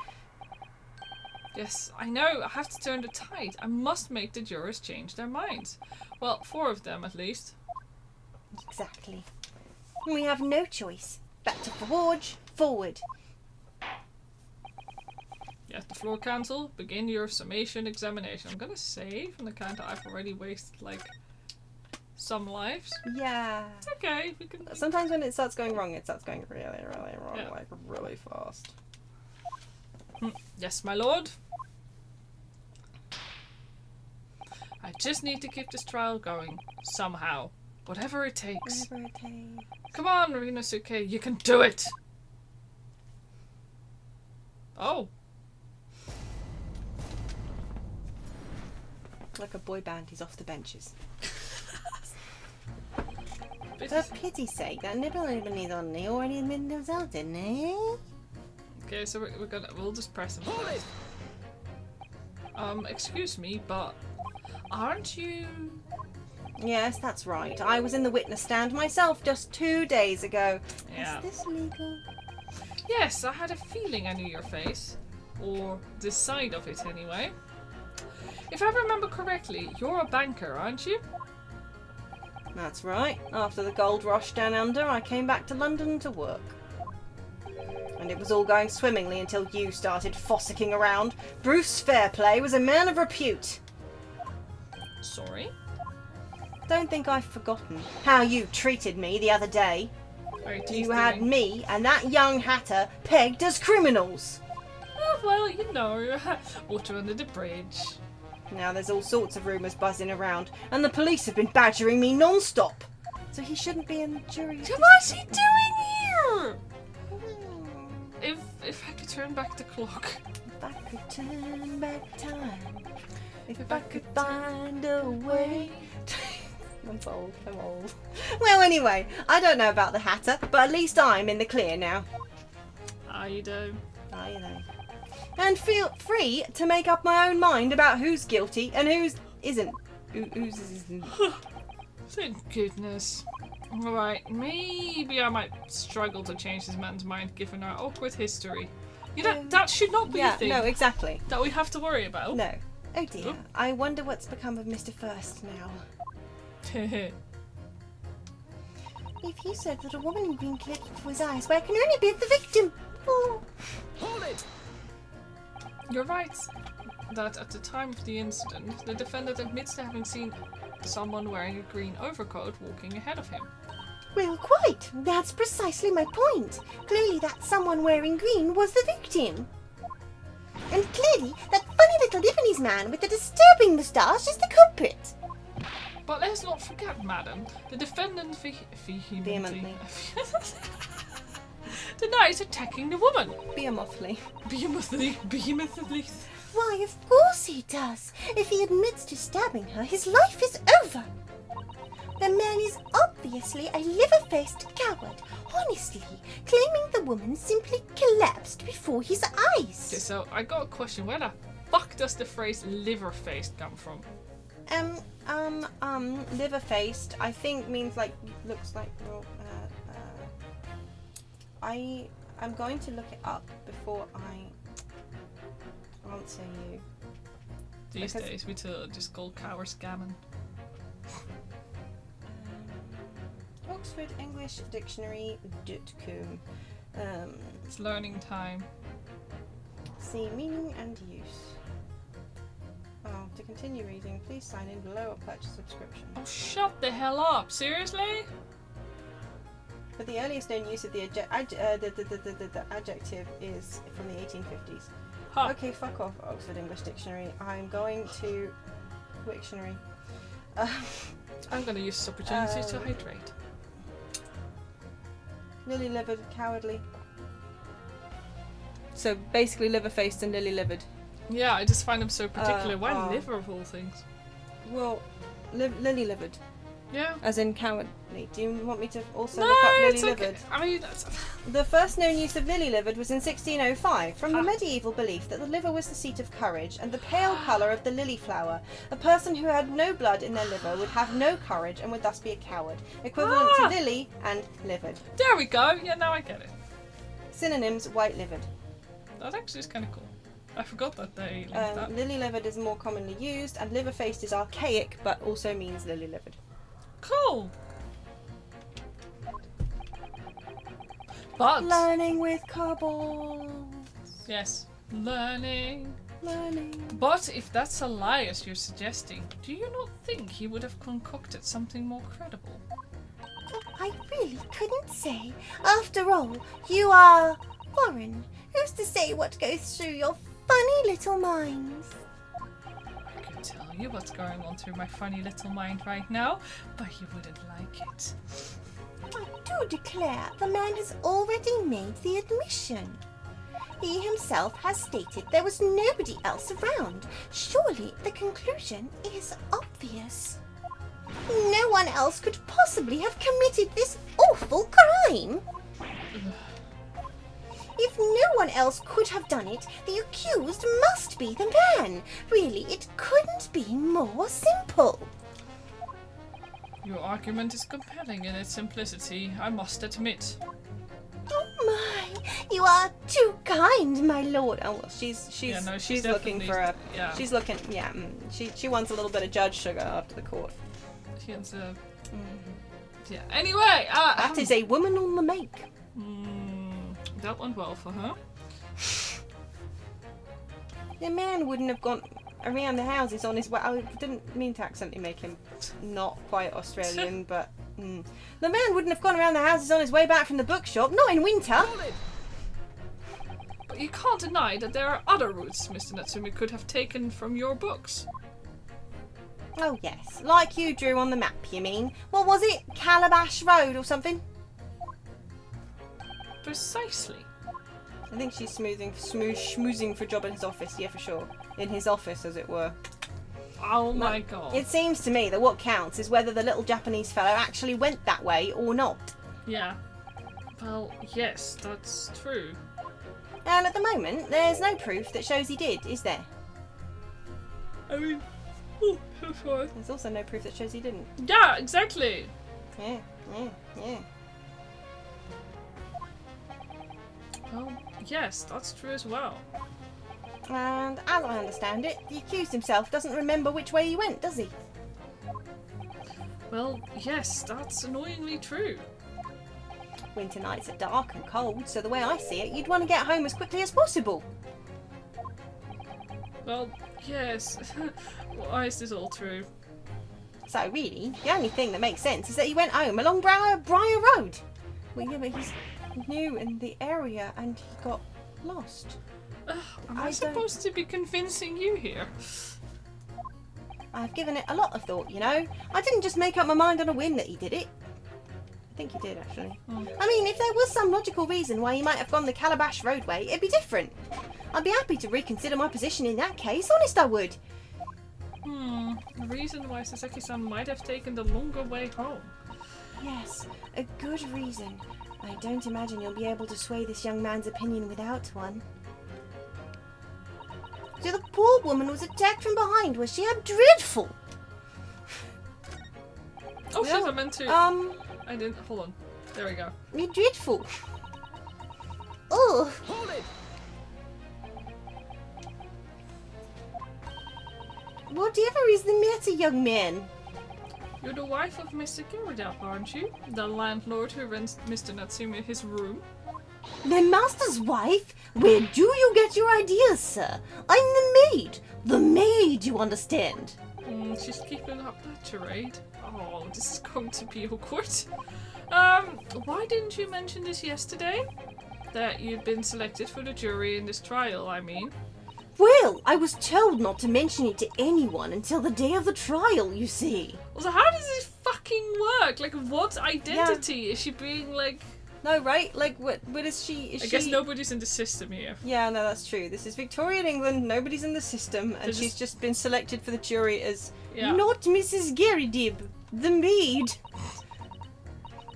Yes, I know. I have to turn the tide. I must make the jurors change their minds. Well, 4 of them at least. Exactly. We have no choice. Back to forge, forward. Yes, the floor counsel, begin your summation examination. I'm gonna save on the count that I've already wasted, like, some lives. Yeah. It's okay, we can... Sometimes when it starts going wrong, it starts going really, really wrong, Yeah. like really fast. Yes, my lord. I just need to keep this trial going. Somehow. Whatever it takes. Whatever it takes. Come on, Rinosuke, you can do it! Oh. Like a boy band, he's off the benches. Bit- For pity's sake, that Nibblebonny's on the already admitted himself, didn't he? Okay, so we'll just press him. Excuse me, but aren't you... Yes, that's right. I was in the witness stand myself just 2 days ago. Yeah. Is this legal? Yes, I had a feeling I knew your face. Or this side of it, anyway. If I remember correctly, you're a banker, aren't you? That's right. After the gold rush down under, I came back to London to work. And it was all going swimmingly until you started fossicking around. Bruce Fairplay was a man of repute. Sorry? Don't think I've forgotten how you treated me the other day. You had me and that young hatter pegged as criminals. Oh, well, you know, water under the bridge. Now there's all sorts of rumours buzzing around, and the police have been badgering me non-stop. So he shouldn't be in the jury. What's he doing here? If I could turn back the clock. If I could turn back time. If I could find a way. I'm old. Well, anyway, I don't know about the Hatter, but at least I'm in the clear now. I do. I know. And feel free to make up my own mind about who's guilty and who's isn't. Who's isn't. Thank goodness. Alright, maybe I might struggle to change this man's mind given our awkward history. You know, that should not be a thing. No, exactly. That we have to worry about. No. Oh dear. I wonder what's become of Mr. First now. If you said that a woman had been clipped before his eyes, where can only be the victim? Oh. Hold it! You're right that at the time of the incident, the defendant admits to having seen someone wearing a green overcoat walking ahead of him. Well, quite. That's precisely my point. Clearly that someone wearing green was the victim. And clearly that funny little Japanese man with the disturbing moustache is the culprit. But let's not forget, madam, the defendant vehemently denies attacking the woman. Vehemently. Why, of course he does. If he admits to stabbing her, his life is over. The man is obviously a liver-faced coward, honestly, claiming the woman simply collapsed before his eyes. Okay, so I got a question. Where the fuck does the phrase liver-faced come from? Liver-faced, I think means like, looks like, well, I'm going to look it up before I answer you. These days we just call cowards gammon. Oxford English Dictionary.com. It's learning time. See meaning and use. Oh, to continue reading, please sign in below or purchase subscription. Oh, shut the hell up! Seriously? But the earliest known use of the adjective is from the 1850s. Huh. Okay, fuck off, Oxford English Dictionary. I'm going to Wiktionary. I'm gonna use this opportunity to hydrate. Lily-livered, cowardly. So basically liver-faced and lily-livered. Yeah, I just find them so particular. Why liver of all things? Well, lily-livered. Yeah. As in cowardly. Do you want me to also No, look up it's lily-livered? okay. I mean, that's... The first known use of lily-livered was in 1605, from the medieval belief that the liver was the seat of courage and the pale colour of the lily flower. A person who had no blood in their liver would have no courage and would thus be a coward, equivalent to lily and livered. There we go. Yeah, now I get it. Synonyms: white-livered. That actually is kind of cool. I forgot that they linked that. Lily-livered is more commonly used, and liver-faced is archaic, but also means lily-livered. Cool. But Learning with cobbles. yes, learning. Learning. But if that's a lie, as you're suggesting, do you not think he would have concocted something more credible? I really couldn't say. After all, you are foreign. Who's to say what goes through your funny little minds? I could tell you what's going on through my funny little mind right now, but you wouldn't like it. I do declare the man has already made the admission. He himself has stated there was nobody else around. Surely the conclusion is obvious. No one else could possibly have committed this awful crime. If no one else could have done it, the accused must be the man. Really, it couldn't be more simple. Your argument is compelling in its simplicity, I must admit. Oh my, you are too kind, my lord. Oh well, she's she's looking for a. Yeah. She's looking. Yeah, she wants a little bit of judge sugar after the court. She wants a Yeah. Anyway, That is a woman on the make. That went well for her. The man wouldn't have gone around the houses on his way. I didn't mean to accidentally make him not quite Australian, but the man wouldn't have gone around the houses on his way back from the bookshop. Not in winter. But you can't deny that there are other routes Mr. Natsumi could have taken from your books. Oh yes, like you drew on the map. You mean? What was it? Calabash Road or something? Precisely. I think she's schmoozing for a job in his office. Yeah, for sure. In his office, as it were. Oh my god. It seems to me that what counts is whether the little Japanese fellow actually went that way or not. Yeah. Well, yes, that's true. And at the moment, there's no proof that shows he did, is there? I mean, oh, so sorry. There's also no proof that shows he didn't. Yeah, exactly. Yeah. Well, yes, that's true as well. And as I understand it, the accused himself doesn't remember which way he went, does he? Well, yes, that's annoyingly true. Winter nights are dark and cold, so the way I see it, you'd want to get home as quickly as possible. Well, yes. Why is this all true? So really, the only thing that makes sense is that he went home along Briar Road. Well, yeah, but he's new in the area and he got lost. Am I supposed to be convincing you here? I've given it a lot of thought, you know. I didn't just make up my mind on a whim that he did it. I think he did, actually. I mean, if there was some logical reason why he might have gone the Calabash Roadway, it'd be different. I'd be happy to reconsider my position in that case. Honest, I would. The reason why Sasaki-san might have taken the longer way home. Yes, a good reason. I don't imagine you'll be able to sway this young man's opinion without one. So the poor woman was attacked from behind, was she? How dreadful! Oh shit, I meant to... I didn't... Hold on. There we go. You're dreadful. Oh! Hold it! Whatever is the matter, young man? You're the wife of Mr. Giridap, aren't you? The landlord who rents Mr. Natsumi his room. My master's wife? Where do you get your ideas, sir? I'm the maid. The maid, you understand. She's keeping up that charade. Oh, this is going to be awkward. Why didn't you mention this yesterday? That you'd been selected for the jury in this trial, I mean. Well, I was told not to mention it to anyone until the day of the trial, you see. Also, how does this fucking work? Like, what identity is she being like... No, right? Like, what is she? I guess nobody's in the system here. Yeah, no, that's true. This is Victorian England, nobody's in the system, and she's just been selected for the jury as not Mrs. Garridib, the maid.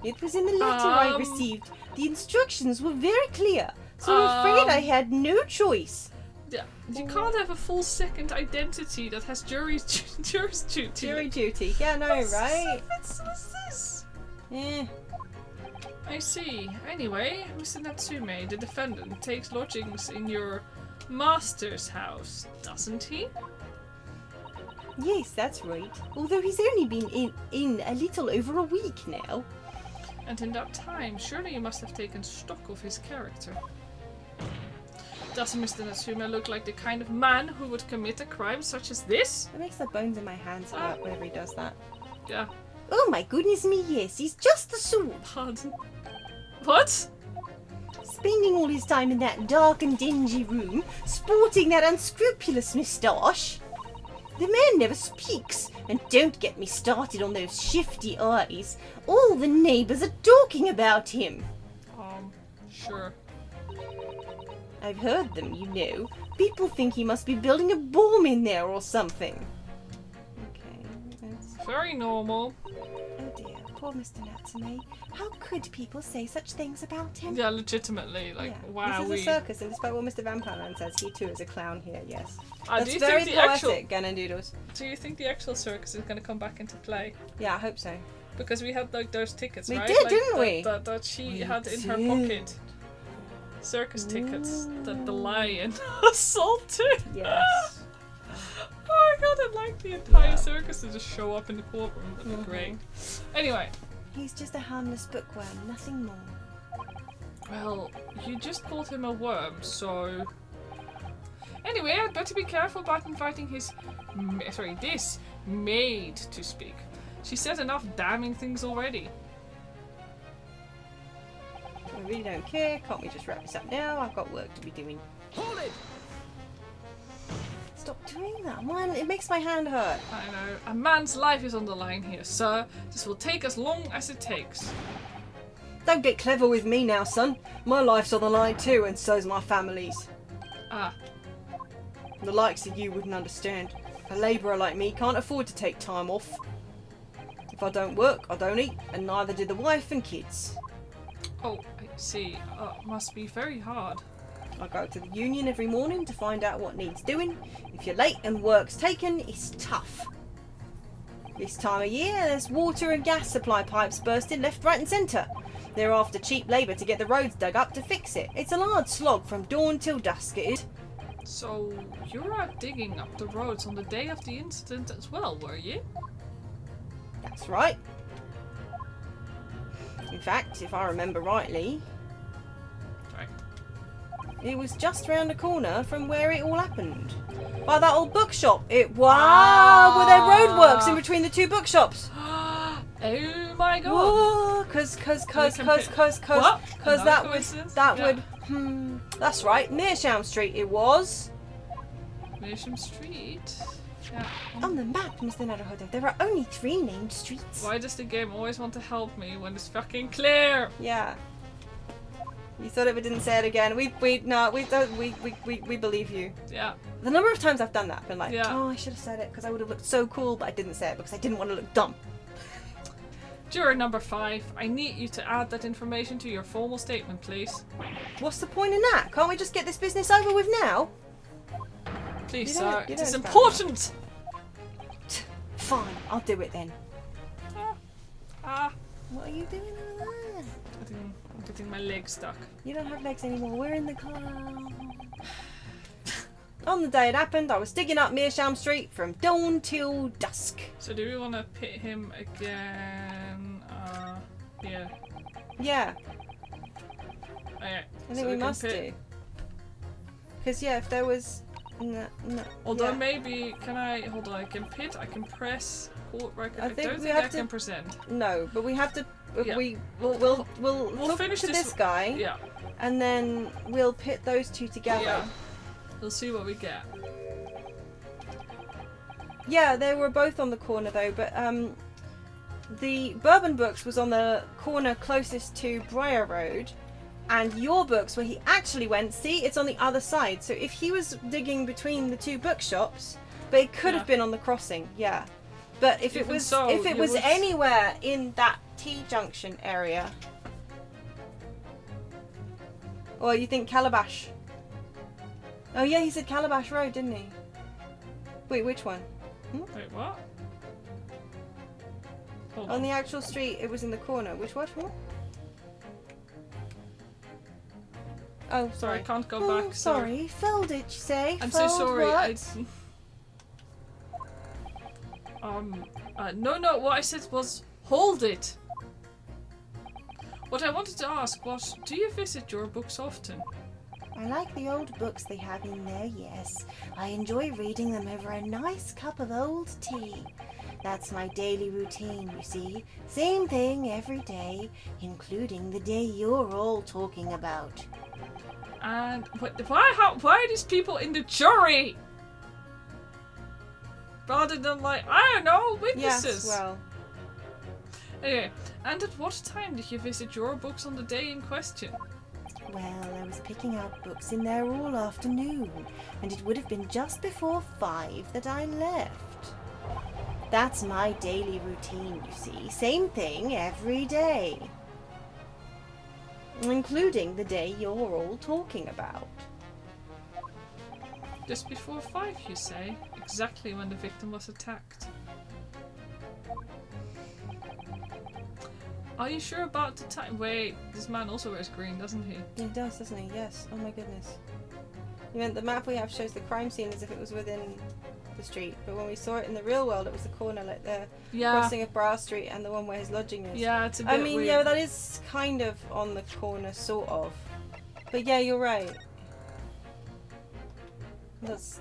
It was in the letter I received. The instructions were very clear, so I'm afraid I had no choice. Yeah, you can't have a full second identity that has jury duty. Jury duty. Yeah, no, right? What's this? Yeah. I see. Anyway, Mr. Natsume, the defendant, takes lodgings in your master's house, doesn't he? Yes, that's right. Although he's only been in a little over a week now. And in that time, surely you must have taken stock of his character. Doesn't Mr. Natsume look like the kind of man who would commit a crime such as this? It makes the bones in my hands hurt whenever he does that. Yeah. Oh my goodness me, yes, he's just the sort. Pardon? What? Spending all his time in that dark and dingy room, sporting that unscrupulous moustache. The man never speaks, and don't get me started on those shifty eyes. All the neighbours are talking about him. Sure. I've heard them, you know. People think he must be building a bomb in there or something. Okay, that's... Very normal. Oh dear, poor Mr. Natsume. How could people say such things about him? Yeah, legitimately. Like, wow. This is a circus, and despite what Mr. Vampireland says, he too is a clown here, yes. That's very poetic, Ganondoodles. Do you think the actual circus is going to come back into play? Yeah, I hope so. Because we had like those tickets, we right? did, like, didn't we? That she had in her pocket. Circus tickets that the lion assaulted. Yes. Oh my god, I'd like the entire Yeah. circus to just show up in the courtroom. That'd be great. Anyway, He's just a harmless bookworm, nothing more. well, you just called him a worm, so... Anyway, I'd better be careful about inviting this maid to speak. She said enough damning things already. I really don't care. Can't we just wrap this up now? I've got work to be doing. Hold it! Stop doing that, man. It makes my hand hurt. I know. A man's life is on the line here, sir. This will take as long as it takes. Don't get clever with me now, son. My life's on the line too, and so's my family's. Ah, The likes of you wouldn't understand. A labourer like me can't afford to take time off. If I don't work, I don't eat, and neither do the wife and kids. oh, I see. Must be very hard. I go to the union every morning to find out what needs doing. If you're late and work's taken, it's tough. This time of year, there's water and gas supply pipes bursting left, right and centre. They're after cheap labour to get the roads dug up to fix it. It's a large slog from dawn till dusk, it is. So, you were out digging up the roads on the day of the incident as well, were you? That's right. In fact, if I remember rightly, Right. it was just round the corner from where it all happened. By that old bookshop. Wow! Were there roadworks in between the two bookshops? Oh my god! Whoa! Cause What? that Another would, coincidence? that Yeah. would, that's right, Meerschaum Street it was. Meerschaum Street? Yeah. On the map, Mr. Naruhodo, there are only 3 named streets. Why does the game always want to help me when it's fucking clear? Yeah. You thought it but didn't say it again. We believe you. Yeah. The number of times I've done that, been like, Yeah. oh, I should have said it because I would have looked so cool, but I didn't say it because I didn't want to look dumb. Juror number 5, I need you to add that information to your formal statement, please. What's the point in that? Can't we just get this business over with now? Please, You don't- sir. you It is don't important! Fine, I'll do it then. Ah. What are you doing over there? I'm getting my leg stuck. You don't have legs anymore. We're in the car. On the day it happened, I was digging up Meerschaum Street from dawn till dusk. So do we want to pit him again? Yeah. Yeah, Okay. I think we must do. Because yeah, if there was no. Although yeah. maybe hold on, I can pit, I can press court record. I I think don't we think have I to- can present. No, but we have to. Yeah. We'll talk finish to this this guy, Yeah. and then we'll pit those two together. Yeah. We'll see what we get. Yeah, they were both on the corner though, but the Bourbon Books was on the corner closest to Briar Road, and your books where he actually went, see, it's on the other side. So if he was digging between the two bookshops, but it could Yeah. have been on the crossing, yeah. But if Even it was so, if it you was would- anywhere in that T-junction area, or you think Calabash? Oh yeah, he said Calabash Road, didn't he? Wait, which one? Wait, what? Hold On the actual street, it was in the corner. Which one? Oh, Sorry, sorry. I can't go Oh, back. sorry. Fell, did you say? I'm so Felled sorry. what? No, what I said was hold it. What I wanted to ask was, do you visit your books often? I like the old books they have in there, yes. I enjoy reading them over a nice cup of old tea. That's my daily routine, you see. Same thing every day, including the day you're all talking about. And why are these people in the jury? Rather than like, I don't know, witnesses. Yes, well, Anyway, and at what time did you visit your books on the day in question? I was picking out books in there all afternoon, and it would have been just before 5 that I left. That's my daily routine, you see. Same thing every day. Including the day you're all talking about. Just before 5, you say? Exactly when the victim was attacked. Are you sure about the time? Wait, this man also wears green, doesn't he? He does, doesn't he? Yes. Oh my goodness. You meant the map we have shows the crime scene as if it was within the street, but when we saw it in the real world, it was the corner, like the Yeah. crossing of Bra Street and the one where his lodging is. Yeah, it's a bit I mean, weird. yeah, that is kind of on the corner, sort of. But yeah, you're right. That's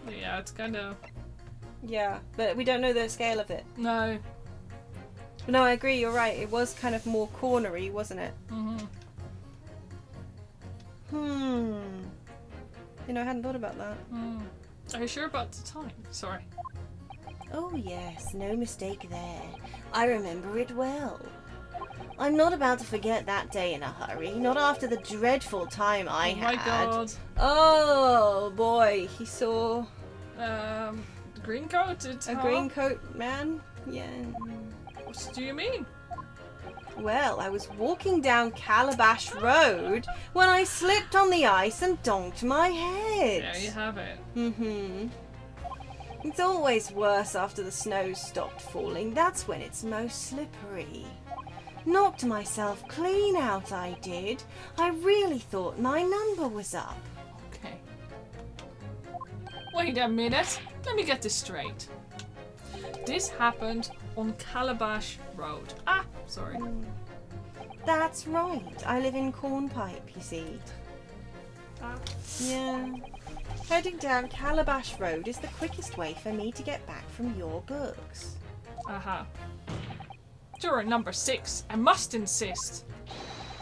Yeah, it's kind of... yeah, but we don't know the scale of it. No. No, I agree. You're right. It was kind of more cornery, wasn't it? Mm-hmm. You know, I hadn't thought about that. Are you sure about the time? Sorry. Oh yes, no mistake there. I remember it well. I'm not about to forget that day in a hurry, not after the dreadful time I Oh my had. god. Oh boy, he saw Green coat? a green coat man. Yeah. What do you mean? Well, I was walking down Calabash Road when I slipped on the ice and donked my head. There you have it. It's always worse after the snow's stopped falling. That's when it's most slippery. Knocked myself clean out, I did. I really thought my number was up. Okay. Wait a minute. Let me get this straight. This happened on Calabash Road. Ah, sorry. That's right. I live in Cornpipe, you see. Ah. Yeah. Heading down Calabash Road is the quickest way for me to get back from your books. Aha. Juror number 6, I must insist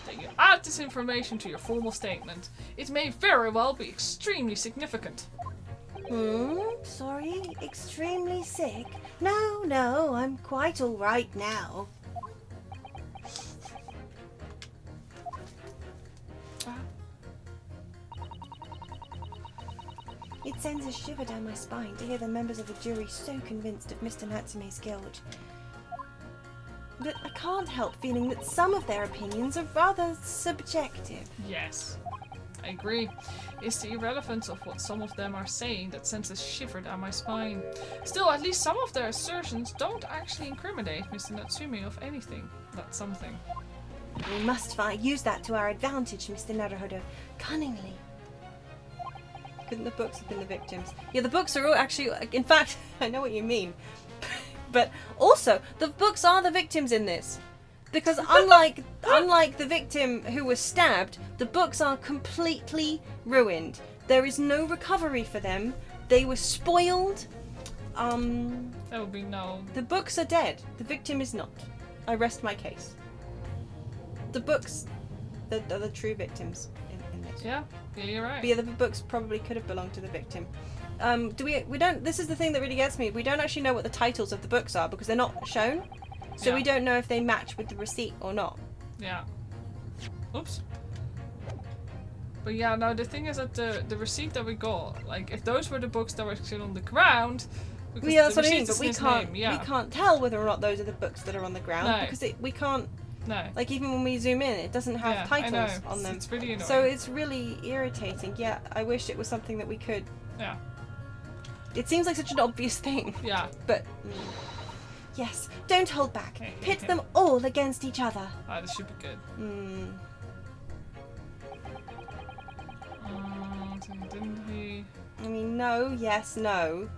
that you add this information to your formal statement. It may very well be extremely significant. Sorry? Extremely sick? No, I'm quite alright now. It sends a shiver down my spine to hear the members of the jury so convinced of Mr. Natsume's guilt. But I can't help feeling that some of their opinions are rather subjective. Yes, I agree. It's the irrelevance of what some of them are saying that sends a shiver down my spine. Still, at least some of their assertions don't actually incriminate Mr. Natsume of anything. That's something. We must use that to our advantage, Mr. Naruhodo. Cunningly. Couldn't the books have been the victims? Yeah, the books are all actually. In fact, I know what you mean. But also, the books are the victims in this. Because unlike the victim who was stabbed, the books are completely ruined. There is no recovery for them. They were spoiled. There will be no... The books are dead. The victim is not. I rest my case. The books are the true victims in this. Yeah, you're right. But yeah, the books probably could have belonged to the victim. We don't. This is the thing that really gets me. We don't actually know what the titles of the books are because they're not shown. So Yeah. we don't know if they match with the receipt or not. Yeah. Oops. But yeah, no, the thing is that the receipt that we got, like, if those were the books that were still on the ground, because Yeah, that's the what I mean. receipt But is we his can't. name, yeah. We can't tell whether or not those are the books that are on the ground No. because we can't. No. Like even when we zoom in, it doesn't have Yeah, I titles know. on them. It's really annoying. So it's really irritating. Yeah, I wish it was something that we could. Yeah. It seems like such an obvious thing, Yeah. but Yes, don't hold back. Pit them all against each other. Ah, this should be good. Didn't he? I mean, no, yes, no.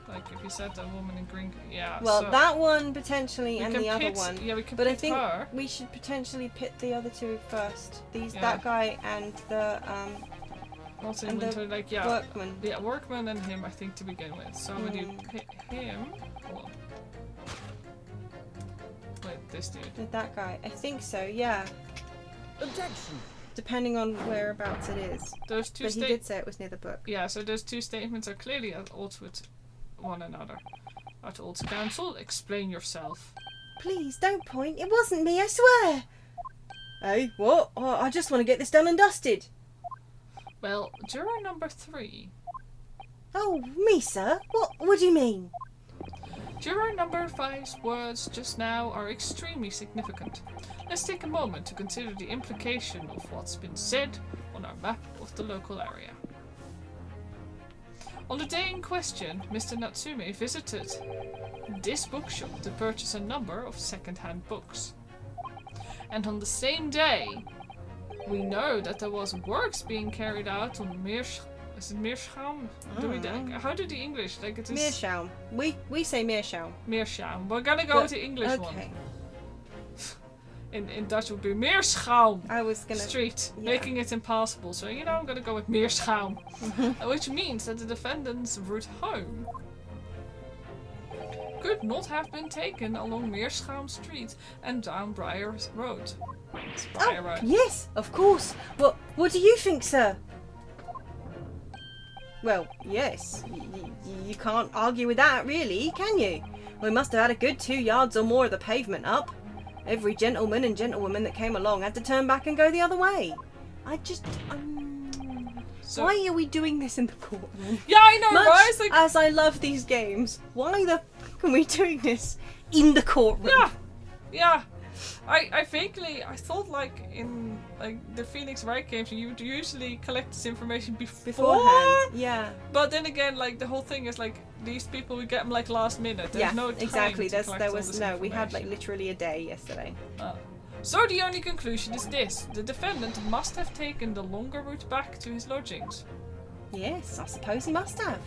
Like, if he said that woman in green, yeah. Well, so that one potentially, we and can the other pit- one. Yeah, we can But I pit think her. we should potentially pit the other two first. Yeah. That guy and the Also, and the into, like, yeah. workman. Yeah, workman and him, I think, to begin with. So would you pit him? Hold on. Wait, this dude. With that guy, I think so. Yeah, Objection. depending on whereabouts it is. Those two But he did say it was near the book. Yeah, so those two statements are clearly at odds with one another. At odds, counsel, explain yourself. Please don't point. It wasn't me, I swear. Hey, what? Oh, I just want to get this done and dusted. Well, juror number 3. Oh, me, sir? What do you mean? Juror number 5's words just now are extremely significant. Let's take a moment to consider the implication of what's been said on our map of the local area. On the day in question, Mr. Natsume visited this bookshop to purchase a number of second-hand books. And on the same day, we know that there was works being carried out on Is it Meerschaum? Do we how do the English like it is? Meerschaum. We say Meerschaum. Meerschaum. We're gonna go with the English one. Okay. In Dutch would be Meerschaum. I was gonna. Street, yeah. making it impossible. So I'm gonna go with Meerschaum, which means that the defendant's route home could not have been taken along Meerschaum Street and down Briar's Road. It's Briar Road. Yes, of course. What do you think, sir? Well, yes. You can't argue with that, really, can you? We must have had a good 2 yards or more of the pavement up. Every gentleman and gentlewoman that came along had to turn back and go the other way. So, why are we doing this in the courtroom? yeah, I know, Much right? It's like, as I love these games, why the fuck are we doing this in the courtroom? yeah. I vaguely thought like in like the Phoenix Wright games you would usually collect this information Beforehand, yeah. But then again, like the whole thing is like these people we get them like last minute. There's no time exactly. to collect There all was this no. We had like information. literally a day yesterday. So the only conclusion is this: the defendant must have taken the longer route back to his lodgings. Yes, I suppose he must have.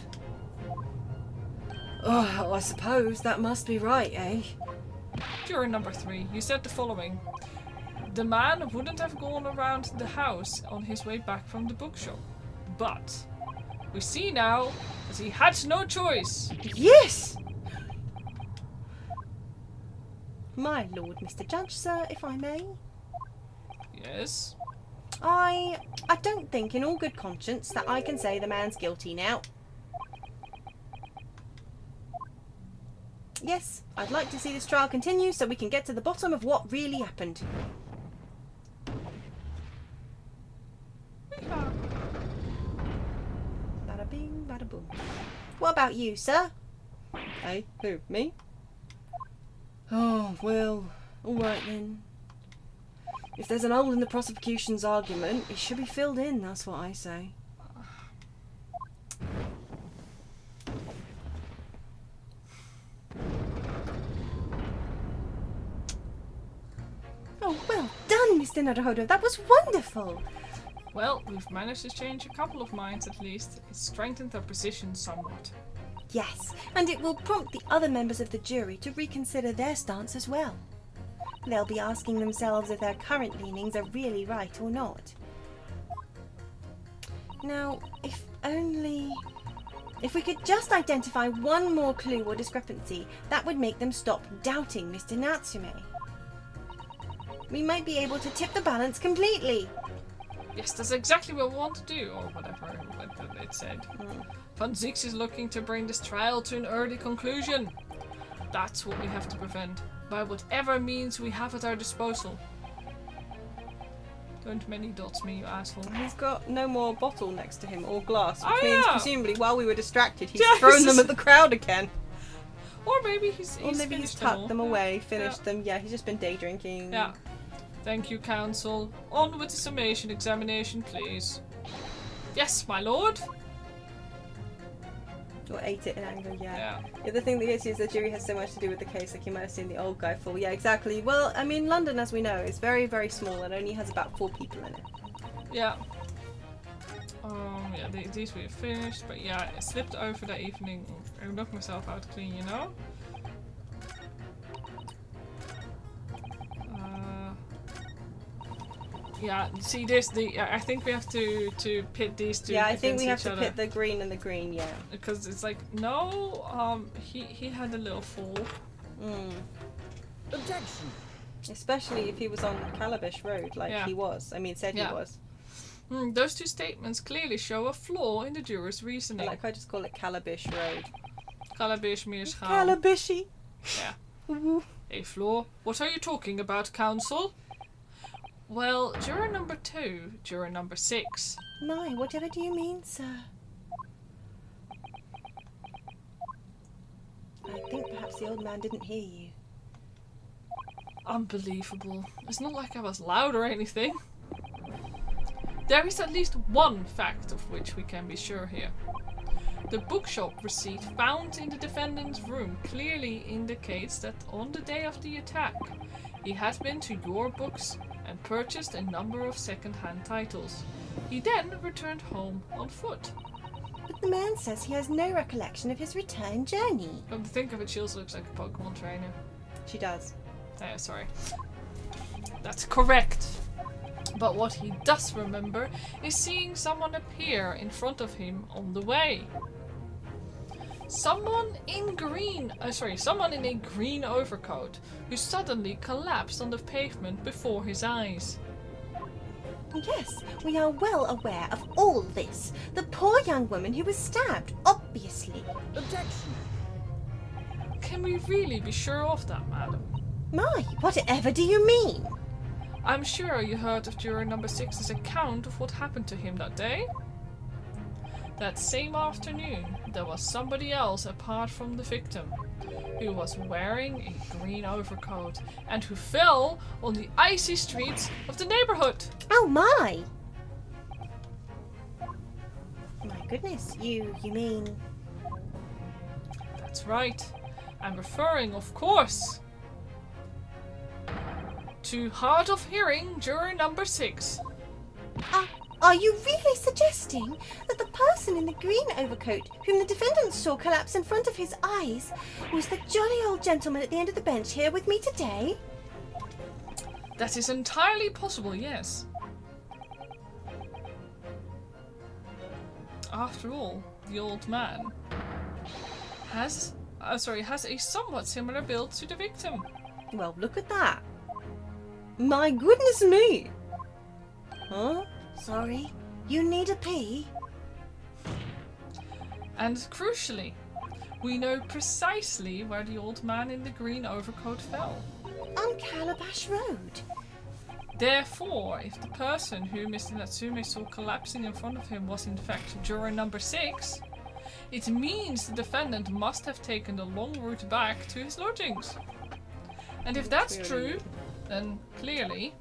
Oh, I suppose that must be right, eh? Juror number 3, you said the following: the man wouldn't have gone around the house on his way back from the bookshop, but we see now that he had no choice. Yes! My lord, Mr. Judge, sir, if I may. Yes. I don't think in all good conscience that I can say the man's guilty now. Yes, I'd like to see this trial continue so we can get to the bottom of what really happened. Bada bing, bada boom. What about you, sir? Hey, who, me? Oh, well, alright then. If there's an hole in the prosecution's argument, it should be filled in, that's what I say. Oh, well done, Mr. Naruhodo. That was wonderful. Well, we've managed to change a couple of minds at least. It's strengthened our position somewhat. Yes, and it will prompt the other members of the jury to reconsider their stance as well. They'll be asking themselves if their current leanings are really right or not. Now, if we could just identify one more clue or discrepancy, that would make them stop doubting Mr. Natsume. We might be able to tip the balance completely. Yes, that's exactly what we want to do, or whatever it said. Van Zieks is looking to bring this trial to an early conclusion. That's what we have to prevent, by whatever means we have at our disposal. Don't many dots me, you asshole. He's got no more bottle next to him, or glass, which Oh, means yeah. presumably while we were distracted, he's Yeah, thrown he's them just- at the crowd again. Or maybe he's Or maybe he's finished tucked them all. away, finished them. Yeah, he's just been day drinking. Yeah. Thank you, counsel. On with the summation examination, please. Yes, my lord. Or ate it in anger, yeah. Yeah. Yeah, the thing that gets you is the jury has so much to do with the case, like you might have seen the old guy fall. Yeah, exactly. Well, I mean, London, as we know, is very, very small and only has about 4 people in it. Yeah. Yeah, these we finished, but yeah, it slipped over that evening. I knocked myself out clean, you know? Yeah, see this, I think we have to pit these two Yeah, I think against we have each to other. pit the green and the green, yeah. Because it's like, no, he had a little fall. Objection. Especially if he was on Calabish Road, like Yeah. he was. I mean, said Yeah. he was. Those two statements clearly show a flaw in the juror's reasoning. Like, I just call it Calabish Road. Calabish Meerschaum. Calabishy! Yeah. Ooh. A flaw? What are you talking about, counsel? Well, juror number 2, juror number 6. My, whatever do you mean, sir? I think perhaps the old man didn't hear you. Unbelievable. It's not like I was loud or anything. There is at least one fact of which we can be sure here. The bookshop receipt found in the defendant's room clearly indicates that on the day of the attack, he had been to your books and purchased a number of second-hand titles. He then returned home on foot. The man says he has no recollection of his return journey. Come to think of it, she also looks like a Pokemon trainer. She does. Oh, sorry. That's correct. But what he does remember is seeing someone appear in front of him on the way. Someone in a green overcoat who suddenly collapsed on the pavement before his eyes. Yes, we are well aware of all this. The poor young woman who was stabbed, obviously. Objection. Can we really be sure of that, madam? My, whatever do you mean? I'm sure you heard of juror number 6's account of what happened to him that day. That same afternoon, there was somebody else apart from the victim, who was wearing a green overcoat and who fell on the icy streets of the neighborhood. Oh my! My goodness, you mean... That's right. I'm referring, of course, to hard of hearing juror number 6. Are you really suggesting that the person in the green overcoat, whom the defendant saw collapse in front of his eyes, was the jolly old gentleman at the end of the bench here with me today? That is entirely possible, yes. After all, the old man has a somewhat similar build to the victim. Well, look at that. My goodness me! Huh? Sorry, you need a pee? And crucially, we know precisely where the old man in the green overcoat fell. On Calabash Road. Therefore, if the person who Mr. Natsume saw collapsing in front of him was in fact juror number 6, it means the defendant must have taken the long route back to his lodgings. And if that's true, then clearly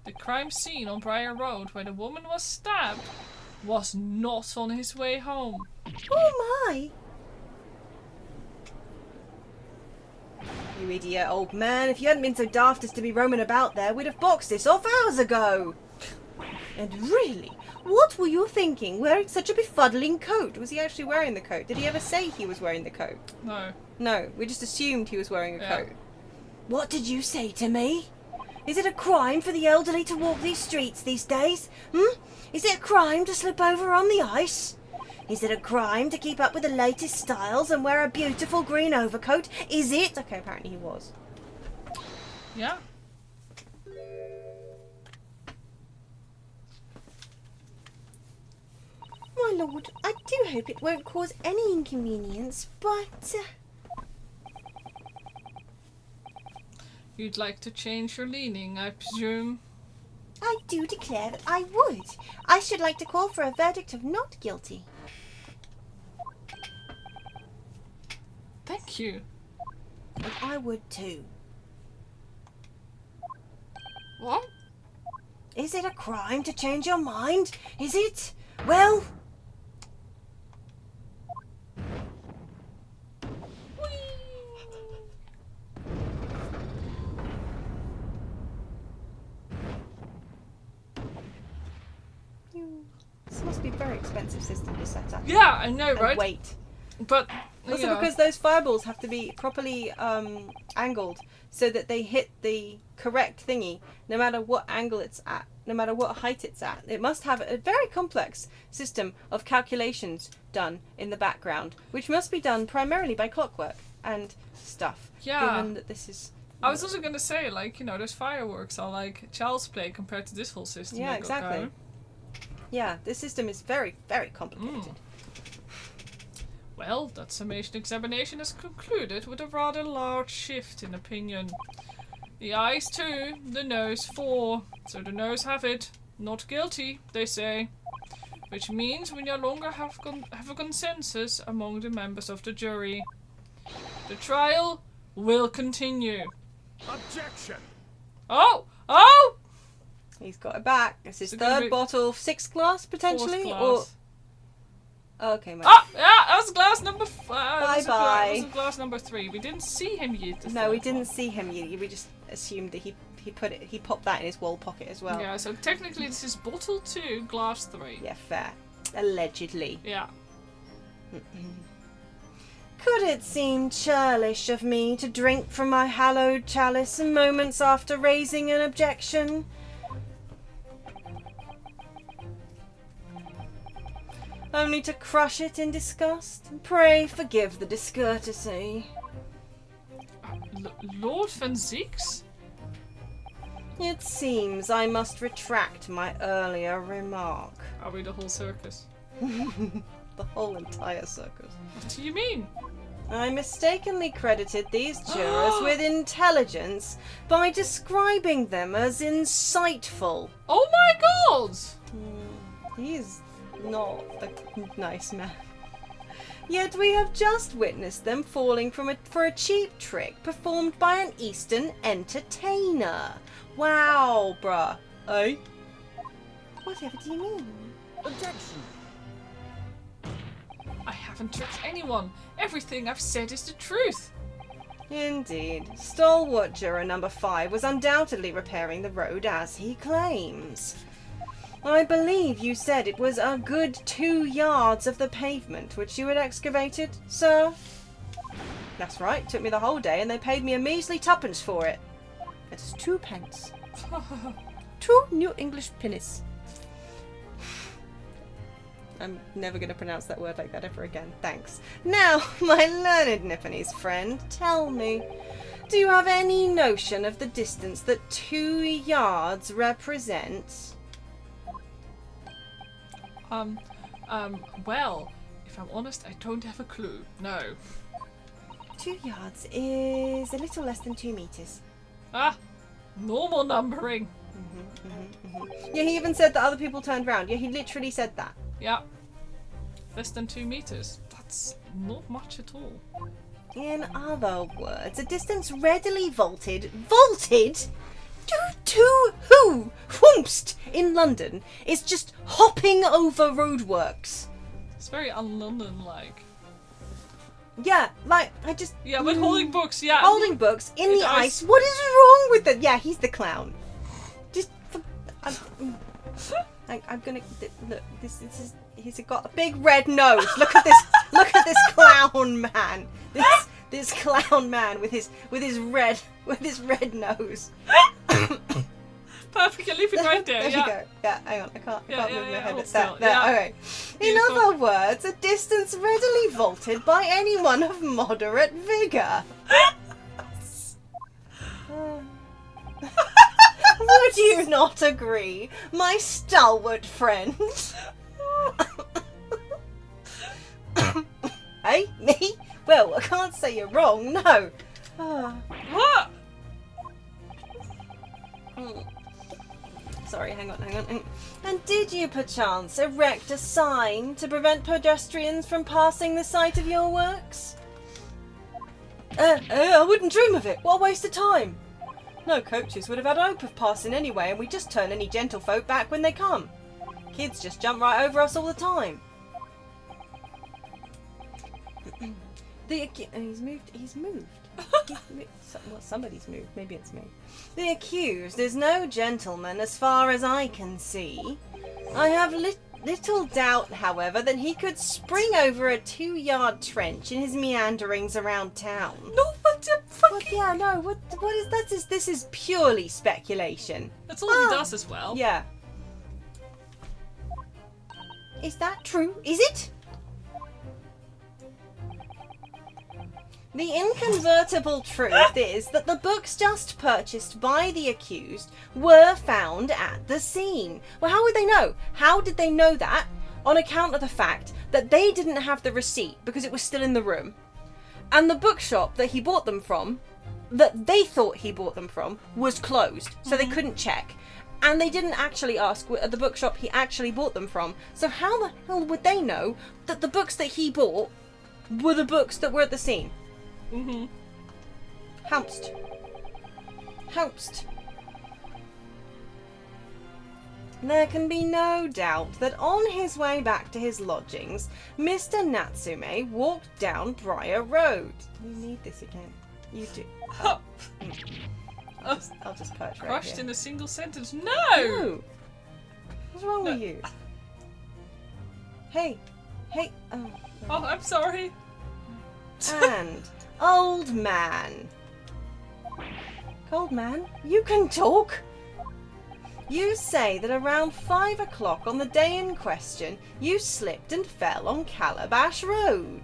the crime scene on Briar Road where the woman was stabbed was not on his way home. Oh my! You idiot old man, if you hadn't been so daft as to be roaming about there, we'd have boxed this off hours ago. And really, what were you thinking, wearing such a befuddling coat? Was he actually wearing the coat? Did he ever say he was wearing the coat? No. No, we just assumed he was wearing a Yeah. coat. What did you say to me? Is it a crime for the elderly to walk these streets these days? Is it a crime to slip over on the ice? Is it a crime to keep up with the latest styles and wear a beautiful green overcoat? Is it? Okay, apparently he was. Yeah. My lord, I do hope it won't cause any inconvenience, but... You'd like to change your leaning, I presume? I do declare that I would. I should like to call for a verdict of not guilty. Thank you. And I would too. What? Is it a crime to change your mind? Is it? Well... This must be a very expensive system to set up. Yeah, I know, And right? wait. But Also because those fireballs have to be properly angled so that they hit the correct thingy, no matter what angle it's at, no matter what height it's at. It must have a very complex system of calculations done in the background, which must be done primarily by clockwork and stuff. Yeah. Given that this is... I was also gonna say, like, you know, those fireworks are like child's play compared to this whole system. Yeah, they got exactly. going. Yeah, this system is very, very complicated. Well, that summation examination has concluded with a rather large shift in opinion. The eyes 2, the nose 4. So the nose have it. Not guilty, they say. Which means we no longer have a consensus among the members of the jury. The trial will continue. Objection. Oh! Oh! He's got it back. It's his Is it gonna third be- bottle, 6th glass potentially, Fourth or glass. okay, mate. Ah! Yeah, that was glass number Bye-bye. That was glass number 3. We didn't see him yet. No, we didn't see him. We just assumed that he popped that in his wall pocket as well. Yeah, so technically this is bottle 2, glass 3. Yeah, fair. Allegedly. Yeah. Could it seem churlish of me to drink from my hallowed chalice moments after raising an objection? Only to crush it in disgust? Pray forgive the discourtesy. Lord Van Zieks? It seems I must retract my earlier remark. Are we the whole circus? The whole entire circus. What do you mean? I mistakenly credited these jurors with intelligence by describing them as insightful. Oh my god! He's not a nice man. Yet we have just witnessed them falling for a cheap trick performed by an Eastern entertainer. Wow, bruh. Eh? Whatever do you mean? Objection! I haven't tricked anyone. Everything I've said is the truth. Indeed. Stalwart juror number 5 was undoubtedly repairing the road as he claims. I believe you said it was a good 2 yards of the pavement which you had excavated, sir? That's right. Took me the whole day and they paid me a measly 2p for it. It is 2 pence. 2 New English pennies. I'm never going to pronounce that word like that ever again. Thanks. Now, my learned Nipponese friend, tell me, do you have any notion of the distance that 2 yards represents? Well, if I'm honest, I don't have a clue. No. 2 yards is a little less than 2 meters. Ah, normal numbering. Yeah, he even said that other people turned round. Yeah, he literally said that. Yeah. Less than 2 meters. That's not much at all. In other words, a distance readily vaulted to who? Whoomst in London is just hopping over roadworks. It's very un-London-like. Yeah, like, I just... Yeah, but holding books, yeah. Holding books in In the ice. ice. What is wrong with it? Yeah, he's the clown. Just... I'm gonna... Look, this is... He's got a big red nose. Look at this. Look at this clown man. This clown man with his red nose. Perfect, you leave it right there. There Yeah. you go. Yeah, hang on. I can't move my head. hold It's still. there. Yeah. Okay. In Beautiful. other words, a distance readily vaulted by anyone of moderate vigor. Would you not agree, my stalwart friend? Hey, me? Well, I can't say you're wrong, no. What? Sorry, hang on. And did you perchance erect a sign to prevent pedestrians from passing the site of your works? I wouldn't dream of it. What a waste of time. No coaches would have had hope of passing anyway, and we just turn any gentlefolk back when they come. Kids just jump right over us all the time. He's moved. Well, somebody's moved. Maybe it's me. The accused is no gentleman as far as I can see. I have little doubt, however, that he could spring over a 2-yard trench in his meanderings around town. No, what the fuck? But yeah, no, what is that? This is purely speculation. That's all he does as well. Yeah. Is that true? Is it? The inconvertible truth is that the books just purchased by the accused were found at the scene. Well, how would they know? How did they know that? On account of the fact that they didn't have the receipt because it was still in the room. And the bookshop that he bought them from, that they thought he bought them from, was closed. So they couldn't check. And they didn't actually ask at the bookshop he actually bought them from. So how the hell would they know that the books that he bought were the books that were at the scene? Helpst. There can be no doubt that on his way back to his lodgings, Mr. Natsume walked down Briar Road. You need this again. You do. I'll just perch right Crushed here. in a single sentence. No! No! What's wrong with you? Hey, oh. Oh, I'm sorry. And old man. Old man, you can talk. You say that around 5 o'clock on the day in question, you slipped and fell on Calabash Road.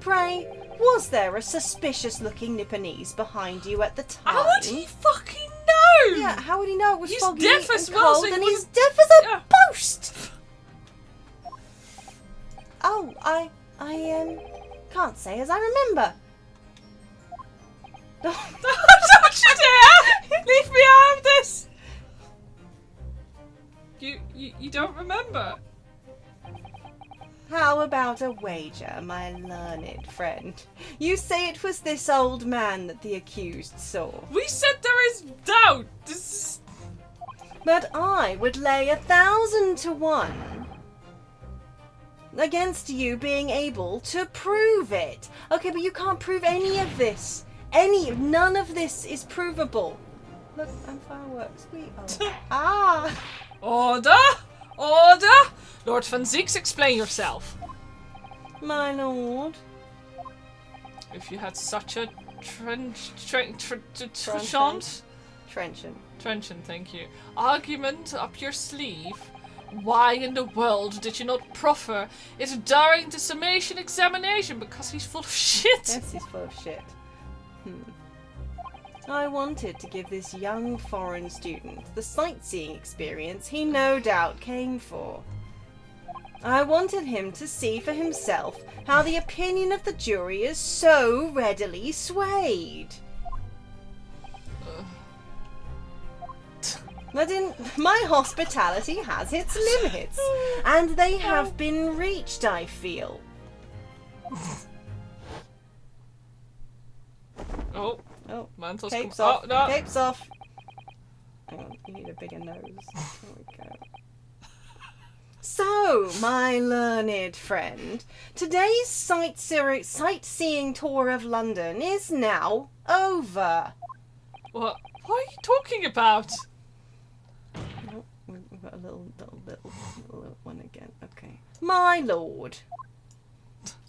Pray, was there a suspicious-looking Nipponese behind you at the time? How would he fucking know? Yeah, how would he know it was He's foggy deaf as and well, cold, so and he he's was- deaf as a Yeah. post? Oh, I can't say as I remember. Don't you dare! Leave me out of this! You don't remember? How about a wager, my learned friend? You say it was this old man that the accused saw. We said there is doubt. This But I would lay 1,000 to 1 against you being able to prove it. Okay, but you can't prove any of this. None of this is provable. Look, I'm fireworks. Ah! Order! Order! Lord Van Zieks, explain yourself. My lord. If you had such a trenchant, thank you, argument up your sleeve, why in the world did you not proffer it during the summation examination? Because he's full of shit. Yes, he's full of shit. I wanted to give this young foreign student the sightseeing experience he no doubt came for. I wanted him to see for himself how the opinion of the jury is so readily swayed. But my hospitality has its limits, and they have been reached, I feel. Oh, Oh, mantle's capes come- off. Oh, no. Capes off. Hang on, you need a bigger nose. There we go. So, my learned friend, today's sightseeing tour of London is now over. What are you talking about? Oh, we've got a little one again. Okay. My lord.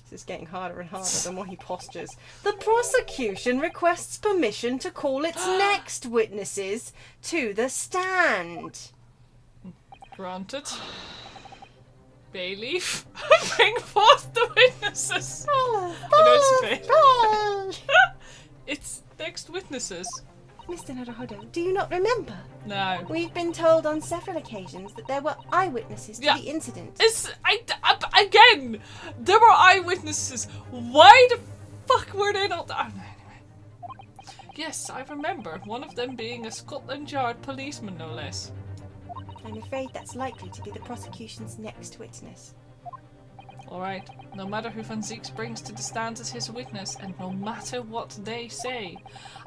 This is getting harder and harder the more he postures. The prosecution requests permission to call its next witnesses to the stand. Granted. Bayleaf, bring forth the witnesses. I know it's Bay. It's next witnesses. Mr. Naruhodo, do you not remember? No. We've been told on several occasions that there were eyewitnesses to Yeah. the incident. Again, there were eyewitnesses. Why the fuck were they not? Oh, no, anyway. Yes, I remember one of them being a Scotland Yard policeman, no less. I'm afraid that's likely to be the prosecution's next witness. Alright, no matter who Van Zieks brings to the stand as his witness, and no matter what they say,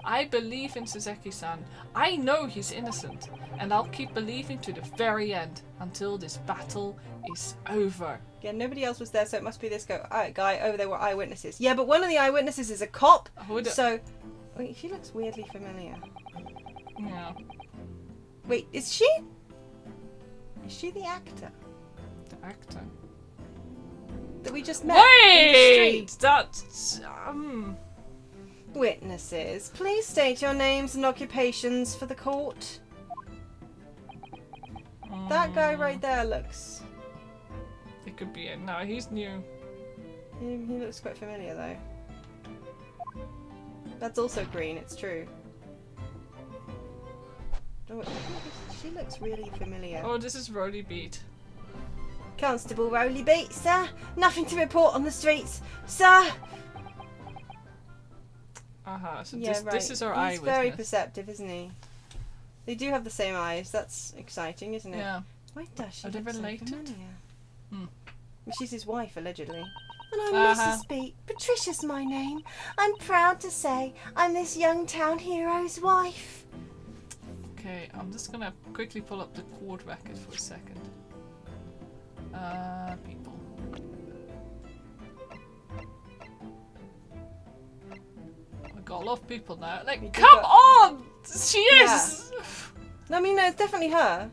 I believe in Suzeki-san. I know he's innocent, and I'll keep believing to the very end, until this battle is over. Yeah, nobody else was there, so it must be this guy over there were eyewitnesses. Yeah, but one of the eyewitnesses is a cop, so... Wait, she looks weirdly familiar. Yeah. Wait, is she? Is she the actor The actor. that we just met in the Wait! street? That's... Witnesses, please state your names and occupations for the court. That guy right there looks... It could be it. No, he's new. He looks quite familiar though. That's also green, it's true. Oh, she looks really familiar. Oh, this is Rody Beat. Constable Rowley Beat, sir. Nothing to report on the streets, sir. So Yeah, this is our He's eyewitness. very perceptive, isn't he? They do have the same eyes. That's exciting, isn't it? Yeah. Why does she Are they look so related? familiar? Hmm. Well, she's his wife, allegedly. And I'm Mrs. Beat. Patricia's my name. I'm proud to say I'm this young town hero's wife. Okay, I'm just gonna quickly pull up the court record for a second. People. I got a lot of people now. Like, We do come got- on! She is! I mean, no, it's definitely her.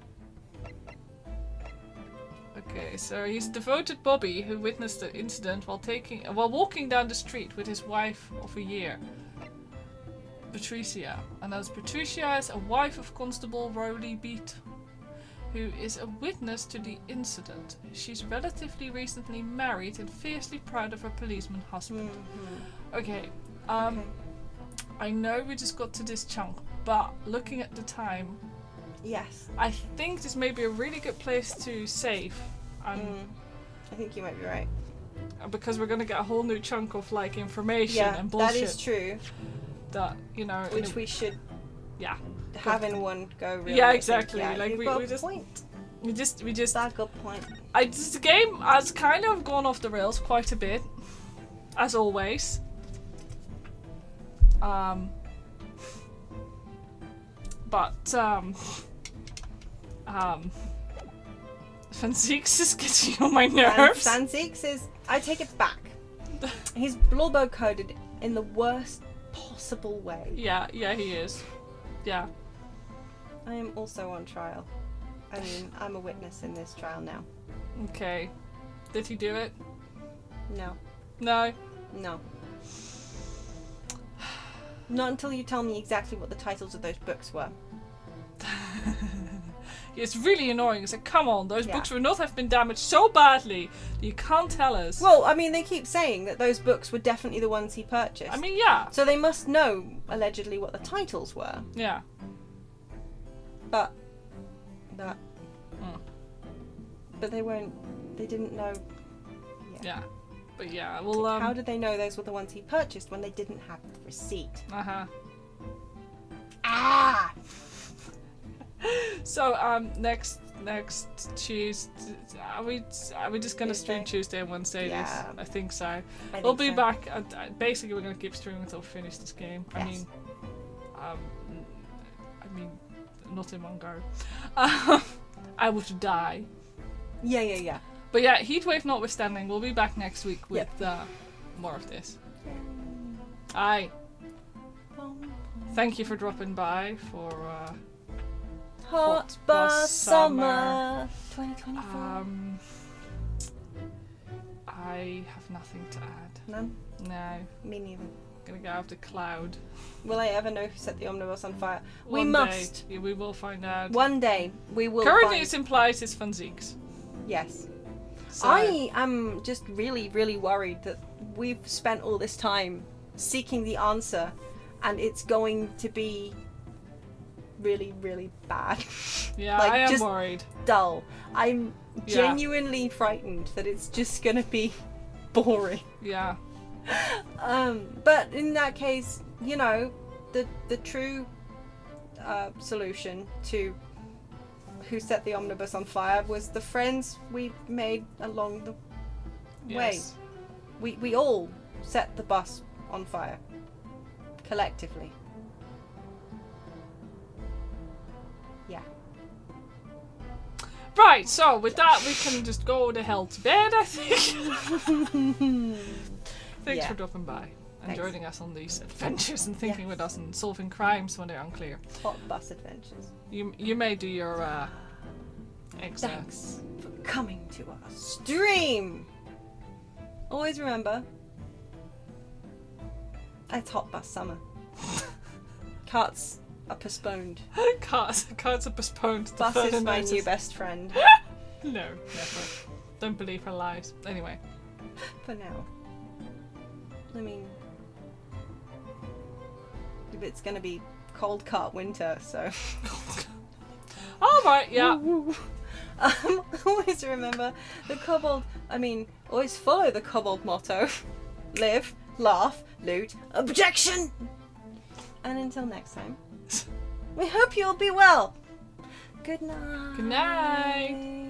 Okay, so he's a devoted Bobby who witnessed the incident while walking down the street with his wife of a year, Patricia. And as Patricia is a wife of Constable Rowley Beat, who is a witness to the incident. She's relatively recently married and fiercely proud of her policeman husband. Okay, Okay. I know we just got to this chunk, but looking at the time, Yes. I think this may be a really good place to save. I think you might be right. Because we're gonna get a whole new chunk of like information Yeah, and bullshit. that is true. That, you know, Which we should yeah, have in one go. Really. Yeah, I think. exactly. Yeah, Like, you've we got a just- point. we just That's a good point. the game has kind of gone off the rails quite a bit, as always. But Fanzeeks is getting on my nerves. Sanzeeks is. I take it back. He's blowbo coded in the worst possible way. Yeah, he is. Yeah. I am also on trial. I mean, I'm a witness in this trial now. Okay. Did he do it? No. No. No. Not until you tell me exactly what the titles of those books were. It's really annoying. It's like, come on, those Yeah. books would not have been damaged so badly that you can't tell us. Well, I mean, they keep saying that those books were definitely the ones he purchased. I mean, yeah. so they must know, allegedly, what the titles were. Yeah. But Mm. they didn't know. Yeah. But yeah, well, How did they know those were the ones he purchased when they didn't have the receipt? Uh-huh. Ah! So, next Tuesday, are we just gonna stream Tuesday? Tuesday and Wednesday? Yeah. I think so. I We'll think be so. back. Basically, we're gonna keep streaming until we finish this game. Yes. I mean, not in one go. I would die. Yeah. But yeah, Heatwave notwithstanding, we'll be back next week with more of this. Aye. Thank you for dropping by for Hot Bus Summer 2024. I have nothing to add. None? No. Me neither. Gonna go out the cloud. Will I ever know who set the omnibus on fire? We One must. day. Yeah, we will find out. One day we will. Currently, find. it's implied it's Fanzeeks. Yes. So, I am just really, really worried that we've spent all this time seeking the answer, and it's going to be really, really bad. yeah, like, I am just worried. dull. I'm Yeah. genuinely frightened that it's just gonna be boring. Yeah. But in that case, you know, the true solution to who set the omnibus on fire was the friends we made along the way. Yes. We all set the bus on fire collectively. Yeah. Right. So with that, we can just go the hell to bed. I think. Thanks Yeah. for dropping by and Thanks. joining us on these adventures and thinking Yes. with us and solving crimes when they're unclear. Hot bus adventures. You may do your exit. Thanks for coming to our stream. Always remember, it's Hot Bus Summer. Carts are postponed. Cards are postponed. To Bus further is my notice. new best friend. No, never. Don't believe her lies. Anyway. For now. I mean, it's gonna be cold cart winter, so. Alright, yeah. Always remember the kobold. Always follow the kobold motto: live, laugh, loot, objection. And until next time, we hope you'll be well. Good night. Good night.